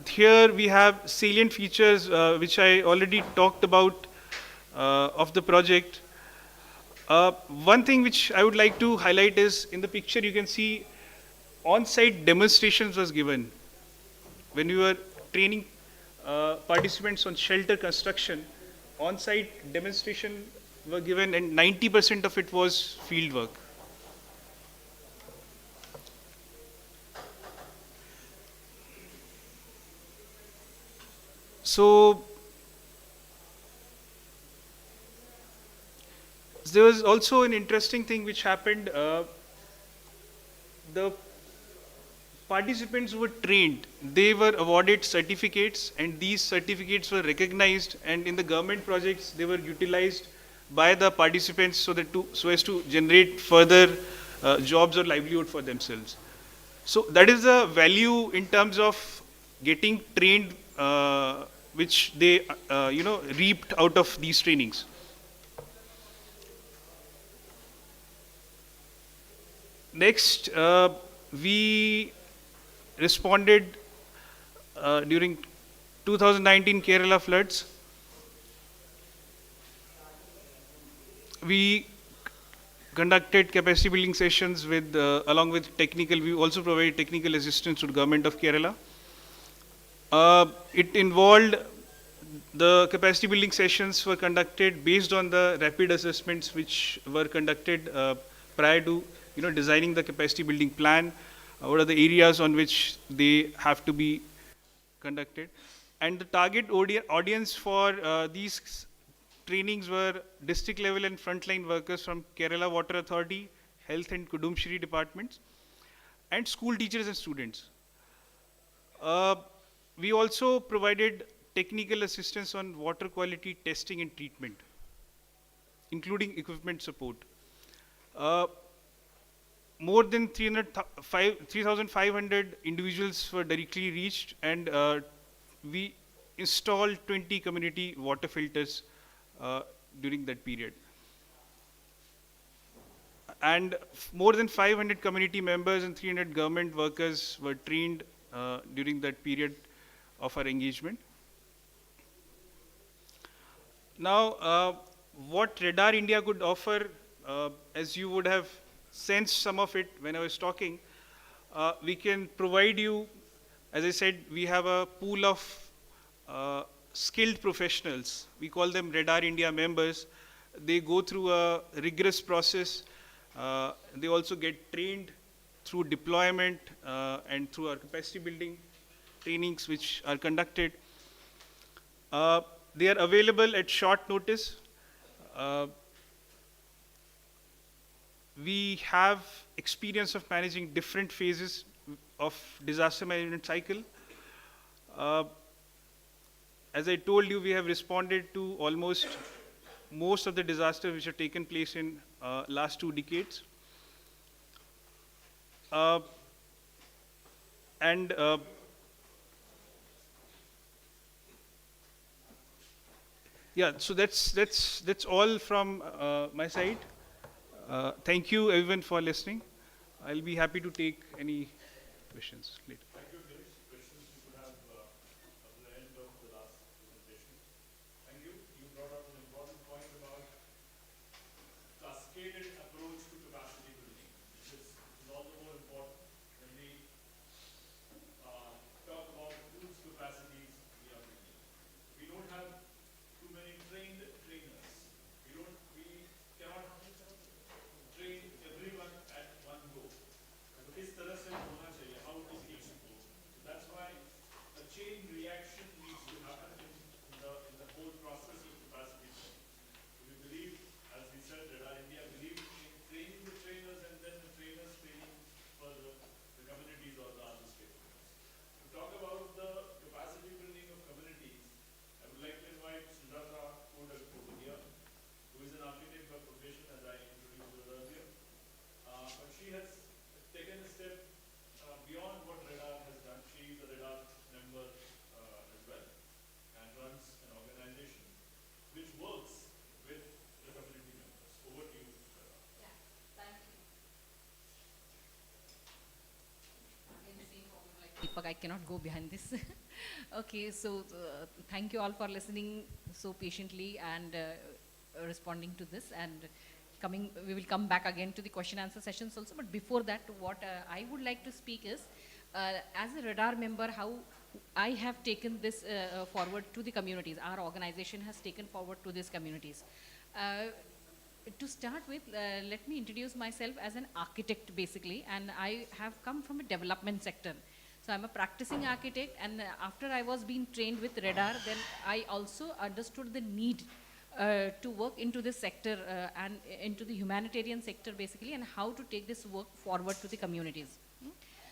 Here we have salient features which I already talked about of the project. One thing which I would like to highlight is, in the picture you can see on-site demonstrations was given. When we were training participants on shelter construction, on-site demonstration were given, and 90% of it was field work. So there was also an interesting thing which happened. The participants who were trained, they were awarded certificates, and these certificates were recognized, and in the government projects they were utilized by the participants so as to generate further jobs or livelihood for themselves. So that is the value in terms of getting trained, which they reaped out of these trainings. Next, we responded during 2019 Kerala floods. We conducted capacity building sessions with, along with technical, we also provided technical assistance to the government of Kerala. It involved, the capacity building sessions were conducted based on the rapid assessments which were conducted prior to designing the capacity building plan. What are the areas on which they have to be conducted. And the target audience for these trainings were district level and frontline workers from Kerala Water Authority, Health and Kudumshri departments, and school teachers and students. We also provided technical assistance on water quality testing and treatment, including equipment support. More than 3,500 individuals were directly reached, and we installed 20 community water filters during that period. And more than 500 community members and 300 government workers were trained during that period of our engagement. Now, what Radar India could offer, as you would have sensed some of it when I was talking, we can provide you, as I said, we have a pool of skilled professionals. We call them Radar India members. They go through a rigorous process. They also get trained through deployment and through our capacity building trainings which are conducted. They are available at short notice. We have experience of managing different phases of disaster management cycle. As I told you, we have responded to almost most of the disasters which have taken place in last 2 decades. Yeah, so that's all from my side. Thank you everyone for listening. I'll be happy to take any questions later. Thank you, Girish. Questions you could have at the end of the last presentation. Thank you. You brought up an important point about cascaded approach to capacity building, which is all the more important when we talk about whose capacities we are building. We don't have too many trained trainers. We cannot train everyone at one go. इस तरह से होना चाहिए, how it needs to go. So that's why a chain reaction needs to happen in the whole process of capacity building. We believe, as we said, Radar India believes in training the trainers and then the trainers training for the communities or the other stakeholders. To talk about the capacity building of communities, I would like to invite Sujata Kodak over here, who is an architect by profession, as I introduced her earlier. But she has taken a step beyond what Radar has done. She is a Radar member as well and runs an organization which works with the community members. Over to you, Radar. Yeah, thank you. Again, the same problem like Deepak, I cannot go behind this. Okay, so thank you all for listening so patiently and responding to this, and we will come back again to the question answer sessions also. But before that, what I would like to speak is, as a Radar member, how I have taken this forward to the communities. Our organization has taken forward to these communities. To start with, let me introduce myself as an architect basically, and I have come from a development sector. So I'm a practicing architect, and after I was being trained with Radar, then I also understood the need to work into this sector and into the humanitarian sector basically, and how to take this work forward to the communities.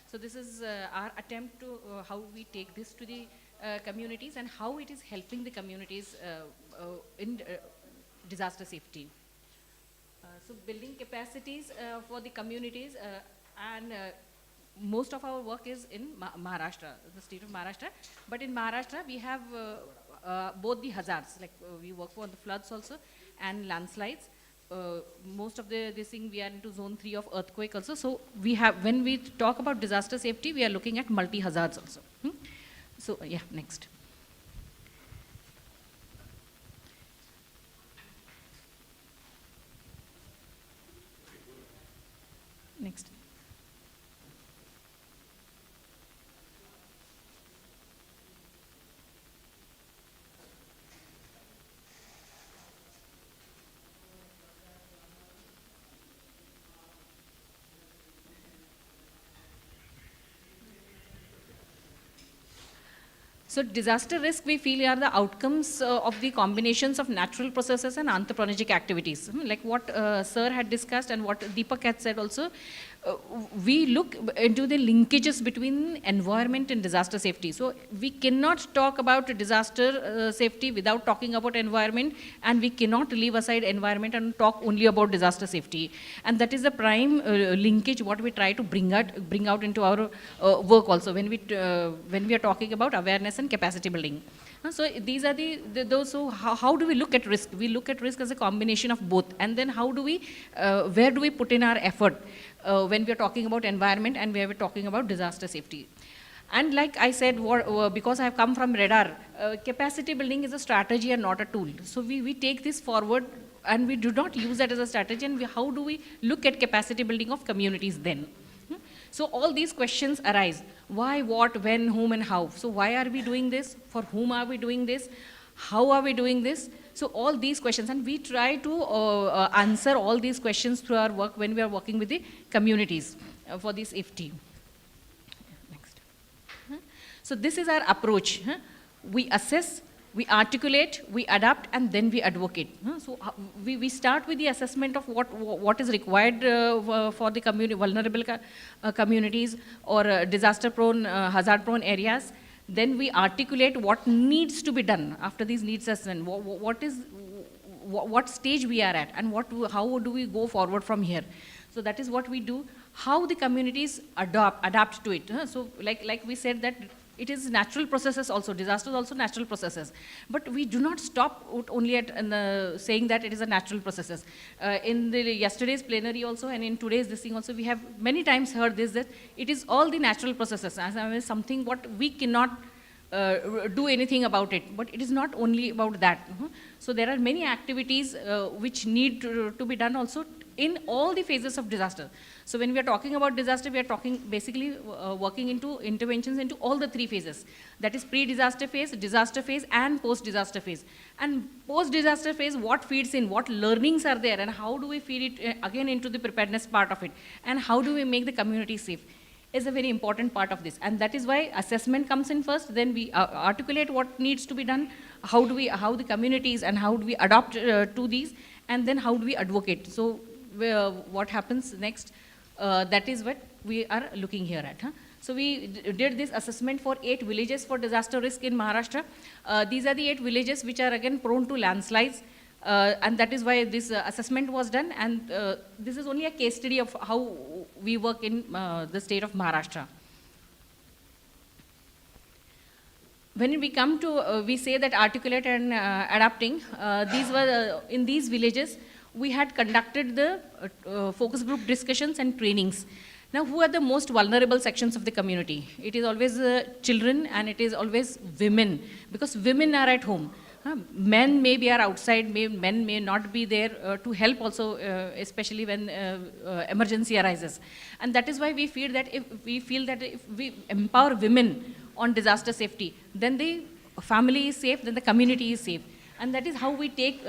So this is our attempt to how we take this to the communities and how it is helping the communities in disaster safety. So building capacities for the communities and most of our work is in Maharashtra, the state of Maharashtra. But in Maharashtra, we have both the hazards, like we work for the floods also and landslides. Most of this thing we are into zone 3 of earthquake also. So we have, when we talk about disaster safety, we are looking at multi-hazards also. So yeah, next. Next. So disaster risk, we feel, are the outcomes of the combinations of natural processes and anthropogenic activities. Like what Sir had discussed and what Deepak had said also, we look into the linkages between environment and disaster safety. So we cannot talk about disaster safety without talking about environment, and we cannot leave aside environment and talk only about disaster safety. And that is the prime linkage what we try to bring out into our work also when we are talking about awareness and capacity building. So these are those. So how do we look at risk? We look at risk as a combination of both, and then how do we, where do we put in our effort when we are talking about environment and where we are talking about disaster safety? And like I said, because I have come from radar, capacity building is a strategy and not a tool. So we take this forward and we do not use that as a strategy. And how do we look at capacity building of communities then? So all these questions arise. Why, what, when, whom, and how? So why are we doing this? For whom are we doing this? How are we doing this? So all these questions, and we try to answer all these questions through our work when we are working with the communities for this safety. Next. So this is our approach. We assess, we articulate, we adapt, and then we advocate. So we start with the assessment of what is required for the vulnerable communities or disaster-prone, hazard-prone areas. Then we articulate what needs to be done after these needs assessment. What stage we are at, and how do we go forward from here? So that is what we do. How the communities adapt to it. So like we said that it is natural processes also, disasters also natural processes. But we do not stop only at saying that it is a natural processes. In the yesterday's plenary also and in today's this thing also, we have many times heard this, that it is all the natural processes, as something what we cannot do anything about it. But it is not only about that. So there are many activities which need to be done also in all the phases of disaster. So when we are talking about disaster, we are talking basically working into interventions into all the 3 phases. That is pre-disaster phase, disaster phase, and post-disaster phase. And post-disaster phase, what feeds in, what learnings are there, and how do we feed it again into the preparedness part of it, and how do we make the community safe, is a very important part of this. And that is why assessment comes in first, then we articulate what needs to be done, how the communities and how do we adopt to these, and then how do we advocate. So what happens next, that is what we are looking here at. So we did this assessment for 8 villages for disaster risk in Maharashtra. These are the 8 villages which are again prone to landslides, and that is why this assessment was done. And this is only a case study of how we work in the state of Maharashtra. When we come to, we say that articulate and adapting, these were, in these villages, we had conducted the focus group discussions and trainings. Now, who are the most vulnerable sections of the community? It is always children, and it is always women, because women are at home. Men maybe are outside, men may not be there to help also, especially when emergency arises. And that is why we feel that if we empower women on disaster safety, then the family is safe, then the community is safe. And that is how we take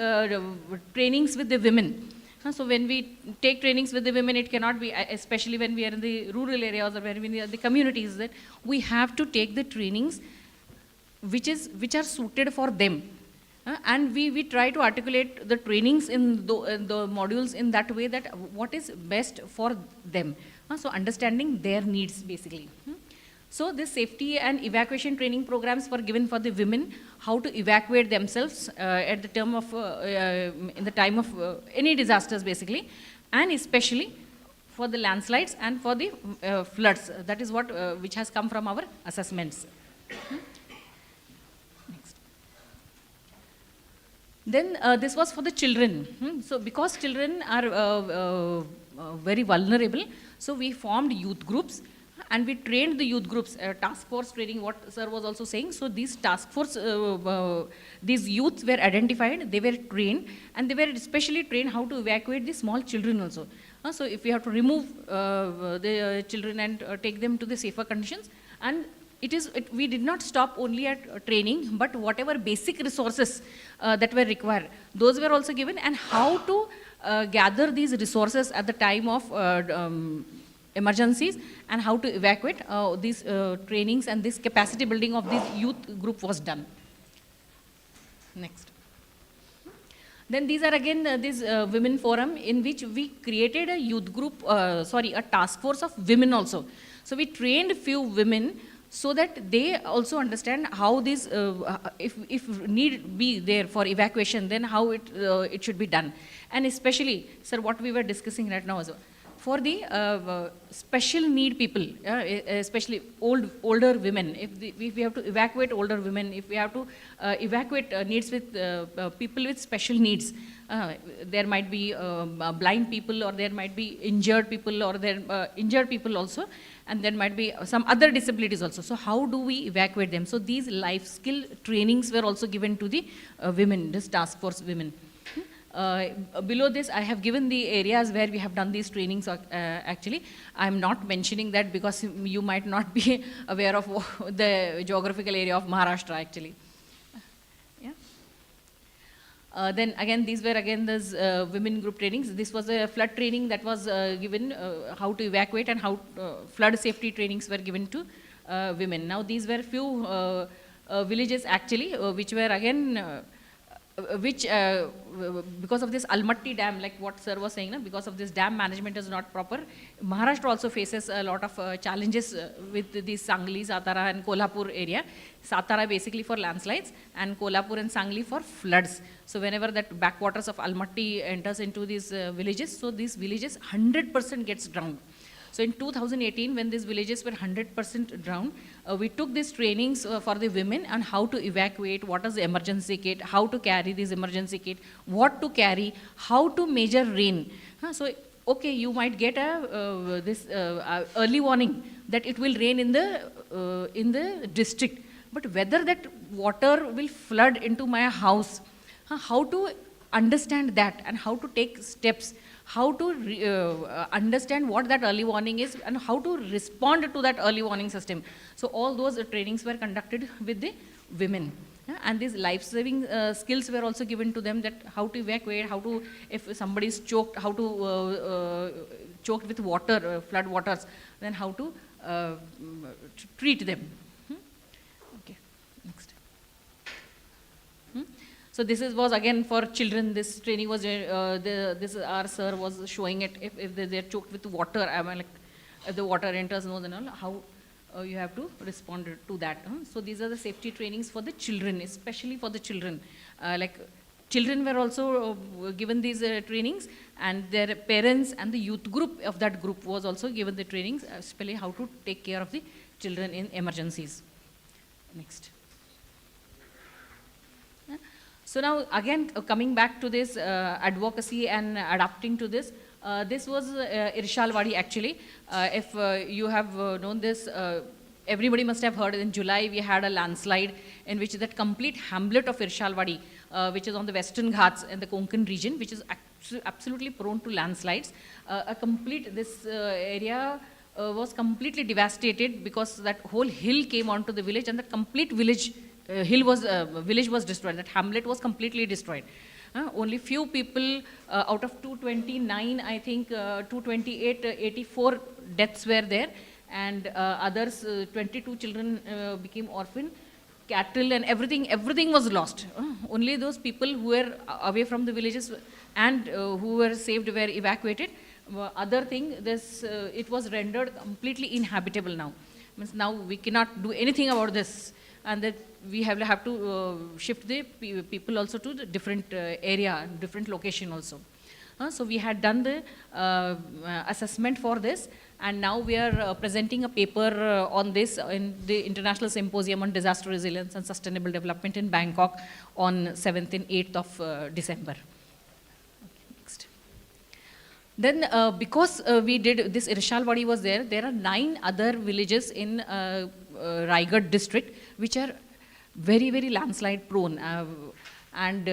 trainings with the women. So when we take trainings with the women, it cannot be, especially when we are in the rural areas or when we are in the communities, that we have to take the trainings which are suited for them. And we try to articulate the trainings in the modules in that way, that what is best for them. So understanding their needs basically. So this safety and evacuation training programs were given for the women, how to evacuate themselves at the term of, in the time of any disasters basically, and especially for the landslides and for the floods. That is what, which has come from our assessments. Next. Then this was for the children. So because children are very vulnerable, so we formed youth groups and we trained the youth groups, task force training, what sir was also saying. So these task force, these youths were identified, they were trained, and they were especially trained how to evacuate the small children also. So if we have to remove the children and take them to the safer conditions, and we did not stop only at training, but whatever basic resources that were required, those were also given, and how to gather these resources at the time of emergencies, and how to evacuate. These trainings and this capacity building of this youth group was done. Next. Then these are again this women forum in which we created a youth group, a task force of women also. So we trained few women so that they also understand how this, if need be there for evacuation, then how it should be done. And especially, sir, what we were discussing right now also, for the special need people, especially older women, if we have to evacuate older women, if we have to evacuate needs with people with special needs, there might be blind people, or there might be injured people, or there injured people also, and there might be some other disabilities also. So how do we evacuate them? So these life skill trainings were also given to the women, this task force women. Below this, I have given the areas where we have done these trainings. Actually, I am not mentioning that because you might not be aware of the geographical area of Maharashtra actually. Then again, these were again those women group trainings. This was a flood training that was given, how to evacuate, and how flood safety trainings were given to women. Now these were few villages actually, which were again because of this Almaty dam, like what sir was saying, because of this dam management is not proper. Maharashtra also faces a lot of challenges with the Sangli, Satara and Kolhapur area. Satara basically for landslides, and Kolhapur and Sangli for floods. So whenever that backwaters of Almaty enters into these villages, so these villages 100% gets drowned. So in 2018, when these villages were 100% drowned, we took these trainings for the women on how to evacuate, what is the emergency kit, how to carry this emergency kit, what to carry, how to measure rain. So, okay, you might get this early warning that it will rain in the district, but whether that water will flood into my house, how to understand that and how to take steps, how to understand what that early warning is and how to respond to that early warning system. So all those trainings were conducted with the women. And these life-saving skills were also given to them, that how to evacuate, how to, if somebody is choked, how to choked with water, flood waters, then how to treat them. Okay, next. So this was again for children. This training was, this our sir was showing it, if they're choked with water, I mean, like if the water enters nose and all, how you have to respond to that. So these are the safety trainings for the children, especially for the children. Like children were also given these trainings, and their parents and the youth group of that group was also given the trainings, especially how to take care of the children in emergencies. Next. So now again coming back to this advocacy and adapting to this, this was Irshalwadi actually. If you have known this, everybody must have heard, in July we had a landslide in which that complete hamlet of Irshalwadi, which is on the western Ghats in the Konkan region, which is absolutely prone to landslides. This area was completely devastated because that whole hill came onto the village, and the complete village village was destroyed. That hamlet was completely destroyed. Only few people out of 229, I think 228, 84 deaths were there, and others, 22 children became orphan. Cattle and everything was lost. Only those people who were away from the villages and who were saved were evacuated. Other thing, it was rendered completely inhabitable now. Means now we cannot do anything about this, and that we have to shift the people also to the different area, different location also. So we had done the assessment for this, and now we are presenting a paper on this in the International Symposium on Disaster Resilience and Sustainable Development in Bangkok on 7th and 8th of December. Okay, next. Then because we did this, Irshal Wadi was there, there are 9 other villages in Raigad district which are very, very landslide prone. And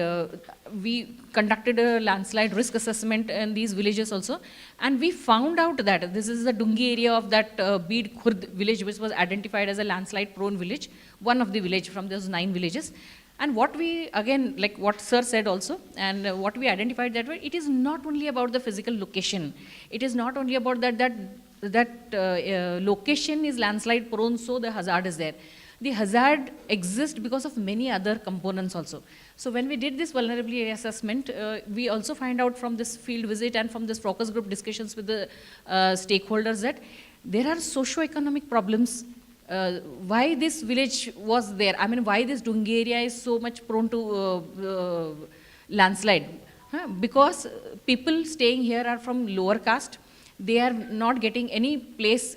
we conducted a landslide risk assessment in these villages also, and we found out that this is the Dungi area of that Beed Khurd village, which was identified as a landslide prone village, one of the village from those 9 villages. And what we, again, like what sir said also, and what we identified that way, it is not only about the physical location, it is not only about that location is landslide prone, so the hazard is there. The hazard exists because of many other components also. So when we did this vulnerability assessment, we also find out from this field visit and from this focus group discussions with the stakeholders that there are socio-economic problems. Why this village was there? I mean, why this Dungi area is so much prone to landslide? Because people staying here are from lower caste. They are not getting any place,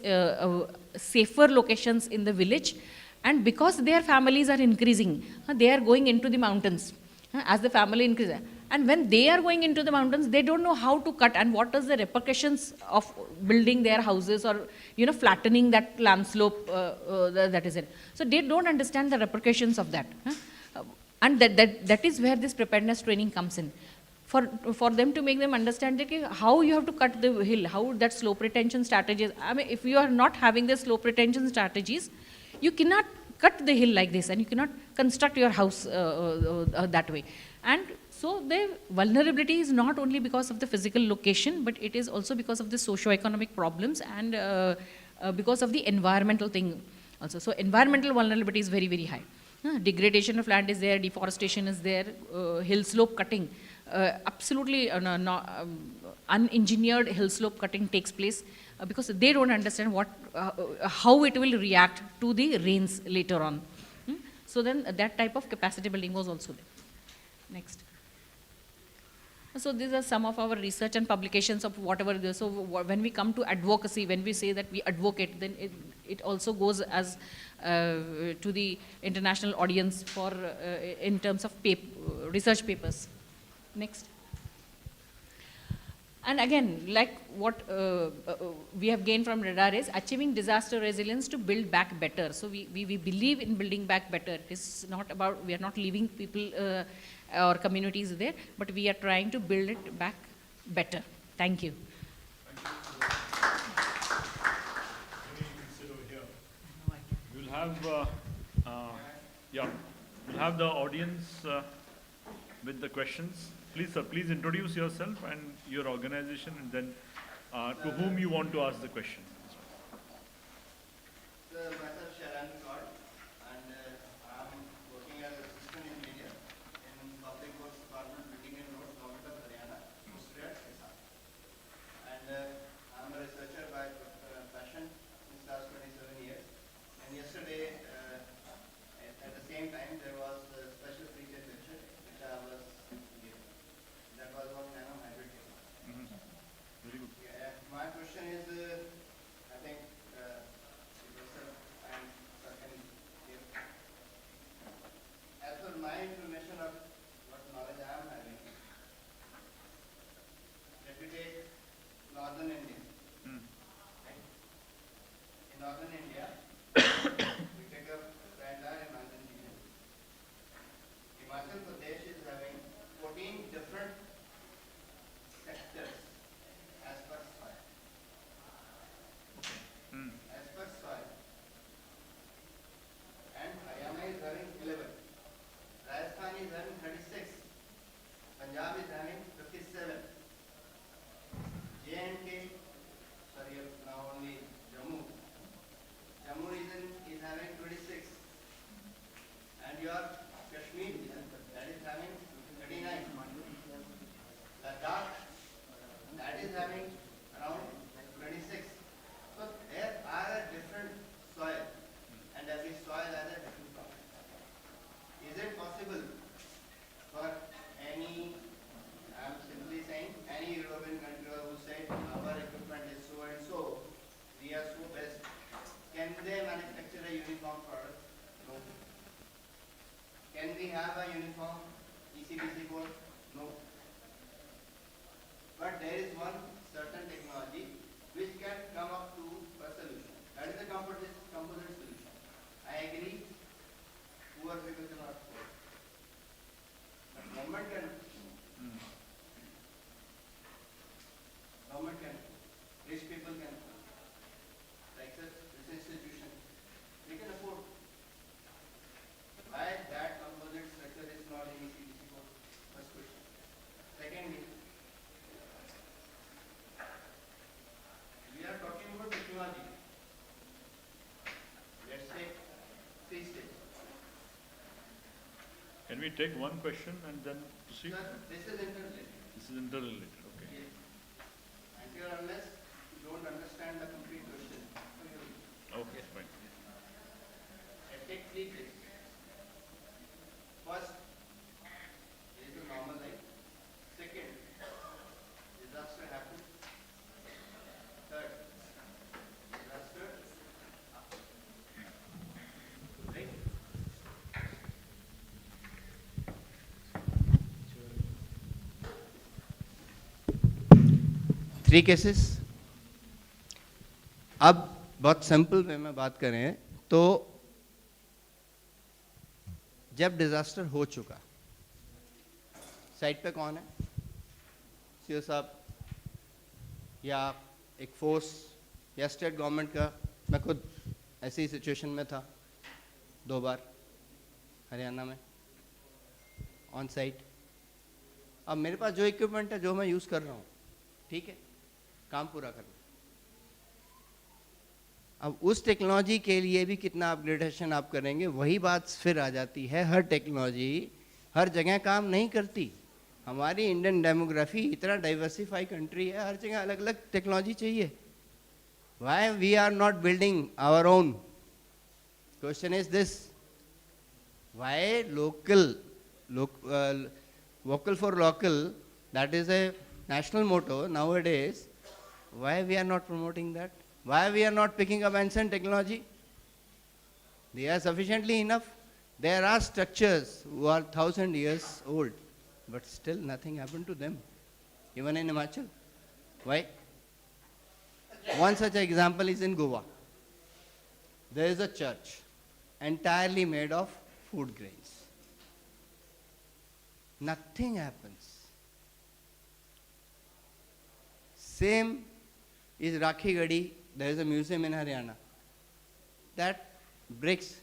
safer locations in the village. And because their families are increasing, they are going into the mountains as the family increases. And when they are going into the mountains, they don't know how to cut and what is the repercussions of building their houses or, you know, flattening that land slope that is it. So they don't understand the repercussions of that. And that is where this preparedness training comes in. For them to make them understand that how you have to cut the hill, how that slope retention strategies. I mean, if you are not having the slope retention strategies, you cannot cut the hill like this, and you cannot construct your house that way. And so the vulnerability is not only because of the physical location, but it is also because of the socio-economic problems and because of the environmental thing also. So environmental vulnerability is very, very high. Degradation of land is there, deforestation is there, hill slope cutting. Absolutely unengineered hill slope cutting takes place because they don't understand how it will react to the rains later on. So then that type of capacity building was also there. Next. So these are some of our research and publications of whatever. So when we come to advocacy, when we say that we advocate, then it also goes as to the international audience for in terms of research papers. Next. And again, like what we have gained from radar is achieving disaster resilience to build back better. So we believe in building back better. It is not about, we are not leaving people or communities there, but we are trying to build it back better. Thank you. We'll have the audience with the questions. Please, sir, please introduce yourself and your organization, and then to whom you want to ask the question. Myself, Sharan God, and I'm working as assistant engineer in Public Works Department, Building and Roads, Government of Haryana, posted at Himachal. And I'm a researcher by passion since last 27 years. And yesterday, at the same time, there was a special feature lecture which I was giving. That was on nano hybrid technology. Very good. Yeah, my question is, uniform product? No. Can we have a uniform ECBC board? No. But there is one certain technology which can come up to a solution. That is the composite solution. I agree, poor people cannot afford. But government can. Government can. Rich people can. Like such institution, they can afford. Why that composite structure is not in ECBC code? First question. Secondly, we are talking about technology. Let's take 3 steps. Can we take one question and then proceed? Sir, this is interrelated. This is interrelated, okay. Yes. Until unless you don't understand the complete question. Okay, fine. I take 3 cases. First, it is a normal life. Second, disaster happens. Third, disaster right? Three cases. अब बहुत simple way में बात करें तो जब disaster हो चुका, site पे कौन है? सीओ साहब या एक फोर्स या स्टेट गवर्नमेंट का? मैं खुद ऐसी सिचुएशन में था 2 बार हरियाणा में ऑन साइट. अब मेरे पास जो इक्विपमेंट है, जो मैं यूज़ कर रहा हूँ, ठीक है, काम पूरा करना. अब उस टेक्नोलॉजी के लिए भी कितना अपग्रेडेशन आप करेंगे, वही बात फिर आ जाती है. हर टेक्नोलॉजी हर जगह काम नहीं करती. हमारी इंडियन डेमोग्राफी इतना डाइवर्सिफाई कंट्री है, हर जगह अलग अलग टेक्नोलॉजी चाहिए. Why we are not building our own? Question is this. Why vocal for local, that is a national motto nowadays. Why we are not promoting that? Why we are not picking up ancient technology? They are sufficiently enough. There are structures who are 1,000 years old, but still nothing happened to them, even in Himachal. Why? One such example is in Goa. There is a church entirely made of food grains. Nothing happens. Same is Rakhi Gadi. There is a museum in Haryana. That bricks,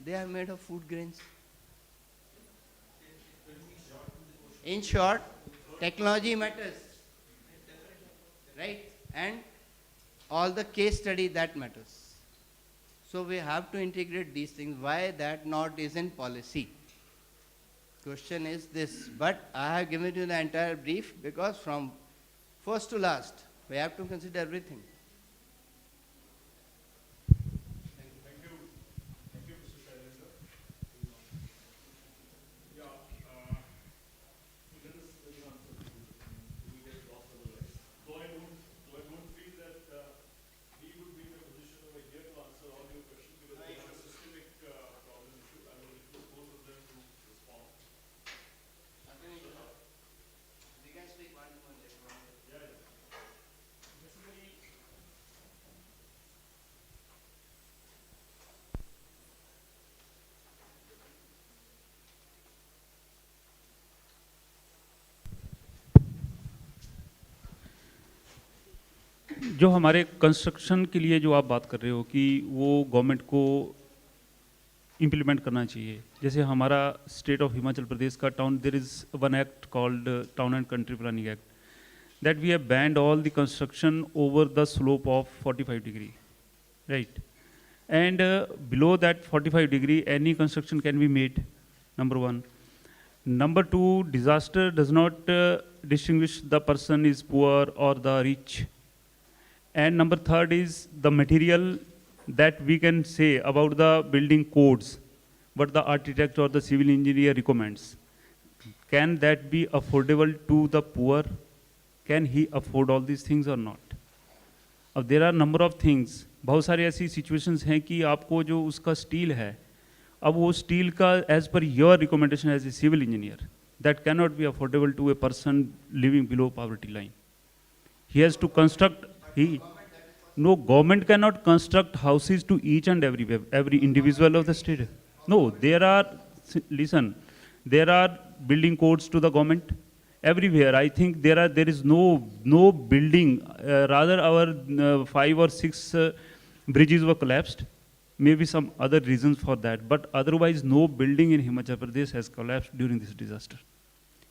they are made of food grains. In short, technology matters, right? And all the case study that matters. So we have to integrate these things. Why that not is in policy? Question is this, but I have given you the entire brief because from first to last, we have to consider everything. Thank you, Mr. Shailendra. Yeah, let us answer we get lost otherwise. Though I don't feel that we would be in a position over here to answer all your questions because we have a systemic problem issue. I will request both of them to respond. We can speak one to one later on. Yeah. Basically, जो हमारे construction के लिए जो आप बात कर रहे हो कि वो गवर्नमेंट को इम्प्लीमेंट करना चाहिए. जैसे हमारा स्टेट ऑफ हिमाचल प्रदेश का town, there is one act called town and country planning act, that we have banned all the construction over the slope of 45 degree, right? And below that 45 degree any construction can be made, number 1. Number 2, disaster does not distinguish the person is poor or the rich. And number 3rd is the material that we can say about the building codes, what the architect or the civil engineer recommends. Can that be affordable to the poor? Can he afford all these things or not? There are a number of things बहुत सारे ऐसी situations हैं कि आपको जो उसका steel है, अब वो स्टील का as per your recommendation as a civil engineer that cannot be affordable to a person living below poverty line. He has to construct, no, government cannot construct houses to each and every individual of the state. No, there are, listen, there are building codes to the government everywhere. I think there is no building, rather our 5 or 6 bridges were collapsed. Maybe some other reasons for that, but otherwise no building in Himachal Pradesh has collapsed during this disaster.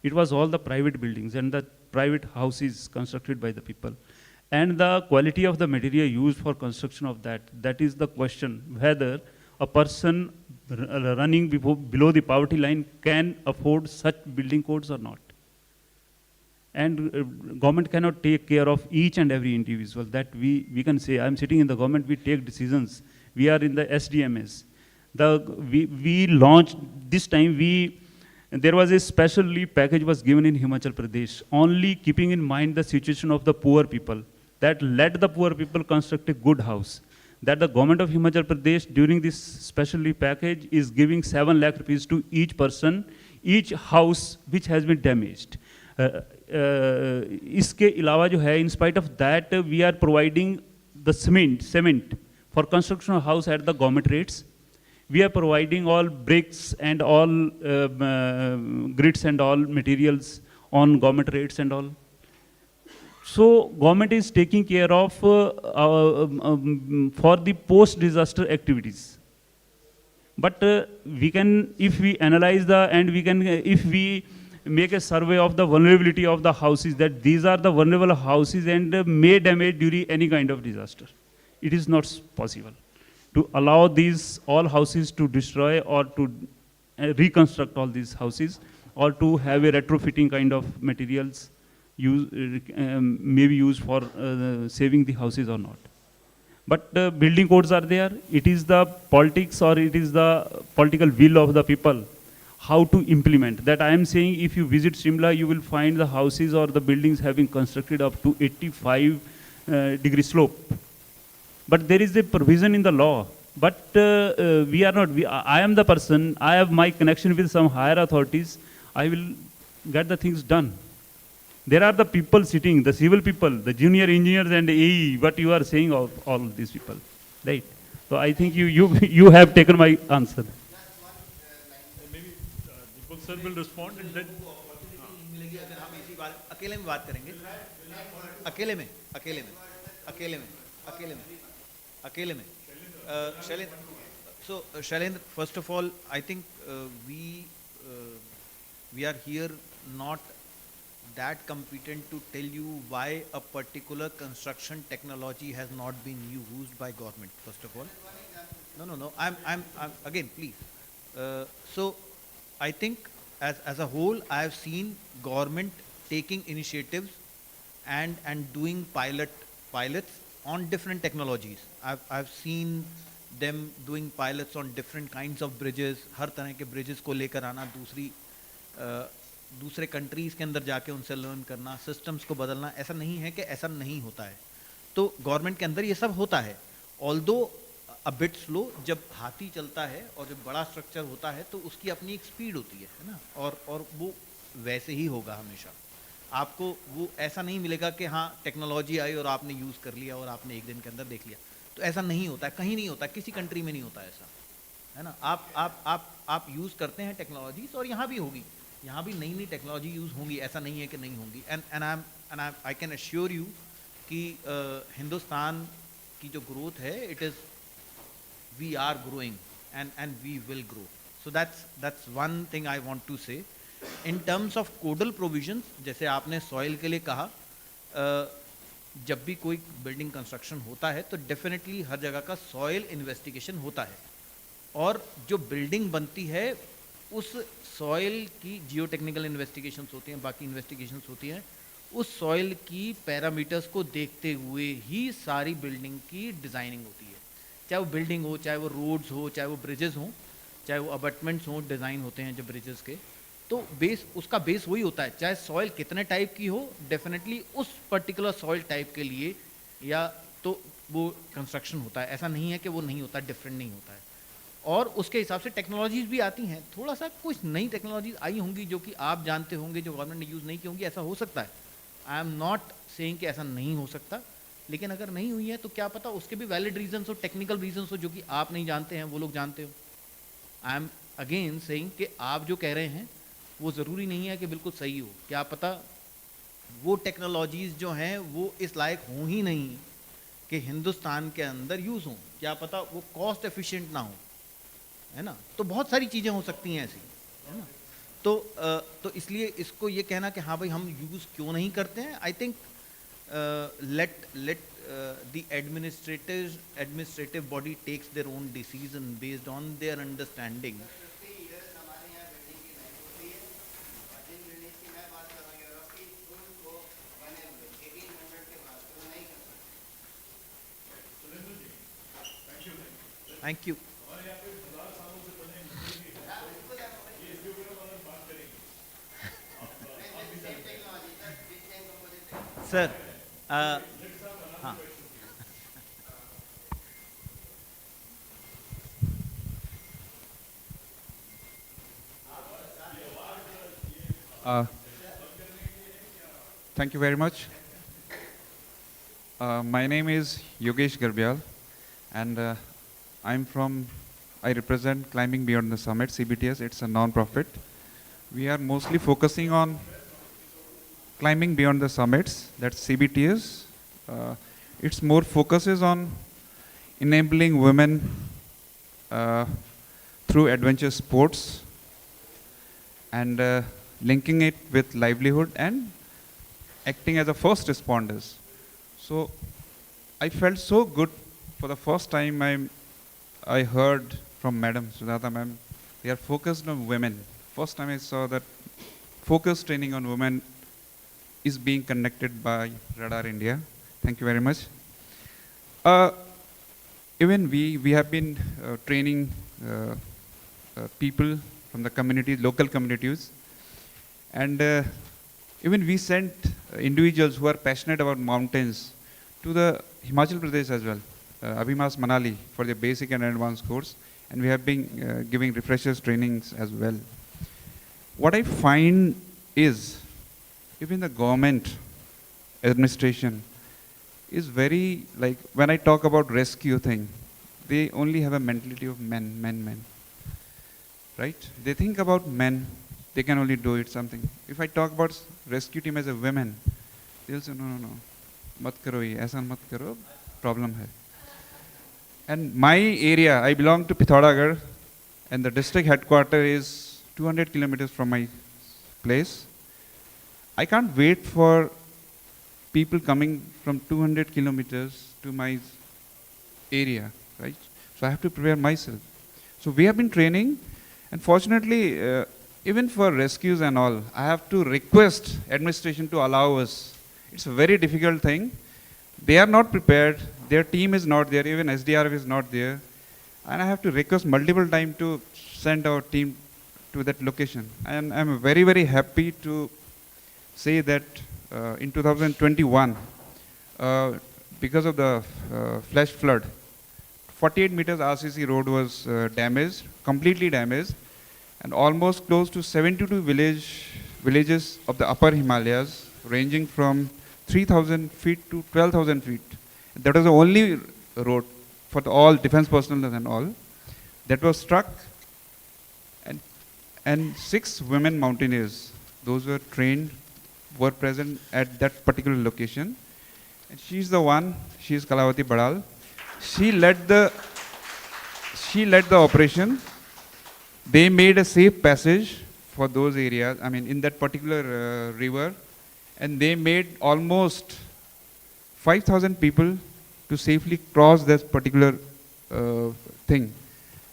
It was all the private buildings and the private houses constructed by the people. And the quality of the material used for construction of that is the question, whether a person running below the poverty line can afford such building codes or not. And government cannot take care of each and every individual. That we can say, I'm sitting in the government, we take decisions. We are in the SDMS. We launched, this time there was a special leave package was given in Himachal Pradesh, only keeping in mind the situation of the poor people, that let the poor people construct a good house. That the government of Himachal Pradesh during this special leave package is giving 7 lakh rupees to each person, each house which has been damaged. इसके अलावा जो है, in spite of that, we are providing the cement for construction of house at the government rates. We are providing all bricks and all grids and all materials on government rates and all. So government is taking care of for the post-disaster activities. But we can, if we analyze if we make a survey of the vulnerability of the houses, that these are the vulnerable houses and may damage during any kind of disaster. It is not possible to allow these all houses to destroy or to reconstruct all these houses, or to have a retrofitting kind of materials maybe used for saving the houses or not. But building codes are there. It is the politics, or it is the political will of the people how to implement. That I am saying, if you visit Shimla, you will find the houses or the buildings having constructed up to 85 degree slope. But there is a provision in the law. But we are not, I am the person, I have my connection with some higher authorities, I will get the things done. There are the people sitting, the civil people, the junior engineers and AE, what you are saying of all these people, right? So I think you have taken my answer. Maybe Deepak sir will respond and then. अकेले में बात करेंगे, अकेले में Shailendra, so Shailendra, first of all, I think we are here not that competent to tell you why a particular construction technology has not been used by government, first of all. No, I'm again, please. So I think as a whole, I have seen government taking initiatives and doing pilots on different technologies. I've seen them doing pilots on different kinds of bridges, हर तरह के bridges को लेकर आना, दूसरे countries के अंदर जाके उनसे learn करना, systems को बदलना. ऐसा नहीं है कि ऐसा नहीं होता है. तो government के अंदर ये सब होता है. Although a bit slow, जब हाथी चलता है और जब बड़ा structure होता है तो उसकी अपनी एक speed होती है ना, और वो वैसे ही होगा हमेशा. आपको वो ऐसा नहीं मिलेगा कि हाँ टेक्नोलॉजी आई और आपने यूज़ कर लिया और आपने एक दिन के अंदर देख लिया. तो ऐसा नहीं होता है, कहीं नहीं होता है, किसी कंट्री में नहीं होता ऐसा, है ना. आप यूज़ करते हैं टेक्नोलॉजीज और यहाँ भी होगी, यहाँ भी नई नई टेक्नोलॉजी यूज़ होंगी, ऐसा नहीं है कि नहीं होंगी. And I can assure you कि हिंदुस्तान की जो ग्रोथ है, it is we are growing and we will grow. So that's one thing I want to say. In terms of codal provisions, जैसे आपने सॉइल के लिए कहा, जब भी कोई बिल्डिंग कंस्ट्रक्शन होता है तो डेफिनेटली हर जगह का सॉइल इन्वेस्टिगेशन होता है, और जो बिल्डिंग बनती है उस सॉइल की जियो टेक्निकल इन्वेस्टिगेशंस होती हैं, बाकी इन्वेस्टिगेशंस होती हैं. उस सॉइल की पैरामीटर्स को देखते हुए ही सारी बिल्डिंग की डिज़ाइनिंग होती है. चाहे वो बिल्डिंग हो, चाहे वो रोड्स हो, चाहे वो ब्रिजेस हों, चाहे वो अबटमेंट्स हों, डिज़ाइन होते हैं जो ब्रिजेस के, तो बेस, उसका बेस वही होता है. चाहे सॉइल कितने टाइप की हो, डेफिनेटली उस पर्टिकुलर सॉइल टाइप के लिए या तो वो कंस्ट्रक्शन होता है, ऐसा नहीं है कि वो नहीं होता, डिफरेंट नहीं होता है। और उसके हिसाब से टेक्नोलॉजीज़ भी आती हैं, थोड़ा सा कुछ नई टेक्नोलॉजीज आई होंगी जो कि आप जानते होंगे, जो गवर्नमेंट ने यूज़ नहीं की होंगी, ऐसा हो सकता है। आई एम नॉट सेइंग कि ऐसा नहीं हो सकता, लेकिन अगर नहीं हुई है तो क्या पता उसके भी वैलिड रीजंस हो, टेक्निकल रीजंस हो जो कि आप नहीं जानते हैं, वो लोग जानते हो। आई एम अगेन सेइंग कि आप जो कह रहे हैं वो ज़रूरी नहीं है कि बिल्कुल सही हो, क्या पता वो टेक्नोलॉजीज़ जो हैं वो इस लायक हों ही नहीं कि हिंदुस्तान के अंदर यूज़ हों, क्या पता वो कॉस्ट एफिशिएंट ना हो, है ना। तो बहुत सारी चीज़ें हो सकती हैं ऐसी, है ना। तो इसलिए इसको ये कहना कि हाँ भाई हम यूज़ क्यों नहीं करते हैं, I think let the administrative body takes their own decision based on their understanding. Thank you. Sir, हाँ। Thank you very much. My name is Yogesh Garbyal, and I represent Climbing Beyond the Summit, CBTS. It's a non-profit. We are mostly focusing on climbing beyond the summits, that's CBTS. Its more focuses on enabling women through adventure sports and linking it with livelihood and acting as a first responders. So I felt so good for the first time I heard from Madam Sudhata ma'am, they are focused on women. First time I saw that focused training on women is being conducted by Radar India. Thank you very much. Even we have been training people from the community, local communities, and even we sent individuals who are passionate about mountains to the Himachal Pradesh as well, Abhimas Manali, for their basic and advanced course, and we have been giving refreshers trainings as well. What I find is, even the government administration is very, like, when I talk about rescue thing, they only have a mentality of men, right? They think about men, they can only do it something. If I talk about rescue team as a women, they'll say, no, mat karo ye, aisa mat karo, problem hai. And my area, I belong to Pithoragarh, and the district headquarters is 200 kilometers from my place. I can't wait for people coming from 200 kilometers to my area, right? So I have to prepare myself. So we have been training, and fortunately, even for rescues and all, I have to request administration to allow us. It's a very difficult thing. They are not prepared, their team is not there, even SDRF is not there, and I have to request multiple times to send our team to that location. And I'm very, very happy to say that in 2021, because of the flash flood, 48 meters RCC road was damaged, completely damaged, and almost close to 72 villages of the upper Himalayas, ranging from 3,000 feet to 12,000 feet. That was the only road for all defense personnel and all that was struck, and 6 women mountaineers, those were trained, were present at that particular location. And she's the one, she is Kalavati Badal. She led the operation. They made a safe passage for those areas, I mean in that particular river, and they made almost 5,000 people to safely cross this particular thing.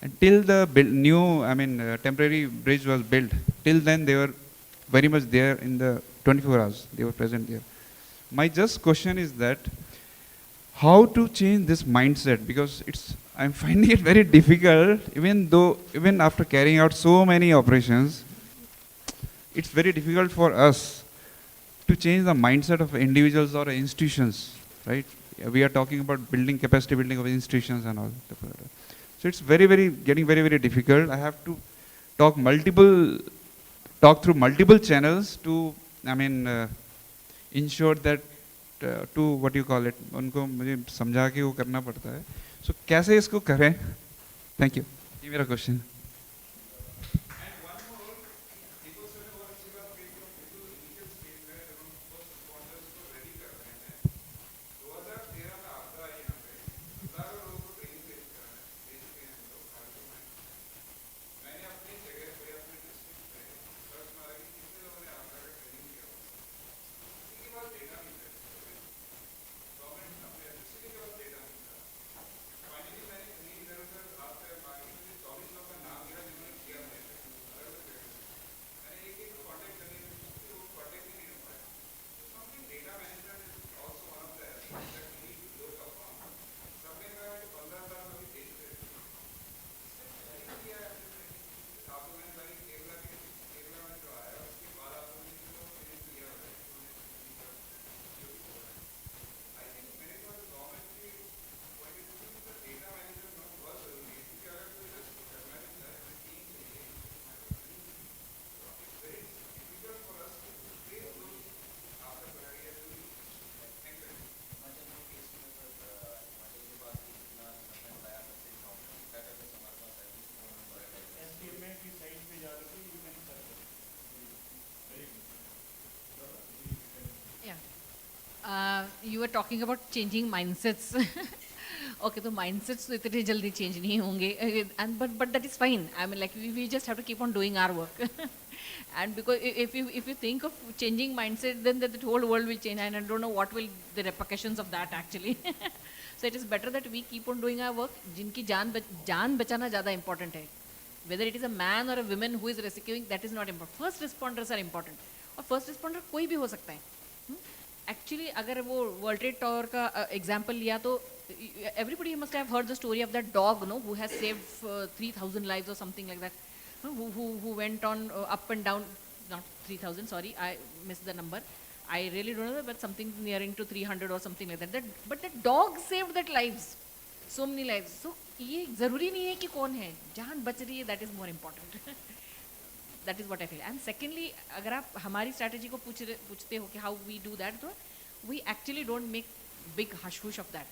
Until the temporary bridge was built, till then they were very much there in the 24 hours, they were present there. My just question is that, how to change this mindset? Because I'm finding it very difficult, even after carrying out so many operations, it's very difficult for us to change the mindset of individuals or institutions, right? we are talking about building capacity building of institutions and all. So it's getting very difficult. I have to talk through multiple channels to, I mean, ensure that to what you call it, उनको मुझे समझा के वो करना पड़ता है. So कैसे इसको करें? Thank you. ये मेरा question. You were talking about changing mindsets. Okay, so mindsets तो इतने जल्दी change नहीं होंगे, and but that is fine. I mean, like we just have to keep on doing our work. And because if you think of changing mindset, then the whole world will change, and I don't know what will the repercussions of that actually. So it is better that we keep on doing our work. जिनकी जान बचाना ज़्यादा important है. Whether it is a man or a woman who is rescuing, that is not important. First responders are important. और first responder कोई भी हो सकता है. Actually, अगर वो World Trade Tower का example लिया तो everybody must have heard the story of that dog, no, who has saved 3,000 lives or something like that, who went on up and down, not 3,000, sorry, I missed the number. I really don't know, but something nearing to 300 or something like that. But that dog saved that lives, so many lives. So ये ज़रूरी नहीं है कि कौन है, जान बच रही है, that is more important. That is what I feel. And secondly, अगर आप हमारी strategy को पूछते हो कि how we do that, तो we actually don't make big hush-hush of that.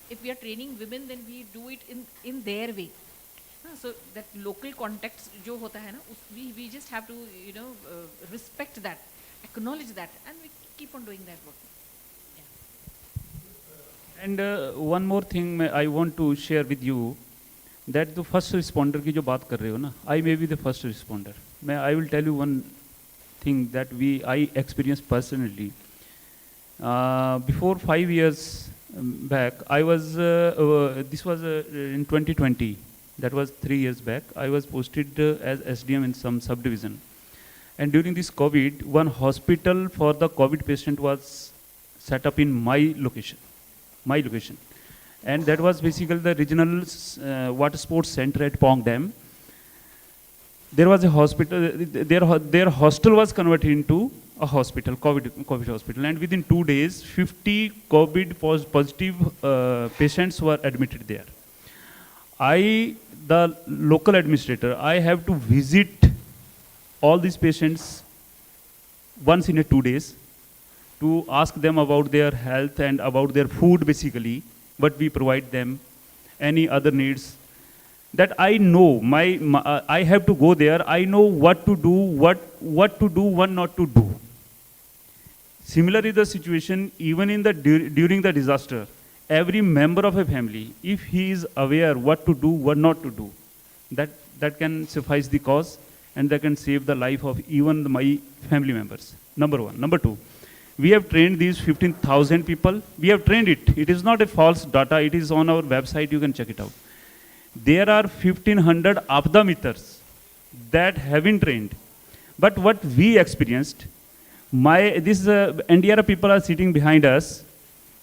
If we are training women, then we do it in their way. So that local context जो होता है ना, we just have to respect that, acknowledge that, and we keep on doing that work. Yeah. And one more thing I want to share with you, that the first responder की जो बात कर रहे हो ना, I may be the first responder. I will tell you one thing that I experienced personally. Before 5 years back, I was, this was in 2020, that was 3 years back, I was posted as SDM in some subdivision. And during this COVID, one hospital for the COVID patient was set up in my location. And that was basically the regional water sports center at Pong Dam. There was a hospital, their hostel was converted into a hospital, COVID hospital, and within 2 days, 50 COVID positive patients were admitted there. The local administrator, I have to visit all these patients once in 2 days to ask them about their health and about their food basically, what we provide them, any other needs. That I know, I have to go there, I know what to do, what to do, what not to do. Similarly, the situation, even in during the disaster, every member of a family, if he is aware what to do, what not to do, that can suffice the cause, and that can save the life of even my family members. Number one. Number two, we have trained these 15,000 people. We have trained it. It is not a false data. It is on our website. You can check it out. There are 1,500 Apda Mitars that have been trained. But what we experienced, NDRF people are sitting behind us.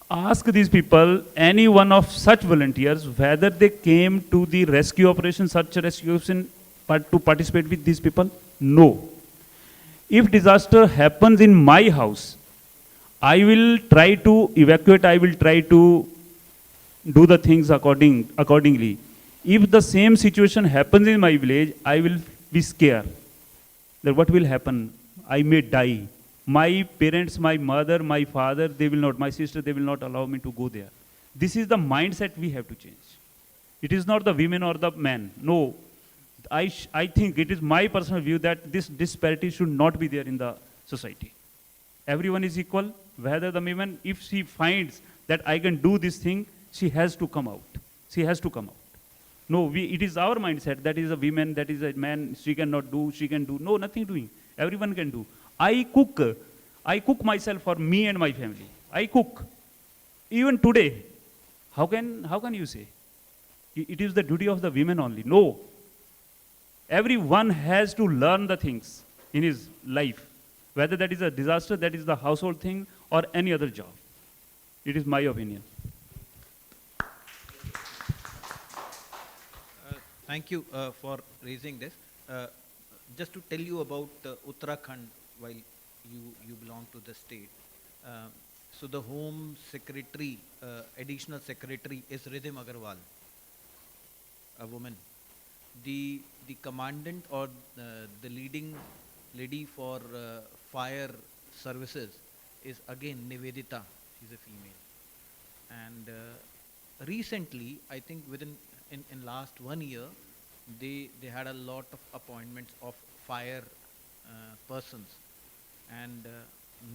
Ask these people, any one of such volunteers, whether they came to the rescue operation, such a rescue operation, to participate with these people? No. If disaster happens in my house, I will try to evacuate, I will try to do the things accordingly. If the same situation happens in my village, I will be scared that what will happen? I may die. My parents, my mother, my father, they will not, my sister, they will not allow me to go there. This is the mindset we have to change. It is not the women or the men. No, I think it is my personal view that this disparity should not be there in the society. Everyone is equal, whether the woman, if she finds that I can do this thing, she has to come out. She has to come out. No, it is our mindset, that is a woman, that is a man, she cannot do, she can do. No, nothing doing. Everyone can do. I cook myself for me and my family. I cook. Even today, how can you say? It is the duty of the women only. No. Everyone has to learn the things in his life. Whether that is a disaster, that is the household thing, or any other job. It is my opinion. Thank you for raising this. Just to tell you about Uttarakhand, while you belong to the state. So the Home Secretary, Additional Secretary is Ridhim Agarwal, a woman. The commandant or the leading lady for fire services is again Nivedita. She's a female. And recently, I think in last 1 year, they had a lot of appointments of fire persons. And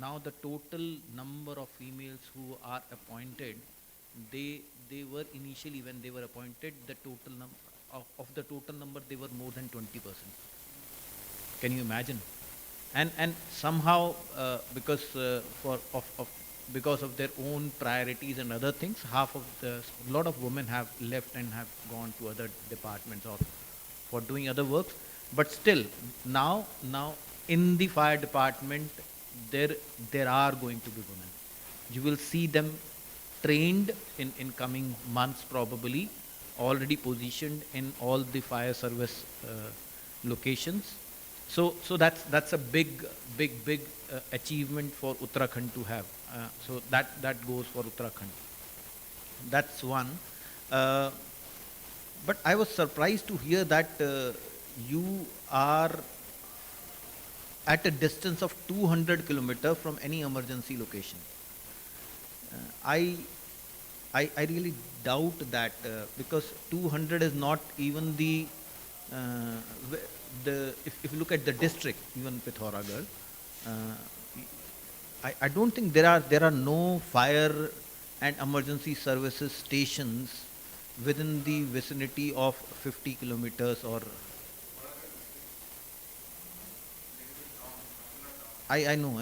now the total number of females who are appointed, they were initially, when they were appointed, the total number of the total number, they were more than 20%. Can you imagine? And somehow because of their own priorities and other things, a lot of women have left and have gone to other departments or for doing other works. But still, now in the fire department, there are going to be women. You will see them trained in coming months probably, already positioned in all the fire service locations. So that's a big achievement for Uttarakhand to have. So that goes for Uttarakhand. That's one. But I was surprised to hear that you are at a distance of 200 kilometers from any emergency location. I really doubt that because 200 is not even if you look at the district, even Pithoragarh, I don't think there are no fire and emergency services stations within the vicinity of 50 kilometers or. I know.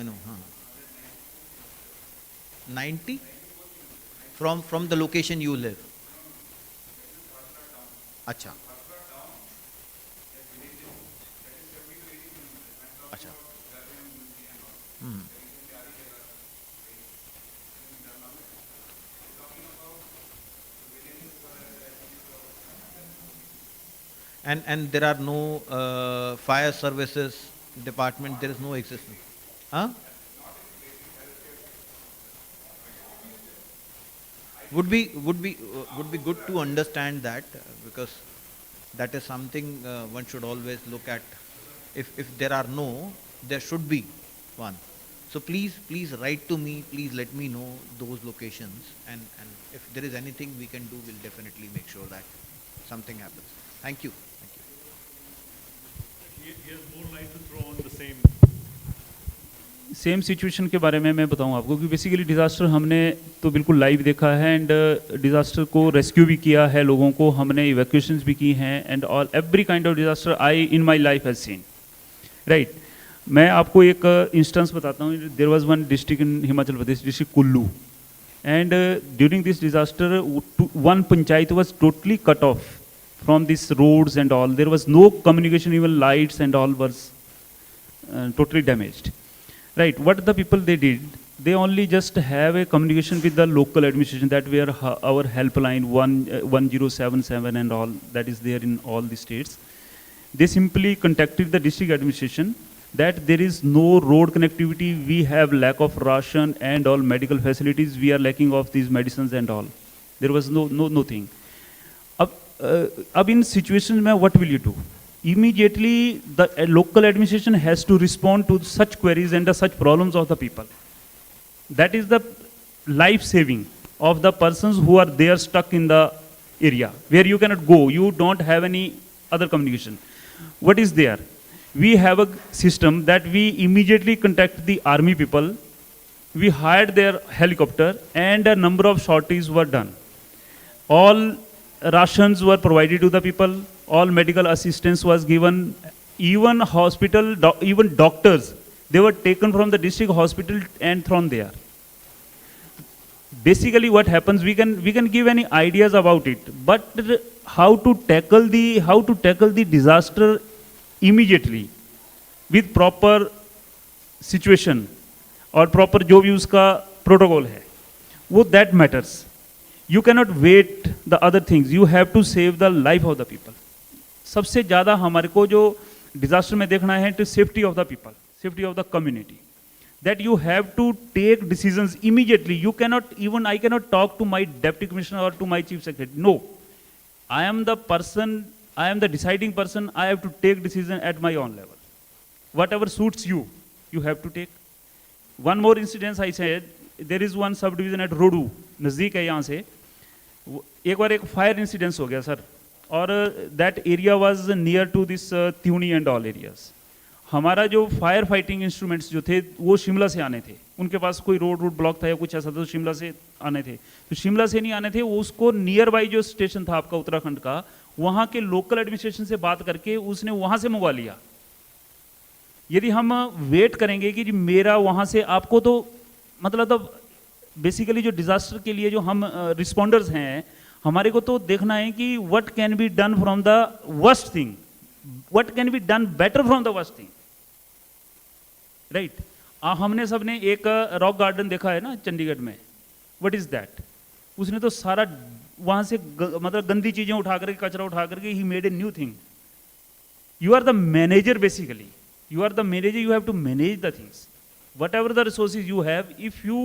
90 from the location you live. Acha. Acha. And there are no fire services department. There is no existence. Huh? Would be good to understand that because that is something one should always look at. If there are no, there should be one. So please write to me. Please let me know those locations, and if there is anything we can do, we'll definitely make sure that something happens. Thank you. Here's more light to throw on the same. Same situation के बारे में मैं बताऊं आपको कि basically disaster हमने तो बिल्कुल लाइव देखा है एंड डिज़ास्टर को रेस्क्यू भी किया है लोगों को, हमने इवैक्यूएशंस भी की हैं and all every kind of disaster I in my life has seen right. मैं आपको एक इंस्टेंस बताता हूँ. There was one district in Himachal Pradesh, district Kullu, and during this disaster one panchayat was totally cut off from these roads and all. There was no communication, even lights and all was totally damaged. Right, what the people they did, they only just have a communication with the local administration, that where our helpline 1077 and all that is there in all the states. They simply contacted the district administration that there is no road connectivity, we have lack of ration and all medical facilities, we are lacking of these medicines and all. There was no thing. Ab in situations mein, what will you do? Immediately, the local administration has to respond to such queries and such problems of the people. That is the life saving of the persons who are there stuck in the area where you cannot go, you don't have any other communication. What is there? We have a system that we immediately contact the army people, we hired their helicopter, and a number of sorties were done. All rations were provided to the people, all medical assistance was given, even hospital, even doctors, they were taken from the district hospital and thrown there. Basically what happens, we can give any ideas about it, but how to tackle the disaster immediately with proper situation or proper जो भी उसका protocol है, वो that matters. You cannot wait the other things. You have to save the life of the people. सबसे ज़्यादा हमारे को जो disaster में देखना है to safety of the people, safety of the community. That you have to take decisions immediately. You cannot even, I cannot talk to my deputy commissioner or to my chief secretary. No, I am the person, I am the deciding person. I have to take decision at my own level. Whatever suits you, you have to take. One more incident I said, there is one subdivision at Rodu, नज़दीक है यहाँ से. एक बार एक fire incident हो गया sir, और that area was near to this Tuni and all areas. हमारा जो फायर फाइटिंग इंस्ट्रूमेंट्स जो थे वो शिमला से आने थे, उनके पास कोई रोड ब्लॉक था या कुछ ऐसा था, तो शिमला से आने थे. तो शिमला से नहीं आने थे, वो उसको नियर बाई जो स्टेशन था आपका उत्तराखंड का, वहाँ के लोकल एडमिनिस्ट्रेशन से बात करके उसने वहाँ से मंगवा लिया. यदि हम वेट करेंगे कि मेरा वहाँ से आपको, तो मतलब तो बेसिकली जो डिजास्टर के लिए जो हम रिस्पॉन्डर्स हैं, हमारे को तो देखना है कि what can be done from the worst thing, what can be done better from the worst thing, right. हमने सबने एक रॉक गार्डन देखा है ना चंडीगढ़ में, व्हाट इज दैट. उसने तो सारा वहाँ से मतलब गंदी चीजें उठा करके, कचरा उठा करके, he made a new thing. You are the manager basically, you are the manager, you have to manage the things. Whatever the resources you have, if you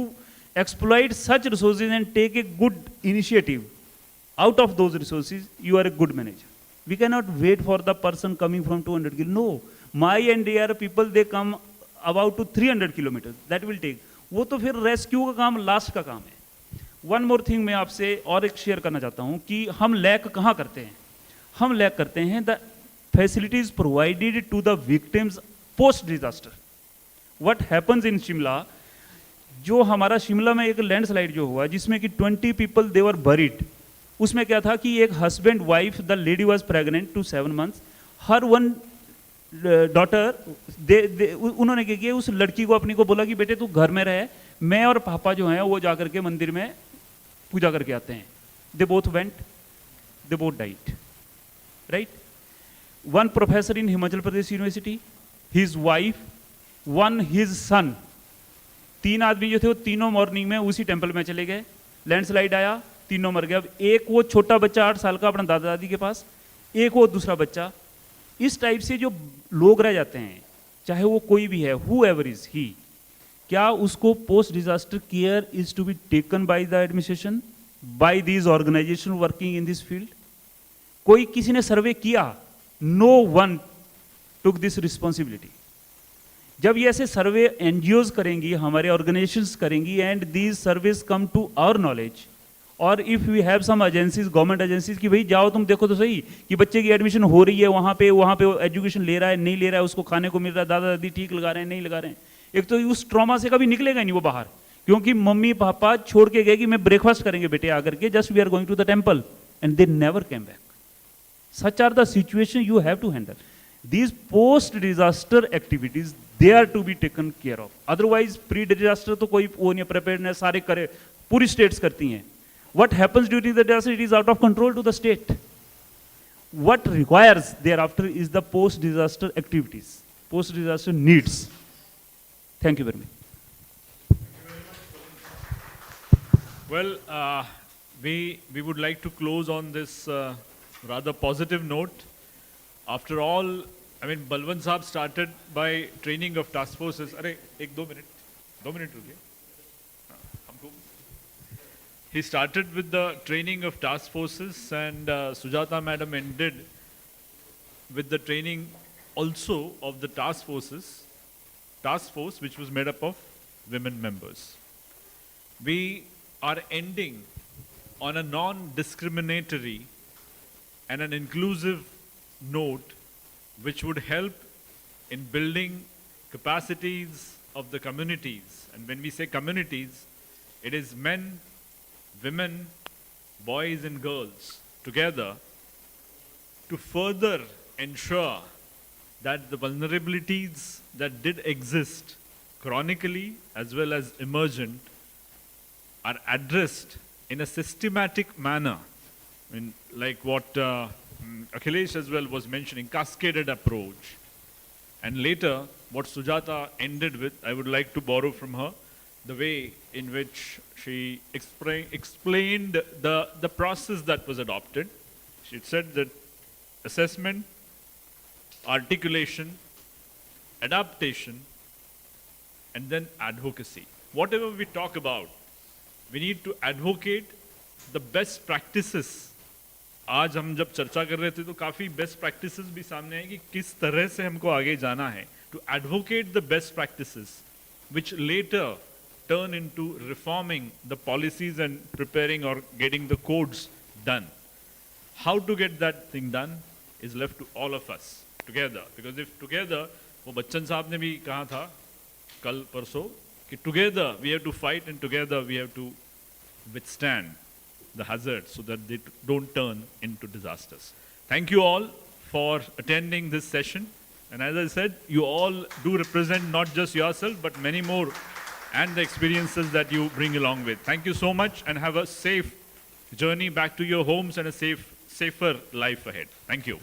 exploit such resources and take a good initiative out of those resources, you are a good manager. We cannot wait for the person coming from 200 km. No, my and their people, they come about to 300 kilometers. That will take. वो तो फिर rescue का काम last का काम है. One more thing मैं आपसे और एक शेयर करना चाहता हूँ कि हम लैक कहाँ करते हैं. हम लैक करते हैं the facilities provided to the victims post disaster. What happens in Shimla, जो हमारा शिमला में एक लैंडस्लाइड जो हुआ जिसमें कि 20 people they were buried, उसमें क्या था कि एक husband wife, the lady was pregnant to 7 months, her one daughter, उन्होंने क्या किया, उस लड़की को अपनी को बोला कि बेटे तू घर में रहे, मैं और पापा जो हैं वो जा करके मंदिर में पूजा करके आते हैं. They both went, they both died, right? One professor in Himachal Pradesh University, his wife, one his son, 3 आदमी जो थे वो तीनों मॉर्निंग में उसी टेंपल में चले गए. लैंडस्लाइड आया, तीनों मर गए. अब एक वो छोटा बच्चा 8 साल का अपना दादा दादी के पास, एक वो दूसरा बच्चा. इस टाइप से जो लोग रह जाते हैं, चाहे वो कोई भी है, whoever is he, क्या उसको post disaster care is to be taken by the administration, by these organization working in this field. कोई किसी ने सर्वे किया? No one took this responsibility. जब ये ऐसे सर्वे NGOs करेंगी, हमारे organizations करेंगी, and these surveys come to our knowledge, और if we have some agencies, government agencies, कि भाई जाओ तुम देखो तो सही कि बच्चे की एडमिशन हो रही है वहाँ पे एजुकेशन ले रहा है, नहीं ले रहा है, उसको खाने को मिल रहा है, दादा दादी ठीक लगा रहे हैं, नहीं लगा रहे हैं. एक तो उस ट्रॉमा से कभी निकलेगा नहीं वो बाहर, क्योंकि मम्मी पापा छोड़ के गए कि मैं ब्रेकफास्ट करेंगे बेटे आकर के, just we are going to the temple, and they never came back. Such are the situation you have to handle. These post-disaster activities, they are to be taken care of. Otherwise, pre-disaster तो कोई वो नहीं, preparedness सारे करे, पूरी states करती हैं. What happens during the disaster? It is out of control to the state. What requires thereafter is the post-disaster activities, post-disaster needs. Thank you very much. Well, we would like to close on this rather positive note. After all, I mean, Balwant Saab started by training of task forces. Arey, 2 minute रुकिए. हमको. He started with the training of task forces, and Sujata madam ended with the training also of the task force which was made up of women members. We are ending on a non-discriminatory and an inclusive note which would help in building capacities of the communities. And when we say communities, it is men, women, boys and girls together to further ensure that the vulnerabilities that did exist chronically as well as emergent are addressed in a systematic manner. I mean, like what Akhilesh as well was mentioning, cascaded approach. And later, what Sujata ended with, I would like to borrow from her, the way in which she explained the process that was adopted. She said that assessment, articulation, adaptation, and then advocacy. Whatever we talk about, we need to advocate the best practices. आज हम जब चर्चा कर रहे थे तो काफ़ी best practices भी सामने आए कि किस तरह से हमको आगे जाना है to advocate the best practices which later turn into reforming the policies and preparing or getting the codes done. How to get that thing done is left to all of us together, because if together, वो बच्चन साहब ने भी कहा था कल परसों कि together we have to fight and together we have to withstand the hazards so that they don't turn into disasters. Thank you all for attending this session. And as I said, you all do represent not just yourself, but many more and the experiences that you bring along with. Thank you so much and have a safe journey back to your homes and a safer life ahead. Thank you.